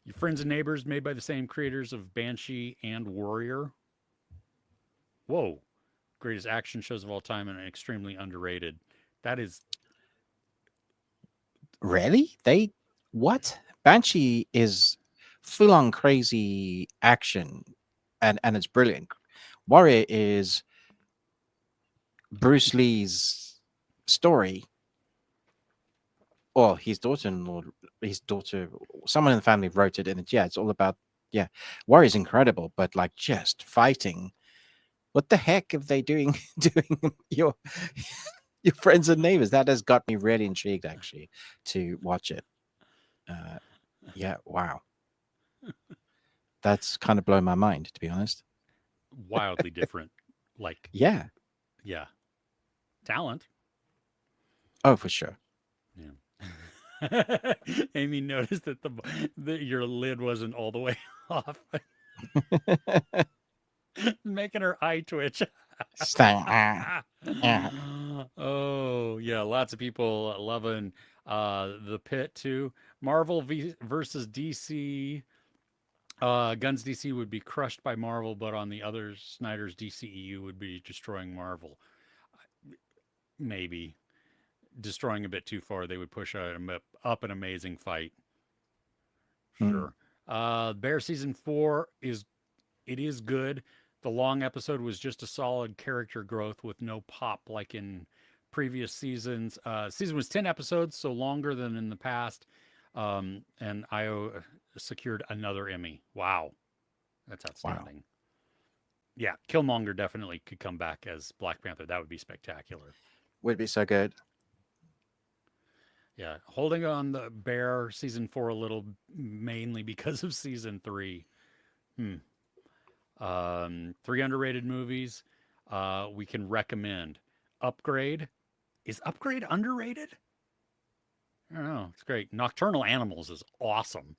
your Friends and Neighbors, made by the same creators of Banshee and Warrior. Whoa, greatest action shows of all time and extremely underrated. That is Really? They what? Banshee is full on crazy action, and it's brilliant. Warrior is Bruce Lee's story, or his daughter, someone in the family wrote it, and yeah, it's all about yeah. Warrior's incredible, but like just fighting. What the heck are they doing doing your friends and neighbors? That has got me really intrigued actually to watch it. Uh, yeah, wow. That's kind of blown my mind, to be honest. wildly different. Like, Yeah. yeah, talent. Oh, for sure. Yeah. Amy noticed that that your lid wasn't all the way off, making her eye twitch. Yeah. Oh yeah, lots of people loving the Pit too. Marvel versus DC. Guns DC would be crushed by Marvel, but on the other, Snyder's DCEU would be destroying Marvel. Maybe destroying a bit too far. They would push up an amazing fight. Mm. Sure. Bear season 4 is good. The long episode was just a solid character growth with no pop like in previous seasons. Season was 10 episodes, so longer than in the past. And IO secured another Emmy. Wow, that's Wow. outstanding. Yeah, Killmonger definitely could come back as Black Panther. That would be spectacular. Would be so good. Yeah, holding on the Bear season 4 a little, mainly because of season 3. Hmm. 3 underrated movies we can recommend. Upgrade. Is Upgrade underrated? I don't know. It's great. Nocturnal Animals is awesome.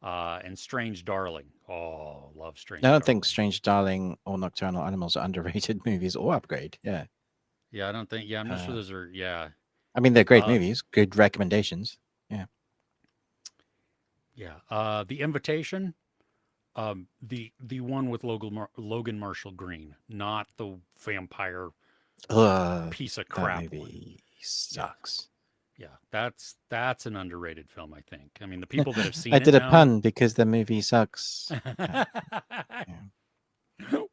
and Strange Darling. Oh, love Strange I don't Darling. think Strange Darling or Nocturnal Animals are underrated movies or Upgrade. Yeah. Yeah, I don't think. Yeah, I'm not sure those are. Yeah. I mean, they're great movies. Good recommendations. Yeah. Yeah. The Invitation. The one with Logan Marshall Green, not the vampire piece of that crap movie one. sucks. Yeah, that's an underrated film, I think. I mean, the people that have seen I it did a know. pun because the movie sucks. Yeah.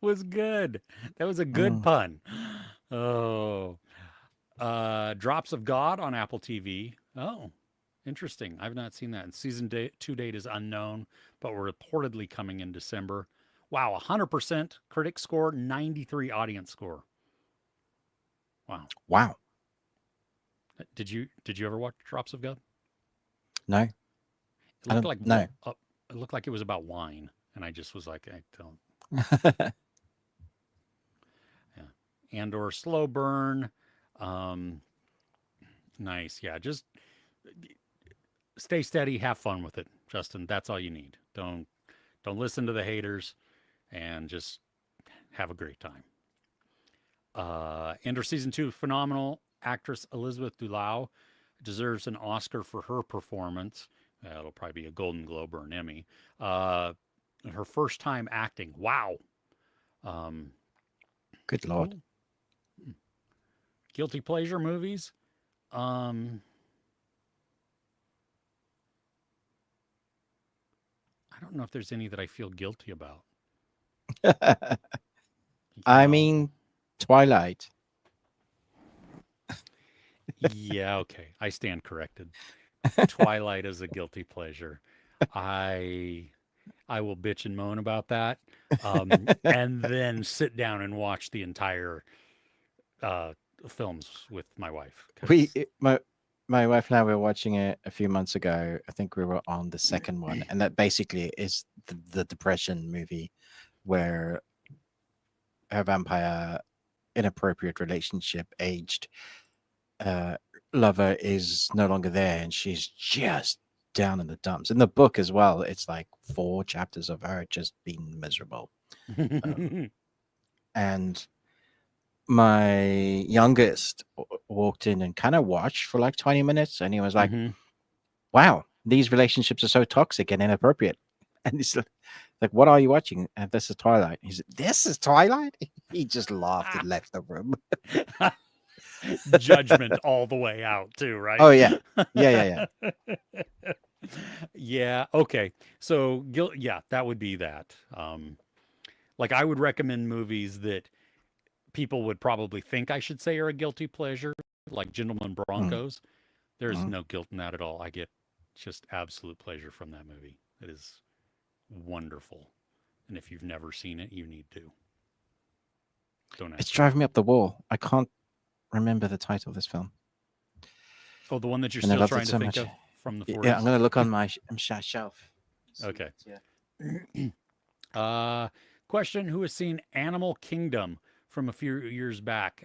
Was good. That was a good pun. Oh, Drops of God on Apple TV. Oh, interesting. I've not seen that. And season 2 date is unknown, but we're reportedly coming in December. Wow, 100% critic score, 93 audience score. Wow. Wow. Did you ever watch Drops of God? No. It looked like no. It looked like it was about wine, and I just was like, I don't. Yeah. And/or Slow Burn. Nice. Yeah, just stay steady, have fun with it, Justin. That's all you need. Don't listen to the haters, and just have a great time. And season 2, phenomenal actress Elizabeth Dulau deserves an Oscar for her performance. It'll probably be a Golden Globe or an Emmy. Her first time acting. Wow. Good Lord. Cool. Guilty pleasure movies. I don't know if there's any that I feel guilty about. I mean, Twilight. Yeah, okay. I stand corrected. Twilight is a guilty pleasure. I will bitch and moan about that, and then sit down and watch the entire films with my wife. My wife and I were watching it a few months ago. I think we were on the second one, and that basically is the depression movie where her vampire inappropriate relationship aged lover is no longer there, and she's just down in the dumps. In the book as well, it's like 4 chapters of her just being miserable. And my youngest walked in and kind of watched for like 20 minutes, and he was like, wow, these relationships are so toxic and inappropriate. And he's like, what are you watching? And this is Twilight. He said, this is Twilight? He just laughed and left the room. Judgment all the way out too, right? Oh yeah. Yeah. Yeah, okay. So yeah, that would be that. Like I would recommend movies that people would probably think I should say are a guilty pleasure, like Gentlemen Broncos. There's no guilt in that at all. I get just absolute pleasure from that movie. It is wonderful. And if you've never seen it, you need to. It's driving me up the wall. I can't remember the title of this film. Oh, the one that you're still trying to think of from the 40s? Yeah, I'm going to look on my shelf. Okay. Question, who has seen Animal Kingdom from a few years back?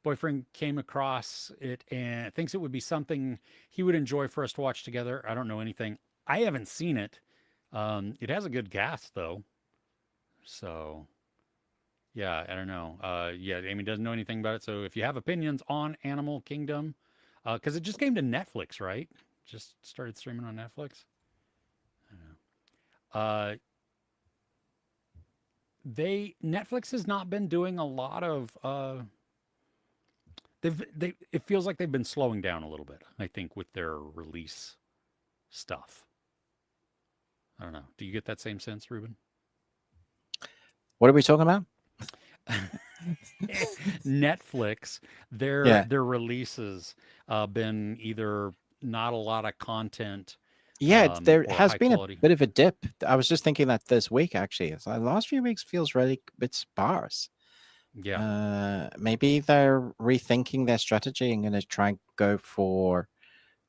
Boyfriend came across it and thinks it would be something he would enjoy for us to watch together. I don't know anything. I haven't seen it. It has a good cast, though. So, yeah, I don't know. Amy doesn't know anything about it. So if you have opinions on Animal Kingdom, because it just came to Netflix, right? Just started streaming on Netflix. I don't know. Netflix has not been doing a lot of it feels like they've been slowing down a little bit, I think, with their release stuff. I don't know. Do you get that same sense, Ruben? What are we talking about? Netflix, their releases been either not a lot of content. Yeah, there has been a bit of a dip. I was just thinking that this week, actually. It's like the last few weeks feels really a bit sparse. Yeah. Maybe they're rethinking their strategy and going to try and go for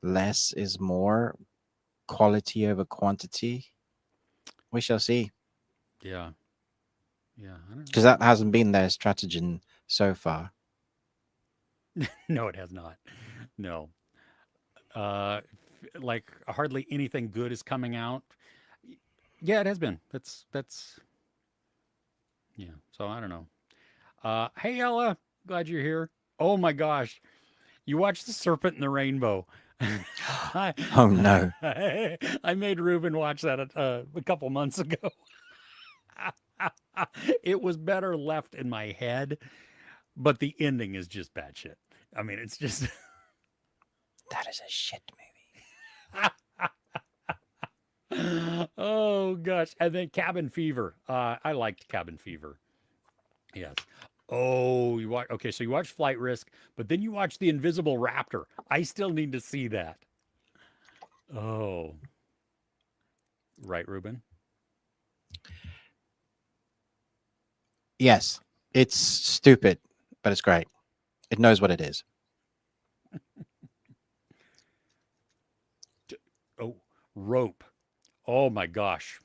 less is more, quality over quantity. We shall see. Yeah. Because that hasn't been their strategy so far. No, it has not. No. like hardly anything good is coming out. Yeah, it has been. That's yeah. So I don't know. Hey Ella, glad you're here. Oh my gosh, you watched The Serpent and the Rainbow. I, Oh no. I made Ruben watch that a couple months ago. It was better left in my head, but the ending is just bad shit. I mean, it's just That is a shit movie. oh gosh. And then Cabin Fever. I liked Cabin Fever. Yes. Oh, you watch. Okay, so you watch Flight Risk, but then you watch The Invisible Raptor. I still need to see that. Oh, right, Ruben. Yes, it's stupid, but it's great. It knows what it is. Oh, Rope. Oh my gosh,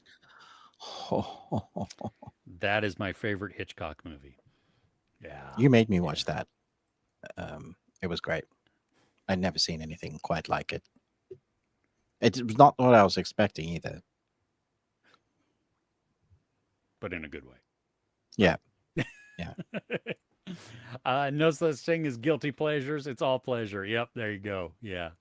that is my favorite Hitchcock movie. Yeah. You made me watch that. It was great. I'd never seen anything quite like it. It was not what I was expecting either. But in a good way. Yeah. Yeah. No such thing as guilty pleasures. It's all pleasure. Yep, there you go. Yeah.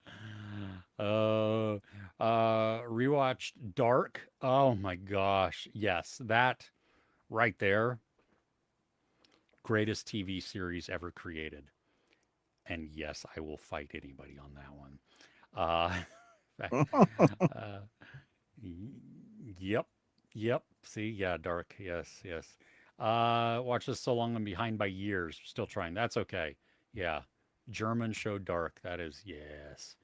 Rewatched Dark. Oh my gosh. Yes, that right there. Greatest TV series ever created. And yes, I will fight anybody on that one. Uh, yep. Yep. See, yeah, Dark. Yes, yes. Watch this so long I'm behind by years. Still trying. That's okay. Yeah. German show Dark. That is yes.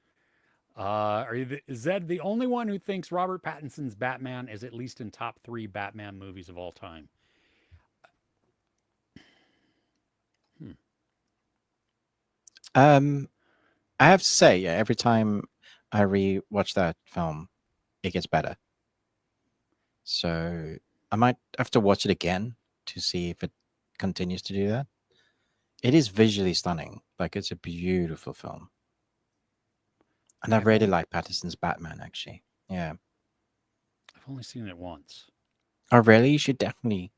Is Zed the only one who thinks Robert Pattinson's Batman is at least in top 3 Batman movies of all time? I have to say, yeah, every time I re-watch that film, it gets better. So I might have to watch it again to see if it continues to do that. It is visually stunning. Like, it's a beautiful film. And I really like Pattinson's Batman, actually. Yeah. I've only seen it once. Oh, really? You should definitely.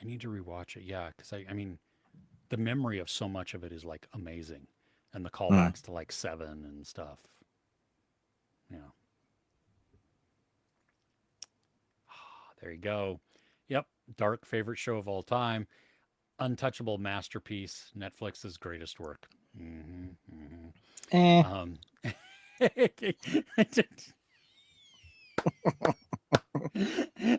I need to rewatch it. Yeah, because I mean, the memory of so much of it is like amazing, and the callbacks to like Seven and stuff. Yeah. There you go. Yep. Dark favorite show of all time. Untouchable masterpiece. Netflix's greatest work.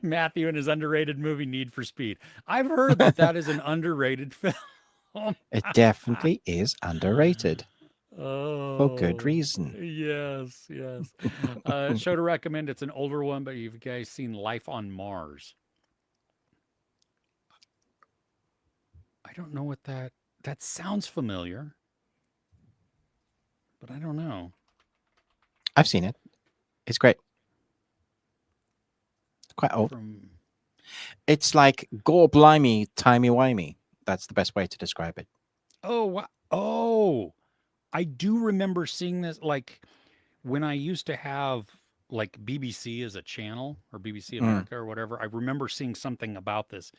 Matthew and his underrated movie Need for Speed. I've heard that is an underrated film. It definitely is underrated. Oh, for good reason. Yes, yes. Show to recommend. It's an older one, but you've guys seen Life on Mars? I don't know what that sounds familiar, but I don't know. I've seen it. It's great. Quite old. It's like gore blimey, timey-wimey. That's the best way to describe it. Oh, wow. Oh, I do remember seeing this, like, when I used to have, like, BBC as a channel, or BBC America or whatever. I remember seeing something about this,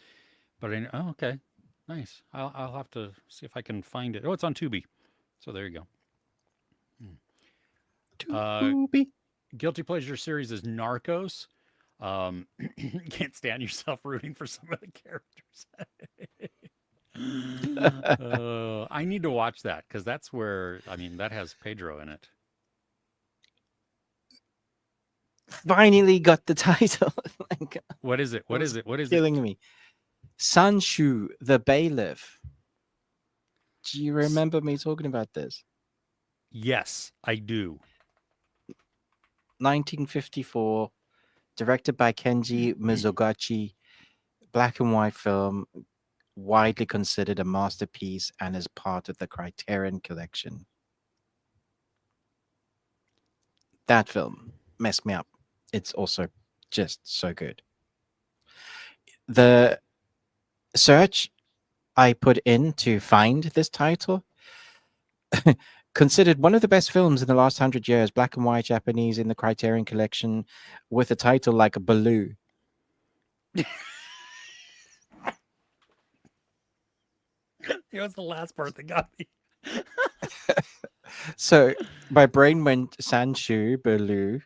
but oh, okay. Nice. I'll have to see if I can find it. Oh, it's on Tubi. So there you go. Tubi. Guilty pleasure series is Narcos. Can't stand yourself rooting for some of the characters. I need to watch that because that's where, I mean, that has Pedro in it. Finally got the title. What is it? What is it? What is killing me? Sanshu the Bailiff. Do you remember me talking about this? Yes, I do. 1954, directed by Kenji Mizoguchi, black and white film, widely considered a masterpiece and is part of the Criterion Collection. That film messed me up. It's also just so good. The search I put in to find this title Considered one of the best films in the last 100 years, black and white Japanese in the Criterion Collection, with a title like a Baloo. It was the last part that got me. So my brain went Sanshu, Baloo,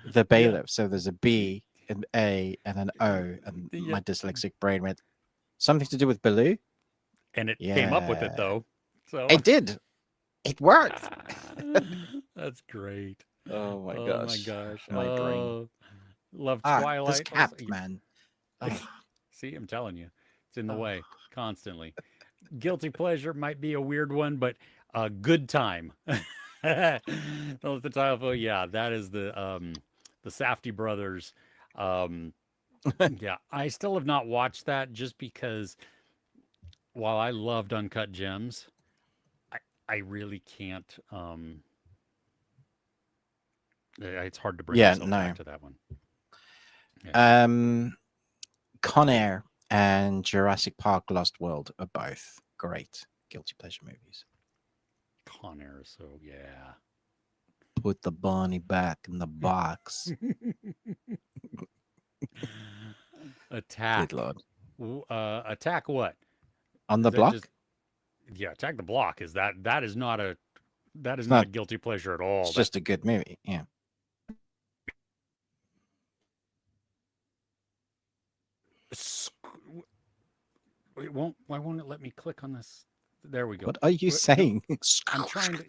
the bailiff. Yeah. So there's a B, an A, and an O, and my dyslexic brain went something to do with Baloo. And it came up with it though. So it did. It worked. That's great. Oh my gosh. Oh my gosh. My brain. Love Twilight. This cat, man. See, I'm telling you, it's in the way constantly. Guilty pleasure might be a weird one, but a good time. The title, yeah, that is the Safdie brothers. Yeah, I still have not watched that just because while I loved Uncut Gems, I really can't. It's hard to bring myself back to that one. Yeah. Con Air and Jurassic Park Lost World are both great guilty pleasure movies. Con Air, so yeah. Put the bunny back in the box. Attack. Good Lord. Attack what? On the block? Yeah, Attack the Block. That is not a guilty pleasure at all. It's just a good movie. Yeah. Why won't it let me click on this? There we go. What are you saying? I'm trying to.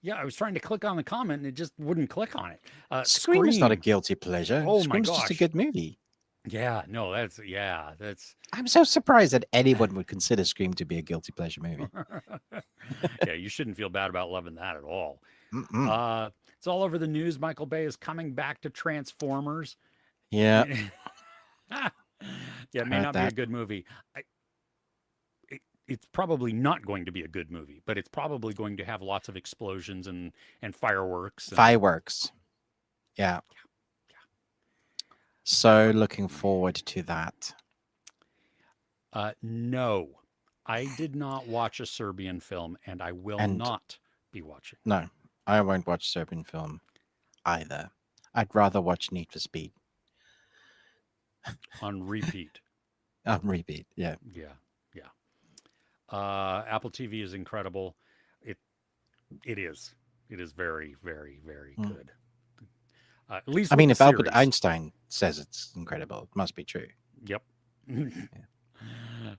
Yeah, I was trying to click on the comment and it just wouldn't click on it. Scream is not a guilty pleasure. Oh Scream's my gosh. just a good movie. Yeah, no, that's. I'm so surprised that anyone would consider Scream to be a guilty pleasure movie. Yeah, you shouldn't feel bad about loving that at all. It's all over the news. Michael Bay is coming back to Transformers. Yeah. Yeah, it may not be a good movie. It's probably not going to be a good movie, but it's probably going to have lots of explosions and fireworks. Fireworks. Yeah. So looking forward to that. No, I did not watch a Serbian film, and I will not be watching. No, I won't watch Serbian film either. I'd rather watch Need for Speed. On repeat. On repeat, yeah. Yeah. Apple TV is incredible. It is. It is very, very, very good. At least, I mean, if Albert Einstein says it's incredible, it must be true. Yep.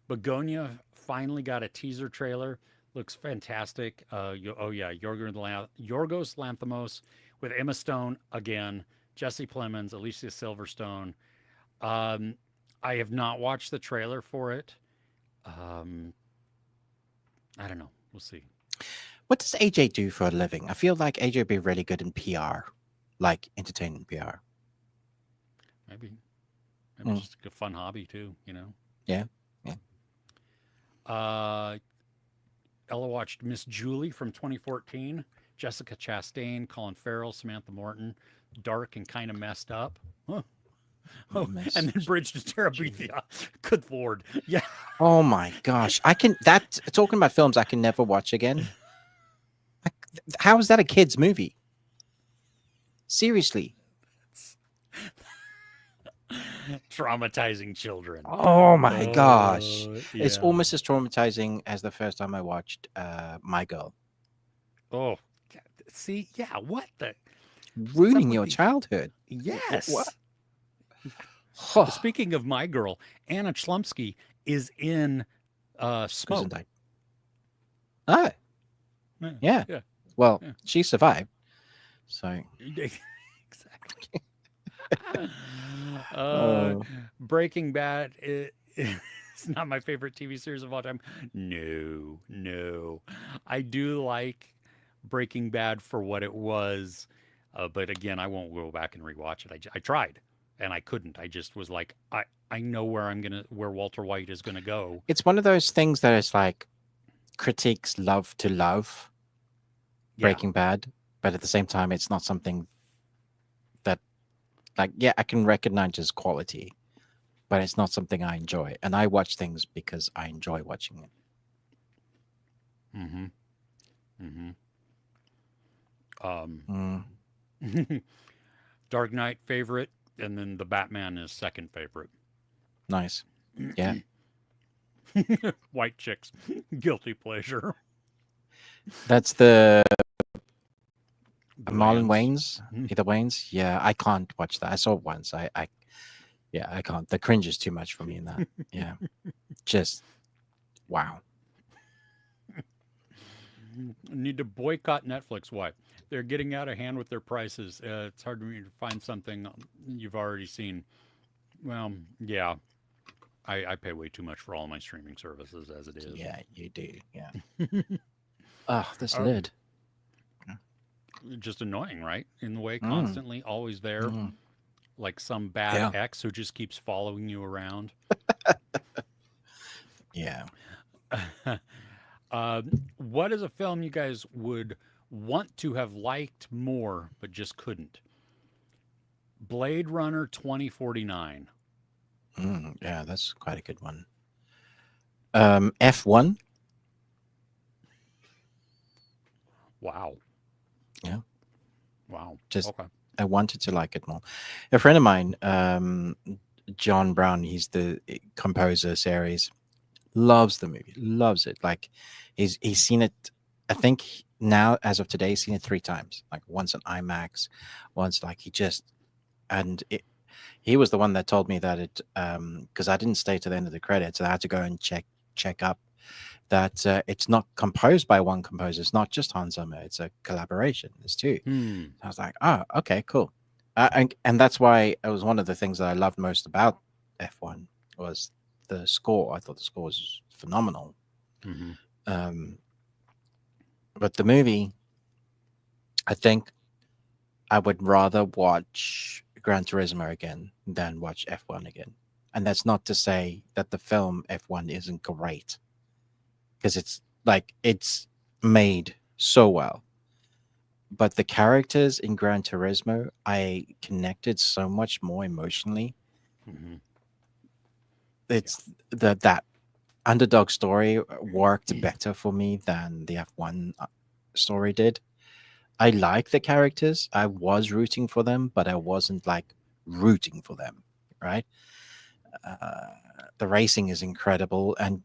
Begonia finally got a teaser trailer. Looks fantastic. Yorgos Lanthimos with Emma Stone again, Jesse Plemons, Alicia Silverstone. I have not watched the trailer for it. I don't know. We'll see. What does AJ do for a living? I feel like AJ would be really good in PR, like entertainment PR. Maybe just a fun hobby too, you know? Yeah. Ella watched Miss Julie from 2014. Jessica Chastain, Colin Farrell, Samantha Morton. Dark and kind of messed up. Huh. Oh, and then Bridge to Terabithia. Good Lord. Yeah. Oh my gosh. Talking about films I can never watch again. How is that a kid's movie? Seriously. Traumatizing children. Oh my gosh. Yeah. It's almost as traumatizing as the first time I watched My Girl. Oh, see, yeah, what the? Ruining your childhood. Yes. What? Speaking of My Girl, Anna Chlumsky is in Smoke. Oh. Yeah. Well, she survived. So. Exactly. Breaking Bad is not my favorite TV series of all time. No. I do like Breaking Bad for what it was, but again, I won't go back and rewatch it. I tried and I couldn't. I just was like, I know where Walter White is gonna go. It's one of those things that is like critiques love to love Breaking Bad, but at the same time, it's not something that, like, I can recognize as quality, but it's not something I enjoy. And I watch things because I enjoy watching it. Um, Dark Knight favorite, and then the Batman is second favorite. Nice. Yeah. White chicks, guilty pleasure. That's the The Marlon Wayans. Wayans, either Wayans. Yeah, I can't watch that. I saw it once. Yeah, I can't. The cringe is too much for me in that. Yeah, just wow. Need to boycott Netflix. Why? They're getting out of hand with their prices. It's hard for me to find something you've already seen. Well, yeah, I pay way too much for all my streaming services as it is. Yeah, you do. Yeah. Oh, this Um, lid. just annoying, right? In the way, Mm, constantly, always there, mm. like some bad Yeah, ex who just keeps following you around. yeah. What is a film you guys would want to have liked more but just couldn't? Blade Runner 2049. Yeah, that's quite a good one. F1. Wow. Yeah, Wow. just Okay. I wanted to like it more. A friend of mine, John Brown, he's the composer series, loves the movie, loves it. Like he's seen it. I think now, as of today, he's seen it 3 times. Like once in IMAX, once like he was the one that told me that it because I didn't stay to the end of the credits, and I had to go and check up that it's not composed by one composer. It's not just Hans Zimmer. It's a collaboration. There's two. Hmm. I was like, oh, okay, cool. And that's why it was one of the things that I loved most about F1 was the score. I thought the score was phenomenal. Mm-hmm. But the movie, I think I would rather watch Gran Turismo again than watch F1 again. And that's not to say that the film F1 isn't great, because it's made so well. But the characters in Gran Turismo, I connected so much more emotionally. Mm-hmm. It's that underdog story worked better for me than the F1 story did. I like the characters. I was rooting for them, but I wasn't like rooting for them, right? Uh, the racing is incredible, and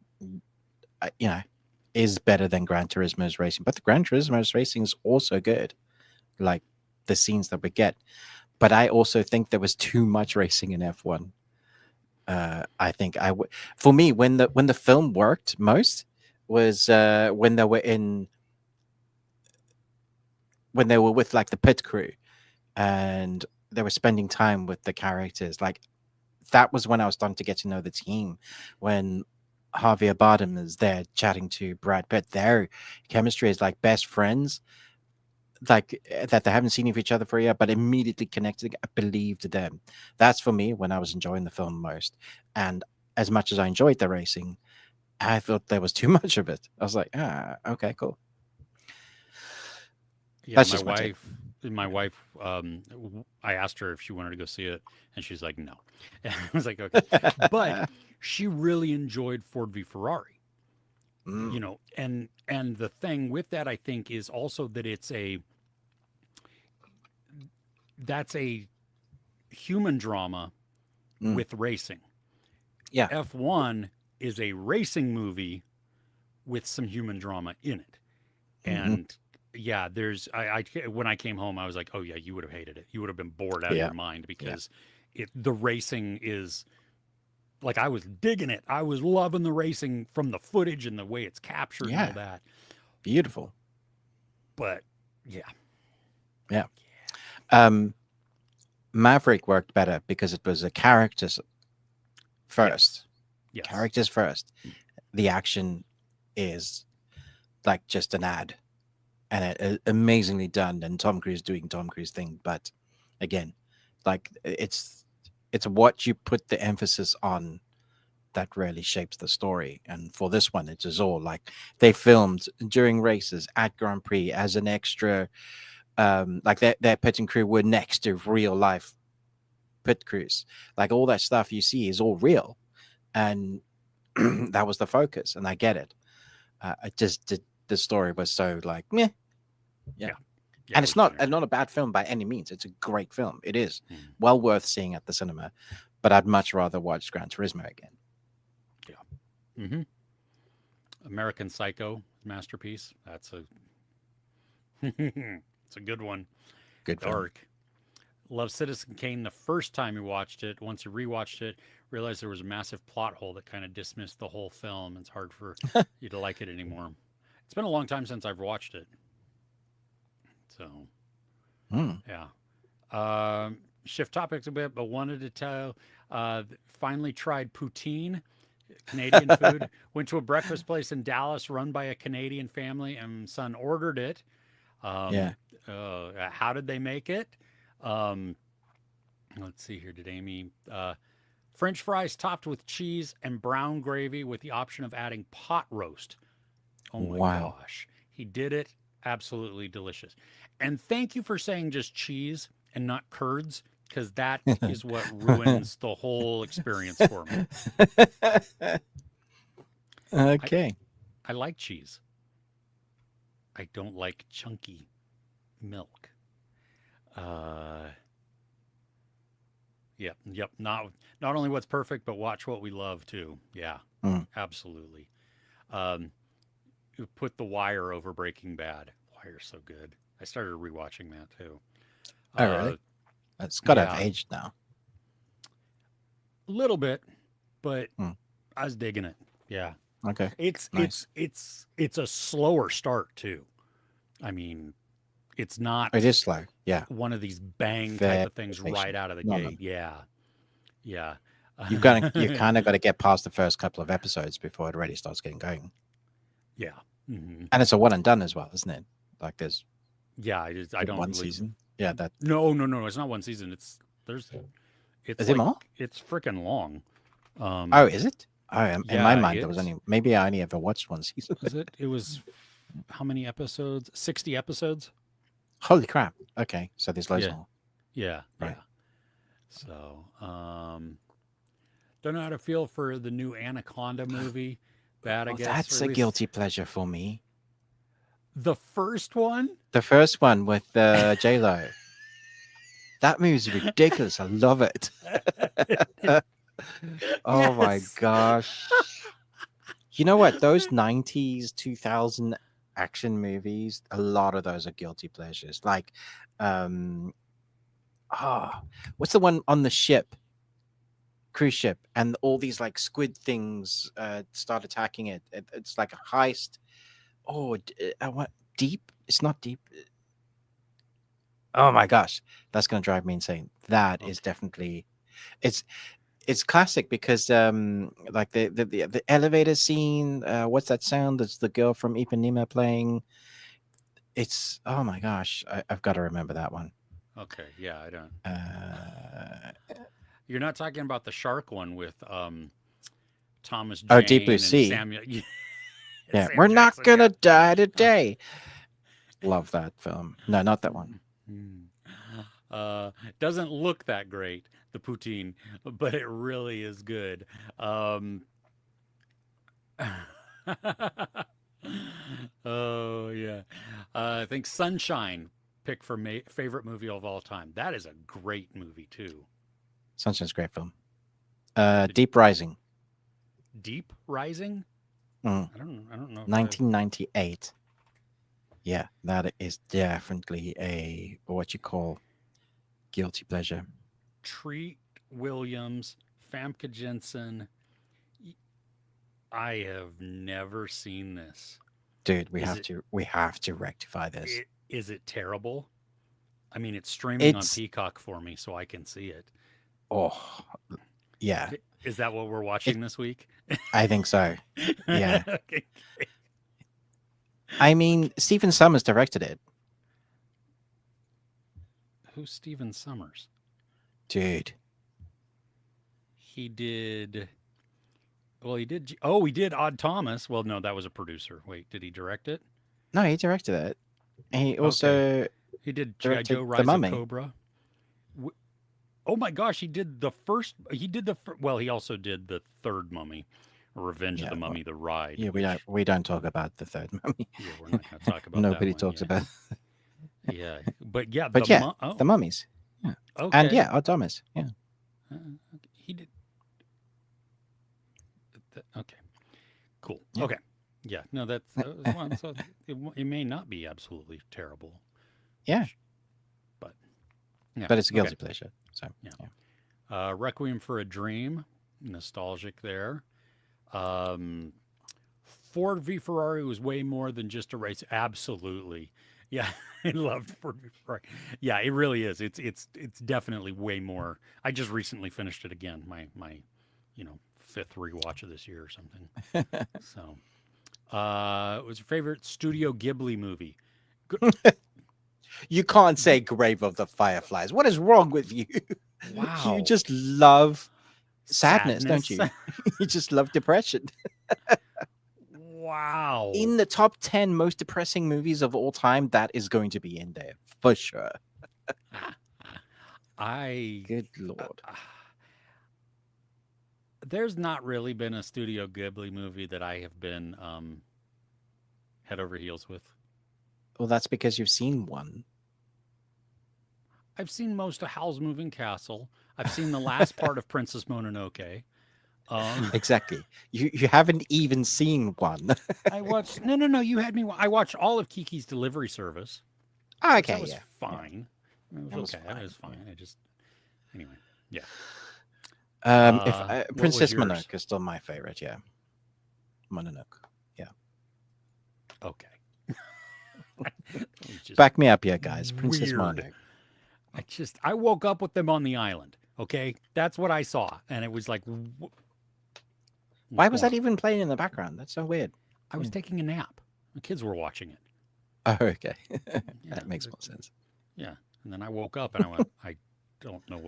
is better than Gran Turismo's racing. But the Gran Turismo's racing is also good, like the scenes that we get. But I also think there was too much racing in F1. I think for me, when the film worked most was when they were with like the pit crew, and they were spending time with the characters. Like that was when I was starting to get to know the team. When Javier Bardem is there chatting to Brad Pitt, their chemistry is like best friends, like that they haven't seen each other for a year, but immediately connected. I believed them. That's for me when I was enjoying the film most. And as much as I enjoyed the racing, I thought there was too much of it. I was like, okay, cool. Yeah, That's my just my take. wife. My wife. I asked her if she wanted to go see it, and she's like, "No." And I was like, "Okay," but she really enjoyed Ford v Ferrari. Mm, And the thing with that, I think, is also that that's a human drama mm, with racing. yeah. F1 is a racing movie with some human drama in it. Hmm. And yeah, I when I came home, I was like, oh yeah, you would have hated it. You would have been bored out of Yeah. your mind Yeah. because the racing is like I was digging it. I was loving the racing from the footage and the way it's captured and all Yeah. that. Beautiful. But yeah, Yeah. Um, Maverick worked better because it was a characters first. yes, yes, Characters first. The action is like just an ad, and amazingly done. And Tom Cruise doing Tom Cruise thing, but again, like it's what you put the emphasis on that really shapes the story. And for this one, it is all like they filmed during races at Grand Prix as an extra. Like their pitting crew were next to real life pit crews. Like all that stuff you see is all real, and that was the focus. And I get it. I just did. The story was so like, meh. Yeah. yeah. Yeah, And it it's was not a bad film by any means. It's a great film. It is well worth seeing at the cinema. But I'd much rather watch Gran Turismo again. Yeah. American Psycho masterpiece. That's a it's a good one. Good film. Dark. Love Citizen Kane the first time you watched it. Once you rewatched it, realized there was a massive plot hole that kind of dismissed the whole film. It's hard for you to like it anymore. It's been a long time since I've watched it. So, yeah. Shift topics a bit, but wanted to tell. Finally tried poutine, Canadian food. Went to a breakfast place in Dallas run by a Canadian family, and son ordered it. How did they make it? Let's see here. Did Amy? French fries topped with cheese and brown gravy with the option of adding pot roast. Oh my gosh. He did it. Absolutely delicious. And thank you for saying just cheese and not curds, because that is what ruins the whole experience for me. Okay. I like cheese. I don't like chunky milk. Yep. Not only what's perfect, but watch what we love too. Yeah, absolutely. Put The Wire over Breaking Bad. Wire's so good. I started rewatching that too. Oh, really? It's got to have aged now. A little bit, but I was digging it. Yeah. Okay. It's a slower start too. I mean, it's not. It is slow. Yeah. One of these bang type of things right out of the gate. Yeah. You kind of got to get past the first couple of episodes before it really starts getting going. Yeah. And it's a one and done as well, isn't it? Like there's. Yeah, I don't. One season. Yeah. That. No. It's not one season. It's Is it more? It's freaking long. Oh, is it? Oh, in my mind, there was maybe I only ever watched one season. Was it? It was how many episodes? 60 episodes. Holy crap. Okay. So there's loads more. Yeah. Right. Yeah. So, don't know how to feel for the new Anaconda movie. Bad, I guess. That's a guilty pleasure for me. The first one? The first one with J-Lo. That movie's ridiculous. I love it. Oh my gosh. You know what? Those 90s, 2000 action movies, a lot of those are guilty pleasures. Like, what's the one on the ship? Cruise ship, and all these like squid things start attacking it. It's like a heist. What deep? It's not deep. Oh my gosh, that's gonna drive me insane. That is definitely, it's classic because like the elevator scene. What's that sound? That's the girl from Ipanema playing. It's oh my gosh, I've got to remember that one. Okay, yeah, I don't. You're not talking about the shark one with Thomas Jane Deep Blue Sea. Samuel. Yeah, we're not gonna die today. Love that film. No, not that one. Doesn't look that great, the poutine, but it really is good. Oh yeah, I think Sunshine picked for favorite movie of all time. That is a great movie too. Sunshine's a great film. Deep Rising. Deep Rising? I don't know. 1998. Yeah, that is definitely a what you call guilty pleasure. Treat Williams, Famke Jensen. I have never seen this. Dude, we have to rectify this. Is it terrible? I mean, it's streaming on Peacock for me, so I can see it. Oh, yeah. Is that what we're watching this week? I think so. Yeah. Okay. I mean, Stephen Sommers directed it. Who's Stephen Sommers? Dude. He did. Well, he did. Oh, he did Odd Thomas. Well, no, that was a producer. Wait, did he direct it? No, he directed it. And he also he did G.I. Joe: Rise of Cobra. Oh my gosh, he did the first. Well, he also did the third Mummy, Revenge of the Mummy, the ride. Yeah, we don't talk about the third Mummy. Yeah, we're not going to talk about. Nobody talks about. Yeah, but yeah, But yeah, the mummies. Yeah. Okay. And yeah, our Thomas. Yeah. He did. Okay. Cool. Yeah. Okay. Yeah. No, that's one. So it may not be absolutely terrible. Yeah. But yeah. But it's a guilty pleasure. So yeah. Requiem for a Dream, nostalgic there. Ford v Ferrari was way more than just a race. Absolutely. Yeah, I loved Ford v Ferrari. Yeah, it really is. It's definitely way more. I just recently finished it again. My fifth rewatch of this year or something. So, what's your favorite Studio Ghibli movie? You can't say Grave of the Fireflies. What is wrong with you? Wow. You just love sadness, don't you? You just love depression. Wow. In the top 10 most depressing movies of all time, that is going to be in there for sure. Good Lord. There's not really been a Studio Ghibli movie that I have been head over heels with. Well, that's because you've seen one. I've seen most of Howl's Moving Castle. I've seen the last part of Princess Mononoke. Exactly. You haven't even seen one. I watched. No. You had me. I watched all of Kiki's Delivery Service. Okay, that was fine. It was okay. It was fine. I just anyway. Yeah. If Princess Mononoke is still my favorite. Yeah. Mononoke. Yeah. Okay. Back me up here, guys. Princess Mononoke. I woke up with them on the island. Okay, that's what I saw, and it was like. Why was that even playing in the background? That's so weird. I was taking a nap. The kids were watching it. Oh, okay. That makes more sense. Yeah. And then I woke up and I went, I don't know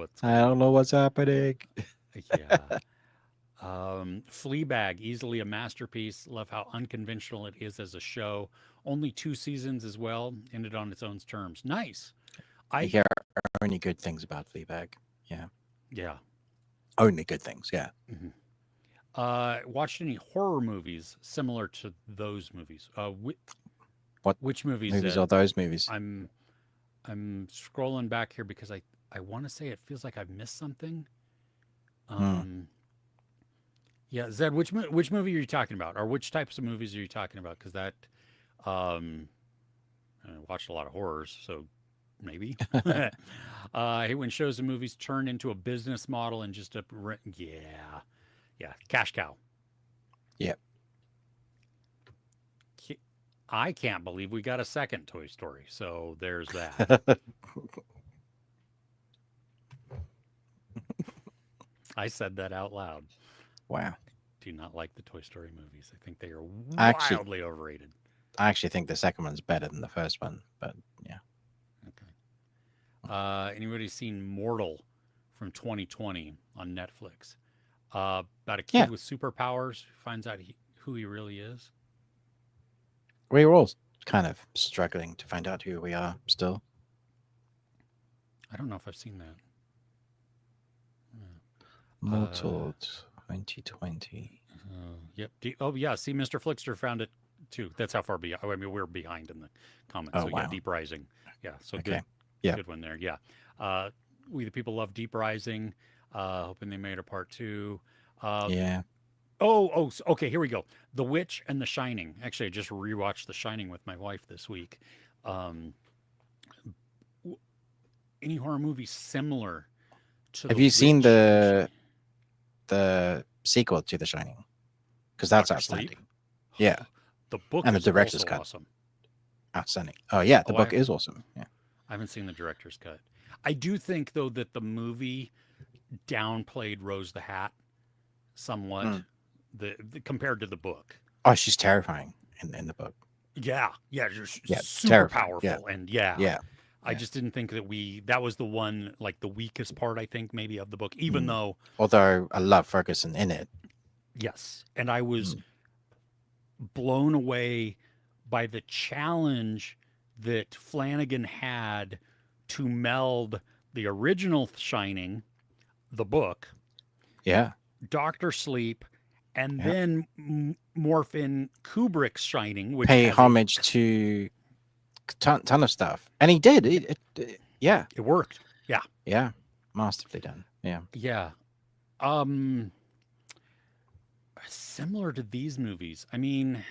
what's happening. Yeah. Fleabag, easily a masterpiece. Love how unconventional it is as a show. Only 2 seasons as well. Ended on its own terms. Nice. I hear only good things about Fleabag. Yeah. Yeah. Only good things. Yeah. Mm-hmm. Watched any horror movies similar to those movies? Which movies? Movies are those movies? I'm scrolling back here because I want to say it feels like I've missed something. Yeah, Zed, which movie are you talking about, or which types of movies are you talking about? Because that I watched a lot of horrors, so maybe. I hate when shows and movies turn into a business model and just yeah, cash cow. Yep. I can't believe we got a second Toy Story, so there's that. I said that out loud. Wow. Do not like the Toy Story movies. I think they are wildly overrated. I actually think the second one's better than the first one, but yeah. Okay. Anybody seen Mortal from 2020 on Netflix? About a kid with superpowers who finds out who he really is. We're all kind of struggling to find out who we are still. I don't know if I've seen that. Mortal 2020. Yep. Yeah. See, Mr. Flickster found it too. That's how far behind. I mean, we're behind in the comments. Oh, so wow. yeah, Deep Rising. Yeah. So okay. Good. Yeah. Good one there. Yeah. We the people love Deep Rising. Hoping they made a part 2. Yeah. Okay. Here we go. The Witch and The Shining. Actually, I just rewatched The Shining with my wife this week. Any horror movie similar to? Have you seen the sequel to The Shining? Because that's Dr. outstanding. Sleep? Yeah. The book and is the director's also cut. Awesome. Outstanding. Oh yeah, the book is awesome. Yeah. I haven't seen the director's cut. I do think though that the movie downplayed Rose the Hat somewhat, the compared to the book. Oh, she's terrifying in the book. Yeah, super powerful, and yeah. I just didn't think that was the one, like the weakest part, I think maybe of the book, even though. Although I love Ferguson in it. Yes, and I was blown away by the challenge that Flanagan had to meld the original Shining, the book, Dr. Sleep, and then morph in Kubrick's Shining, which pay homage to ton of stuff, and he did. Yeah, it worked. Yeah, masterfully done. Yeah. Yeah. Similar to these movies. I mean,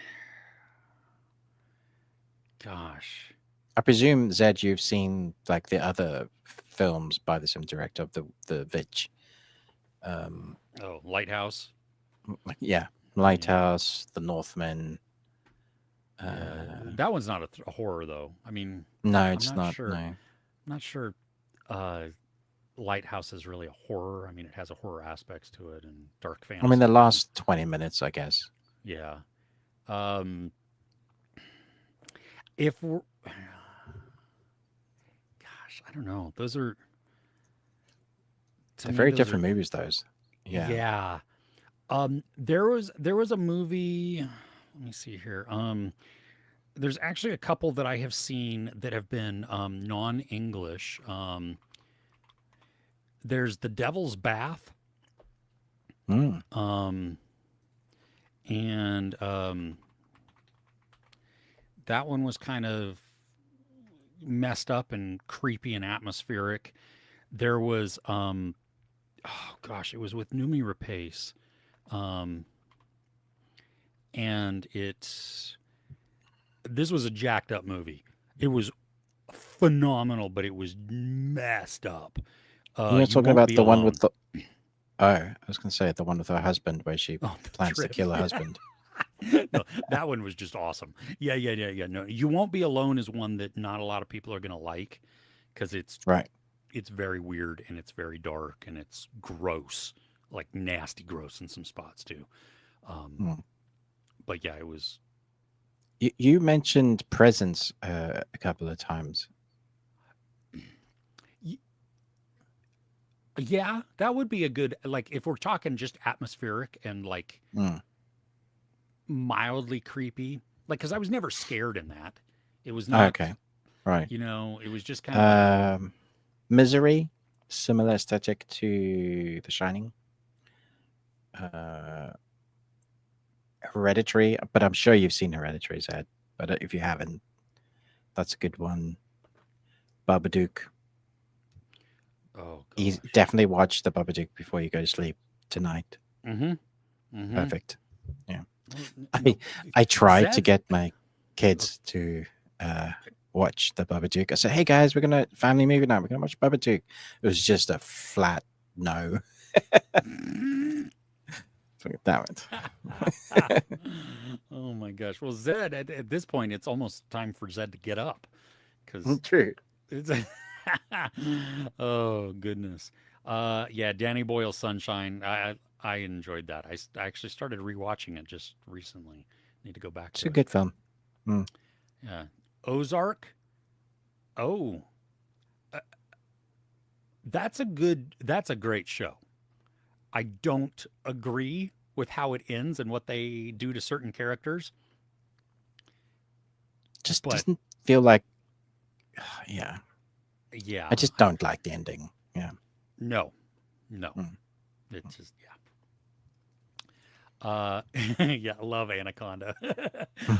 gosh. I presume, Zed, you've seen like the other films by the same director of the Vitch. Lighthouse. Yeah, Lighthouse, The Northman. That one's not a horror, though. I mean, No, it's not. sure. No. I'm not sure. Lighthouse is really a horror. I mean, it has a horror aspects to it and dark fantasy. I mean, the last 20 minutes, I guess. Yeah. If we're, gosh, I don't know. Those are They're very different movies. Those. Yeah. Yeah. There was a movie. Let me see here. There's actually a couple that I have seen that have been non-English. There's The Devil's Bath. Mm. And that one was kind of messed up and creepy and atmospheric. There was oh gosh, it was with Noomi Rapace. And this was a jacked up movie. It was phenomenal, but it was messed up. You're talking about the one with the. Oh, I was going to say the one with her husband, where she plans to kill her husband. No, that one was just awesome. Yeah. No, You Won't Be Alone is one that not a lot of people are going to like because it's very weird and it's very dark and it's gross, like nasty gross in some spots too. But yeah, it was. You mentioned Presence a couple of times. Yeah, that would be a good, like, if we're talking just atmospheric and like mildly creepy, like, because I was never scared in that. It was not okay, right. It was just kind of Misery, similar aesthetic to The Shining. Hereditary, but I'm sure you've seen Hereditary, Zed. But if you haven't, that's a good one. Babadook. Oh, you definitely watch the Babadook before you go to sleep tonight. Perfect. Yeah. I tried to get my kids to watch the Babadook. I said, "Hey guys, we're gonna family movie now. We're gonna watch Babadook." It was just a flat no. Damn it. Oh my gosh. Well, Zed, at this point, it's almost time for Zed to get up. True. It's oh goodness. Yeah, Danny Boyle's Sunshine. I enjoyed that. I actually started rewatching it just recently. Need to go back. It's a good film. Yeah, Ozark. Oh, that's a great show. I don't agree with how it ends and what they do to certain characters. Just doesn't feel like. Yeah. Yeah. I just don't like the ending. Yeah. No. It's just yeah. Yeah, I love Anaconda.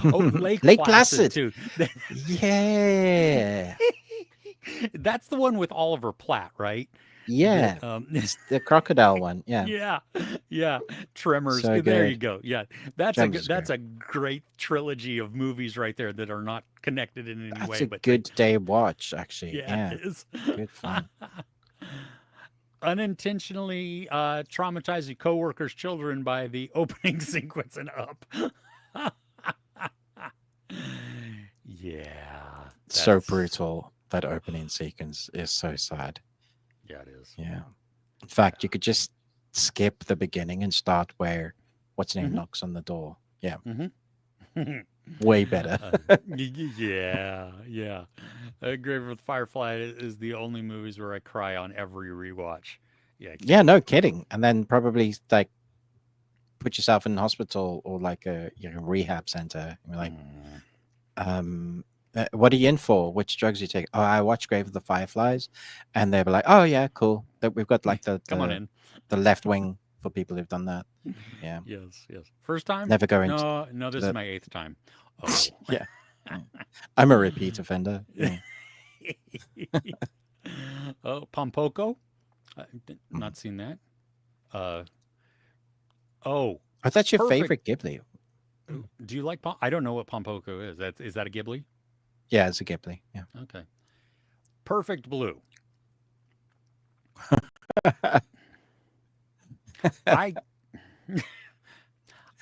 Lake Placid too. Yeah. That's the one with Oliver Platt, right? Yeah. It's the crocodile one. Yeah. Tremors. So there you good. go. Yeah. That's a great trilogy of movies right there that are not connected in any way. That's a good day watch, actually. Yeah. It is. Good fun. Unintentionally traumatizing coworkers' children by the opening sequence and Up. Yeah. So brutal. That opening sequence is so sad. Yeah, it is. Yeah. In fact, you could just skip the beginning and start where what's name knocks on the door. Yeah. Way better. Yeah. Grave with Firefly is the only movies where I cry on every rewatch. Yeah, no kidding. And then probably like put yourself in hospital or like a rehab center. And you're like, what are you in for? Which drugs you take? Oh, I watch Grave of the Fireflies, and they were like, "Oh yeah, cool. That we've got like the come on in the left wing for people who've done that." Yeah. Yes. First time? Never go into. No. This is my 8th time. Oh. Yeah. I'm a repeat offender. Yeah. Oh, Pompoko. Not seen that. Uh, oh, Oh, that's your perfect. favorite Ghibli. Do you like? I don't know what Pompoko is. Is that a Ghibli? Yeah, it's a Ghibli. Yeah. Okay. Perfect Blue. I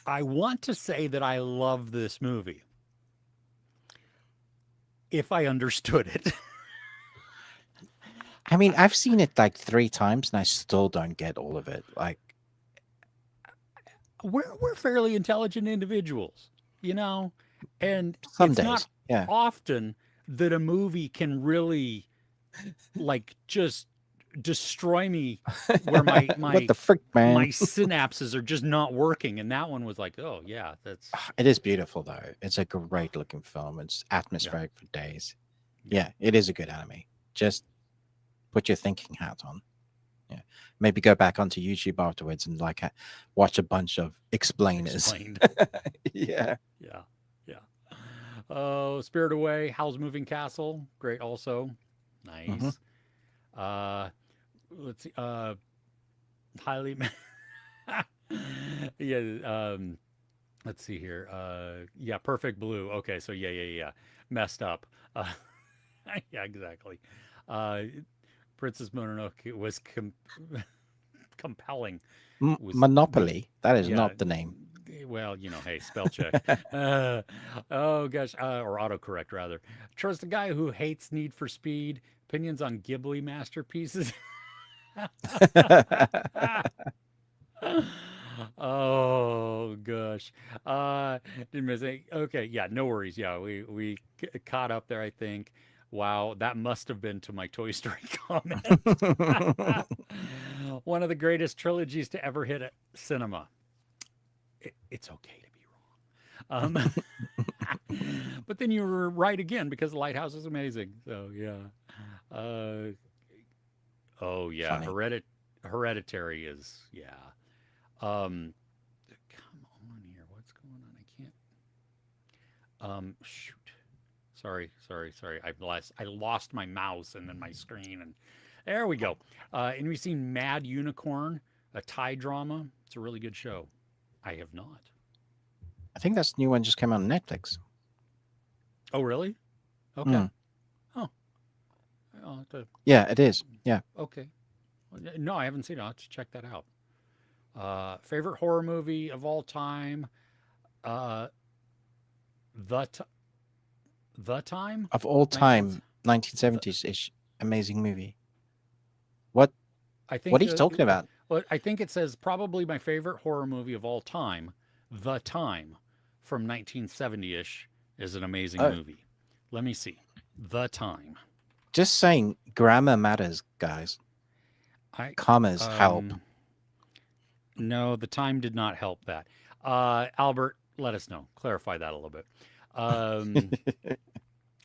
I want to say that I love this movie if I understood it. I mean, I've seen it like 3 times and I still don't get all of it. Like, we're fairly intelligent individuals, you know, and some it's not days. Yeah. often that a movie can really like just destroy me where What the frick, my man? synapses are just not working, and that one was like, oh yeah, that's It is beautiful though. It's a great looking film. It's yeah, atmospheric for days. yeah. Yeah, it is a good anime. Just put your thinking hat on. Yeah, maybe go back onto YouTube afterwards and like watch a bunch of explainers. Explained. Yeah. Yeah, yeah. Oh, Spirit Away, Howl's Moving Castle, great also. Hmm. Nice. Uh, let's see. Highly. Yeah. Let's see here. Yeah, Perfect Blue. Okay, so yeah. Messed up. Yeah, exactly. Uh, Princess Mononoke was compelling. Was the Monopoly. That is yeah. not the name. Well, hey, spell check. Oh gosh, or autocorrect rather. Trust a guy who hates Need for Speed. Opinions on Ghibli masterpieces. Oh gosh. Uh didn't miss it. Okay, yeah, no worries. Yeah, we caught up there, I think. Wow, that must have been to my Toy Story comment. One of the greatest trilogies to ever hit cinema. It's okay to be wrong. But then you were right again because the Lighthouse is amazing. So yeah. Oh yeah, Funny. Hereditary is yeah. Come on here. What's going on? I can't. Shoot. Sorry. I lost my mouse and then my screen, and there we go. And we've seen Mad Unicorn, a Thai drama. It's a really good show. I have not. I think that's the new one just came out on Netflix. Oh, really? Okay. Mm. Oh, I'll have to, Yeah, it is. Yeah. okay. No, I haven't seen it. I'll have to check that out. Favorite horror movie of all time? Uh, the t- the time Of all 19. time, The, 1970s ish amazing movie. What I what think are you talking about? well, I think it says probably my favorite horror movie of all time. The Time from 1970 ish is an amazing Oh, movie. Let me see. The Time. just saying grammar matters, guys. I Commas help. No, the time did not help that. Albert, let us know. Clarify that a little bit. Um,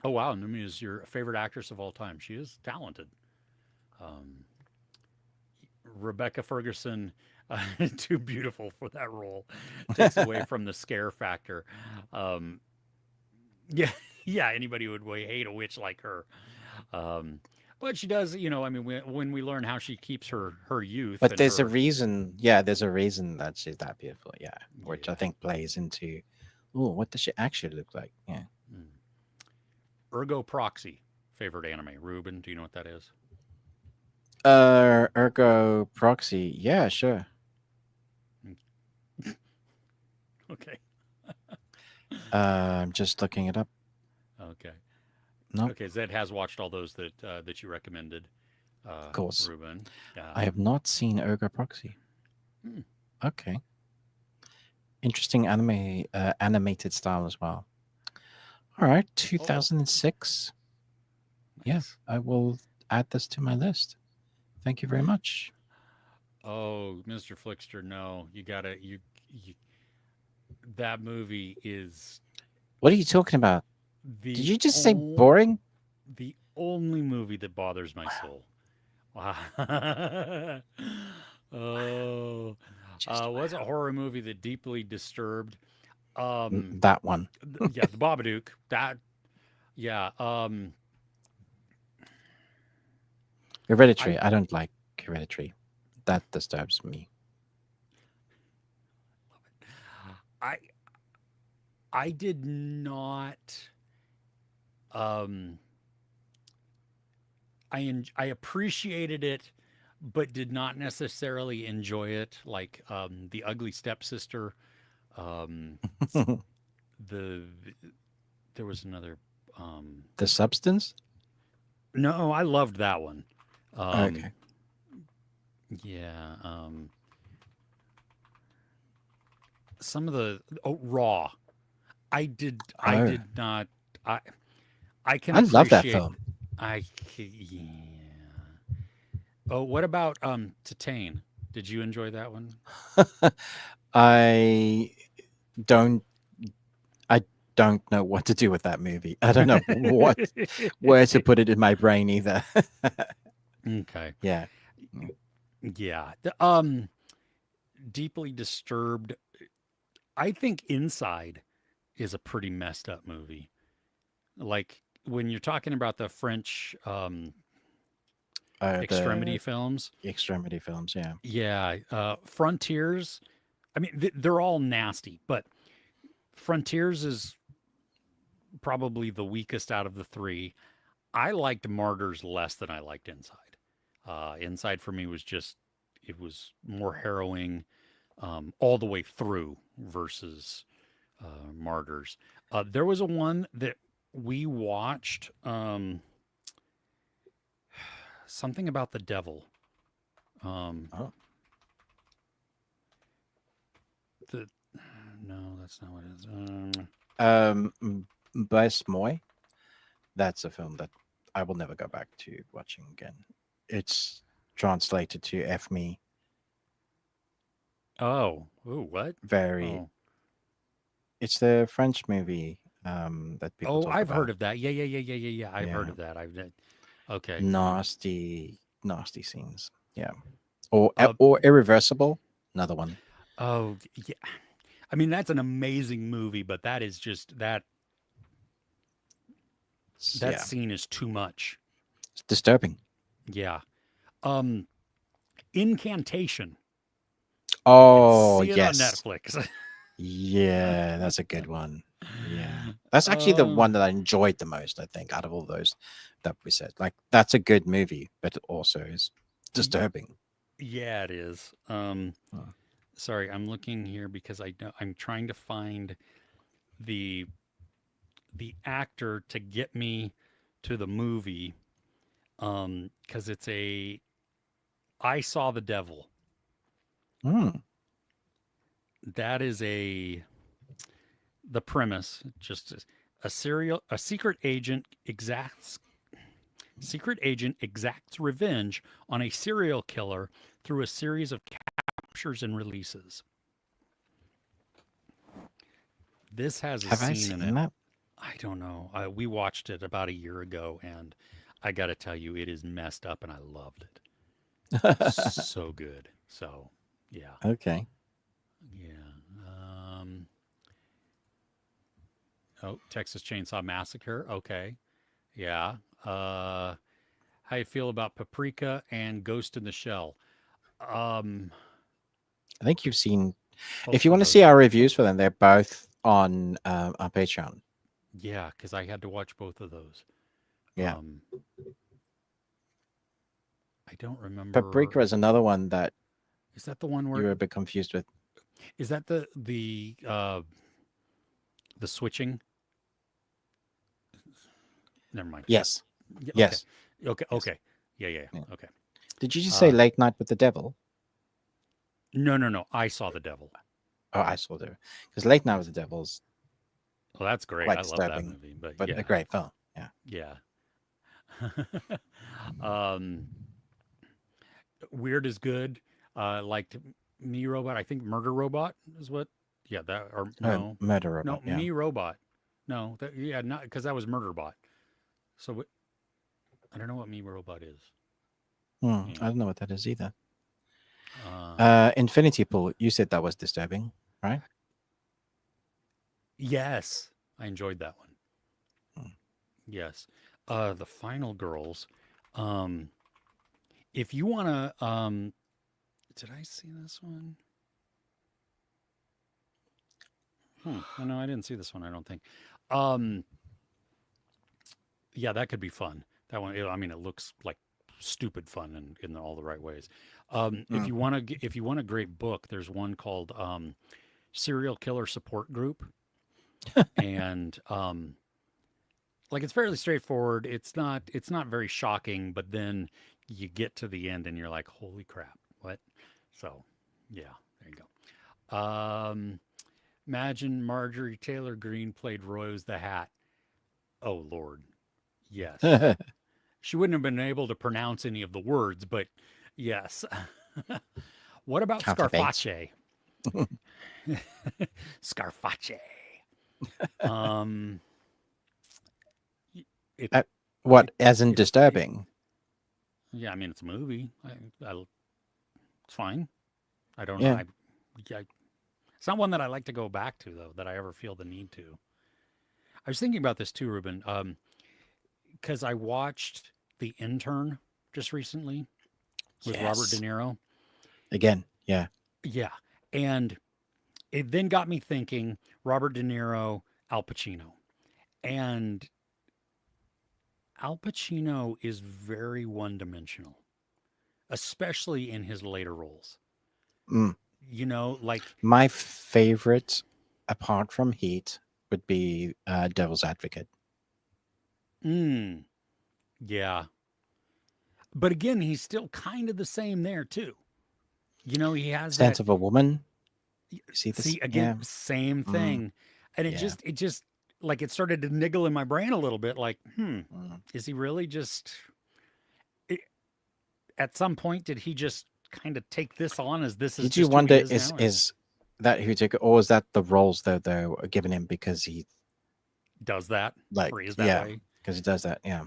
oh wow, Numi is your favorite actress of all time. She is talented. Um, Rebecca Ferguson, too beautiful for that role, takes away from the scare factor. Um, yeah, yeah. Anybody would hate a witch like her. Um, but she does, I mean, when we learn how she keeps her youth But and there's a her, reason. Yeah, there's a reason that she's that beautiful. Yeah, which I yeah. think plays into, oh, what does she actually look like? Yeah. Mm. Ergo Proxy, favorite anime. Ruben, do you know what that is? Ergo Proxy. Yeah, sure. Okay. I'm just looking it up. Okay. No, Okay. Zed has watched all those that you recommended, of course. Ruben. I have not seen Ergo Proxy. Hmm, Okay. Interesting animated style as well. All right, oh, 2006. Yeah, nice. I will add this to my list. Thank you very much. Oh, Mr. Flickster, no, you gotta you. That movie is What are you talking about? Did the you just say boring? the only movie that bothers my Wow. soul. Wow. Oh, Just was a wow. horror movie that deeply disturbed. That one. Yeah, the Babadook. That, yeah. Hereditary. I don't like Hereditary. That disturbs me. I I did not. Um, I appreciated it, but did not necessarily enjoy it. Like the Ugly Stepsister. Um, the there was another. The Substance. No, I loved that one. Um, Okay. yeah. Some of the Raw. I Oh, did not. I I can I love that appreciate. film. Yeah. Oh, what about Titane? Did you enjoy that one? I don't. I don't know what to do with that movie. I don't know where to put it in my brain either. Okay. Yeah. Mm. Yeah. Deeply Disturbed. I think Inside is a pretty messed up movie. Like when you're talking about the French extremity The films. extremity films. Yeah. Yeah, Frontiers. I mean, they're all nasty, but Frontiers is probably the weakest out of the three. I liked Martyrs less than I liked Inside. Inside for me was just it was more harrowing all the way through versus Martyrs. There was a one that we watched, something about the devil. Um, Oh. the no, that's not what it is. Best Moy. That's a film that I will never go back to watching again. It's translated to F me. Oh, ooh, what? Very. Oh, It's the French movie that people oh, talk I've heard about. of that. Yeah, yeah, yeah, yeah, yeah, yeah. I've heard Yeah. of that. Okay. Nasty, nasty scenes. Yeah. Or Uh, or Irreversible. Another one. oh, yeah. I mean, that's an amazing movie, but that is just that Yeah. scene is too much. It's disturbing. Yeah. Um, Incantation. It's Oh see it on yes. Netflix. Yeah, that's a good one. Yeah. That's actually the Oh, one that I enjoyed the most, I think, out of all those that we said. Like that's a good movie, but it also is disturbing. yeah, it is. Oh. Sorry, I'm looking here because I'm trying to find the the actor to get me to the movie. Because it's a I Saw the Devil. Hmm. That is the premise. Just a secret agent exacts revenge on a serial killer through a series of captures and releases. This has a Have I scene in seen it. that? I don't know. We watched it about a year ago, and I got to tell you, it is messed up, and I loved it. So good. So, yeah, Okay. yeah. Oh, Texas Chainsaw Massacre. Okay, yeah. How you feel about Paprika and Ghost in the Shell? Um, I think you've seen. If both you of want to see those. our reviews for them, they're both on our Patreon. Yeah, because I had to watch both of those. Yeah. Um, I don't remember. Paprika is another one that Is that the one you where? were a bit confused with. Is that the switching? Never mind. Yes. Yeah, okay. Yes. Okay. Yes. Okay. Yeah. Yeah. Yeah. Okay. Did you just say Uh, Late Night with the Devil? no, no, no. I Saw the Devil. Oh, I saw the because Late Night with the Devil's Well, that's great. quite I love that disturbing, movie. But but a yeah, great film. Yeah. yeah. um, Weird is good. Liked Me Robot. I think Murder Robot is what. Yeah, that or no, Murder no Robot. Yeah. Me Robot. No, yeah, not because that was Murderbot. So I don't know what Me Robot is. Yeah. I don't know what that is either. Um, Infinity Pool. You said that was disturbing, right? Yes, I enjoyed that one. Mm. Yes. The Final Girls. Um, if you want to, did I see this one? Oh, no, I didn't see this one. I don't think. Um, yeah, that could be fun. That one. I mean, it looks like stupid fun in all the right ways. If you Mm. want to, if you want a great book, there's one called Serial Killer Support Group, and like it's fairly straightforward. It's not very shocking, but then you get to the end and you're like, holy crap, what? So, yeah, there you go. Imagine Marjorie Taylor Greene played Rose the Hat. Oh Lord, yes. She wouldn't have been able to pronounce any of the words, but yes. What about Kathy Bates. Scarface? Scarface. Um, it, What, it, as in it, disturbing? yeah, I mean, it's a movie. It's fine. I don't know. Yeah. It's not one that I like to go back to, though, that I ever feel the need to. I was thinking about this too, Ruben, because I watched The Intern just recently with Robert De Yes. Niro. Again, yeah. Yeah. And it then got me thinking Robert De Niro, Al Pacino. And Al Pacino is very one dimensional, especially in his later roles. Mm. Like, My favorite, apart from Heat, would be Devil's Advocate. yeah. But again, he's still kind of the same there, too. He has Sense that. of a Woman. You see this? See, again, Yeah. same Mm. thing. And Yeah. it just, like, it started to niggle in my brain a little bit. Like, Mm. is he really just, i- at some point, did he just kind of take this on as this is Did you just who he wonder, is now? Or is that who took it, or is that the roles that they were giving him because he, does that like, or is that yeah, way? because he does that, yeah.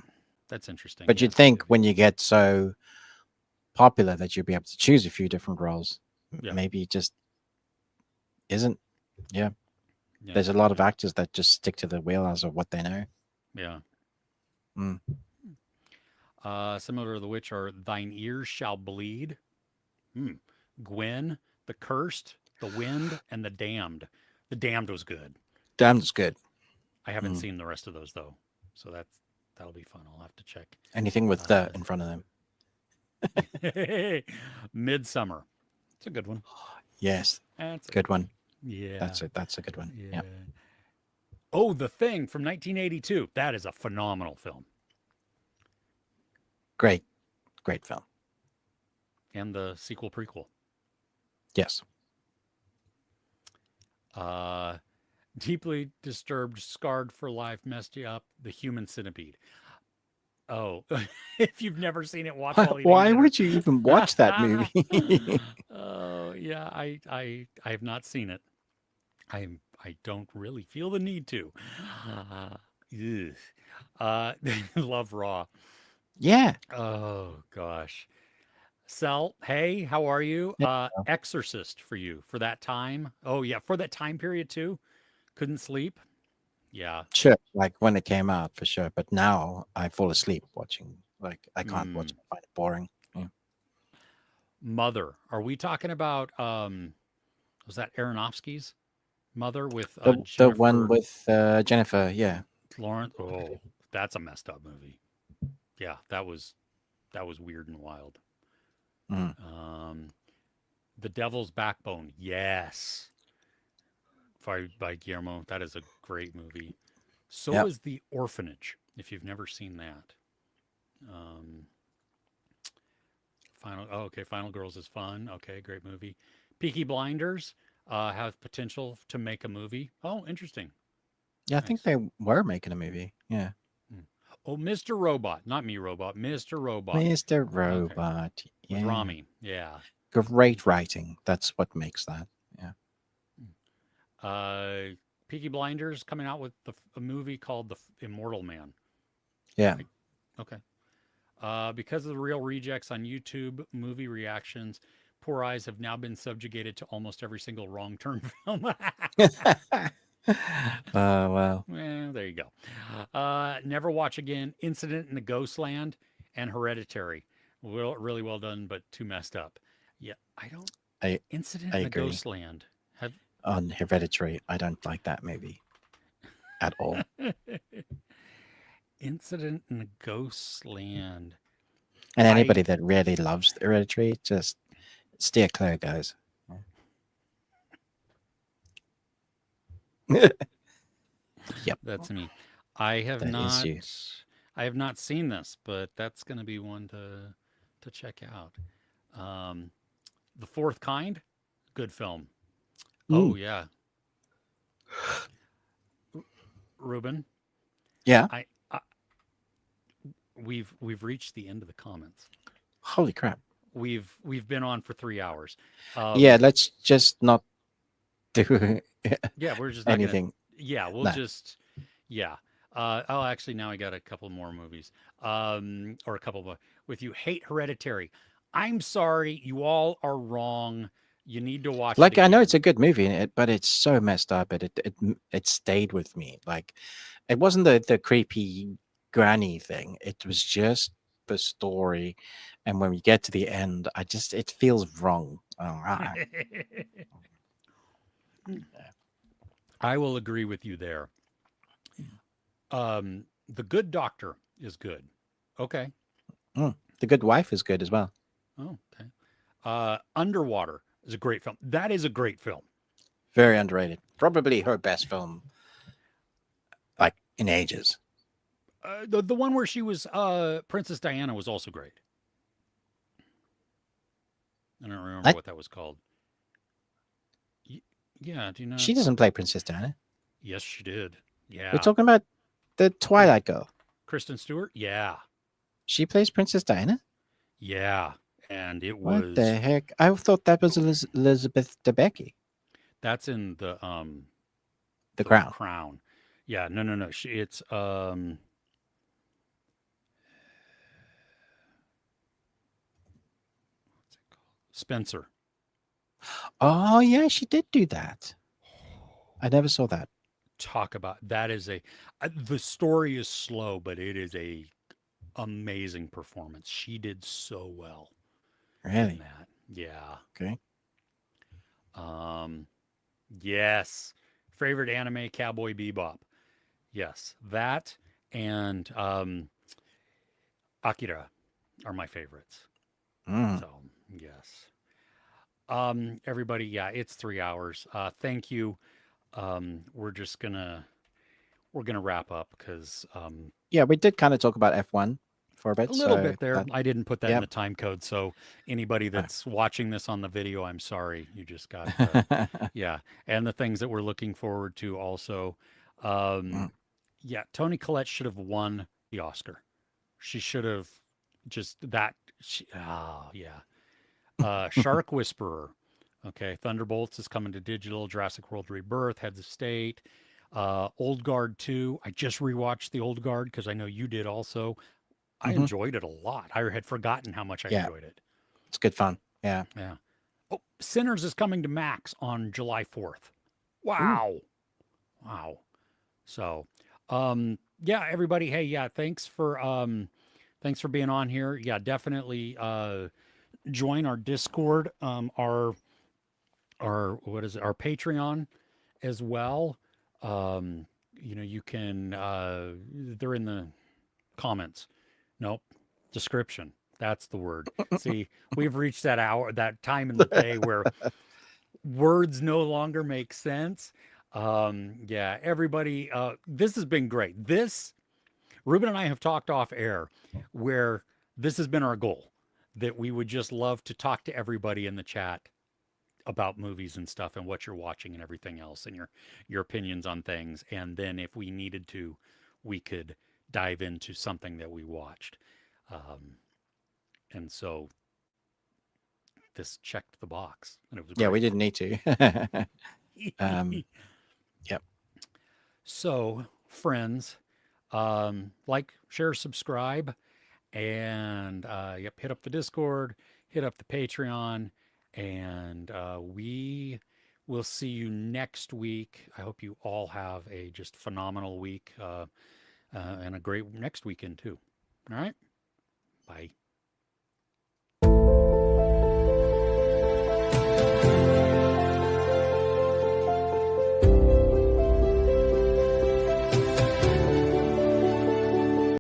That's interesting. But Yeah. you'd think when you get so popular that you'd be able to choose a few different roles. Yeah. Maybe it just isn't. Yeah. Yeah. There's a lot of Yeah. actors that just stick to the wheelhouse of what they know. Yeah. Mm. Similar to the which are Thine Ears Shall Bleed, Gwen, The Cursed, The Wind, and The Damned. The Damned was good. Damn's good. I haven't Mm. seen the rest of those though, so that'll be fun. I'll have to check. Anything with the in front of them. Midsummer. It's a good one. Yes. That's a Good good one. Yeah. That's a good one. Yeah. Yeah. Oh, The Thing from 1982. That is a phenomenal film. Great. Great film. And the sequel prequel. Yes. Deeply disturbed, scarred for life, messed you up. The Human Centipede. Oh, if you've never seen it, watch while eating Why dinner. would you even watch that movie? Oh yeah, I have not seen it. I don't really feel the need to. Ugh. Love Raw. Yeah. Oh gosh. Sel, hey, how are you? Yeah. Exorcist for you for that time. Oh yeah, for that time period too. Couldn't sleep. Yeah. Sure. Like when it came out, for sure. But now I fall asleep watching. Like I can't watch it. I find it boring. Yeah. Mother. Are we talking about was that Aronofsky's Mother with The one Jennifer with Jennifer. Yeah. Lawrence? Oh, that's a messed up movie. Yeah, that was weird and wild. Mm. The Devil's Backbone. Yes. By Guillermo. That is a great movie. So Yep. is The Orphanage, if you've never seen that. Um, Final Girls is fun. Okay, great movie. Peaky Blinders have potential to make a movie. Oh, interesting. Yeah, I Nice. think they were making a movie. Yeah. Oh, Mr. Robot, not me, Robot. Mr. Robot. Mr. Okay. Robot. With Yeah. Rami. Yeah. Great writing. That's what makes that. Yeah. Peaky Blinders coming out with a movie called The Immortal Man. Yeah. Okay. Because of the real rejects on YouTube movie reactions, Poor Eyes have now been subjugated to almost every single wrong turn film. Well. Well, there you go. Never Watch Again, Incident in the Ghostland, and Hereditary. Really well done, but too messed up. Yeah, I don't. I Incident I in the agree. Ghostland. Have On Hereditary, I don't like that movie at all. Incident in the Ghostland. And I anybody that really loves Hereditary, just steer clear, guys. Yep, That's me. I have that is not. you. I have not seen this, but that's going to be one to check out. Um, the Fourth Kind, good film. Oh Mm, yeah, Ruben. yeah. I we've reached the end of the comments. Holy crap. We've been on for 3 hours. Yeah, let's just not do Yeah, we're just not gonna. anything. Yeah, we'll No. just. Yeah. Oh, actually, now I got a couple more movies. Or a couple more with you. Hate Hereditary. I'm sorry, you all are wrong. You need to watch it Like I know again. it's a good movie, but it's so messed up. It stayed with me. Like it wasn't the creepy granny thing. It was just the story, and when we get to the end, it feels wrong. I will agree with you there. The Good Doctor is good. Okay. The Good Wife is good as well. Oh, okay. Underwater is a great film. That is a great film. Very underrated. Probably her best film, like in ages. The one where she was Princess Diana was also great. I don't remember I, what that was called. Yeah, do you know? she doesn't play Princess Diana. Yes, she did. We're Yeah. talking about the Twilight girl. Kristen Stewart? Yeah. She plays Princess Diana. Yeah. And it What the was heck? I thought that was Elizabeth Debicki. that's in The the Crown. Crown. Yeah, no. It's what's it called? Spencer. Oh yeah, she did do that. I never saw that. Talk about that is a the story is slow, but it is a amazing performance. She did so well in Really? that. Yeah. Okay. Um yes. Favorite anime Cowboy Bebop. Yes. That and Akira are my favorites. Mm. So, yes. Everybody, yeah, it's 3 hours. Thank you. We're just we're gonna wrap up because Yeah, we did kind of talk about F1 for a a bit. little So bit there. that, I didn't put that in yeah. the time code, so anybody Oh. that's watching this on the video, I'm sorry. You just got yeah, and the things that we're looking forward to also. Um, Mm. yeah, Toni Collette should have won the Oscar. She should have just that. Oh yeah. Shark Whisperer. Okay, Thunderbolts is coming to digital. Jurassic World Rebirth, Heads of State. Old Guard 2. I just rewatched the Old Guard because I know you did also. I Hmm. enjoyed it a lot. I had forgotten how much I Yeah, enjoyed it. it's good fun. Yeah. Yeah. Oh, Sinners is coming to Max on July 4th. Ooh. Wow. Wow. So, yeah, everybody, hey, yeah, thanks for being on here. Yeah, definitely join our Discord, our what is it, our Patreon as well. You can they're in the comments. Nope. Description. That's the word. See, we've reached that hour, that time in the day where words no longer make sense. Yeah, everybody, this has been great. Ruben and I have talked off air where this has been our goal that we would just love to talk to everybody in the chat about movies and stuff and what you're watching and everything else and your opinions on things. And then if we needed to, we could dive into something that we watched. And so this checked the box and it was Yeah, we great. didn't need to. Yep. So, friends, like, share, subscribe, and yep, hit up the Discord, hit up the Patreon, and we We'll see you next week. I hope you all have a just phenomenal week and a great next weekend, too. All right. Bye.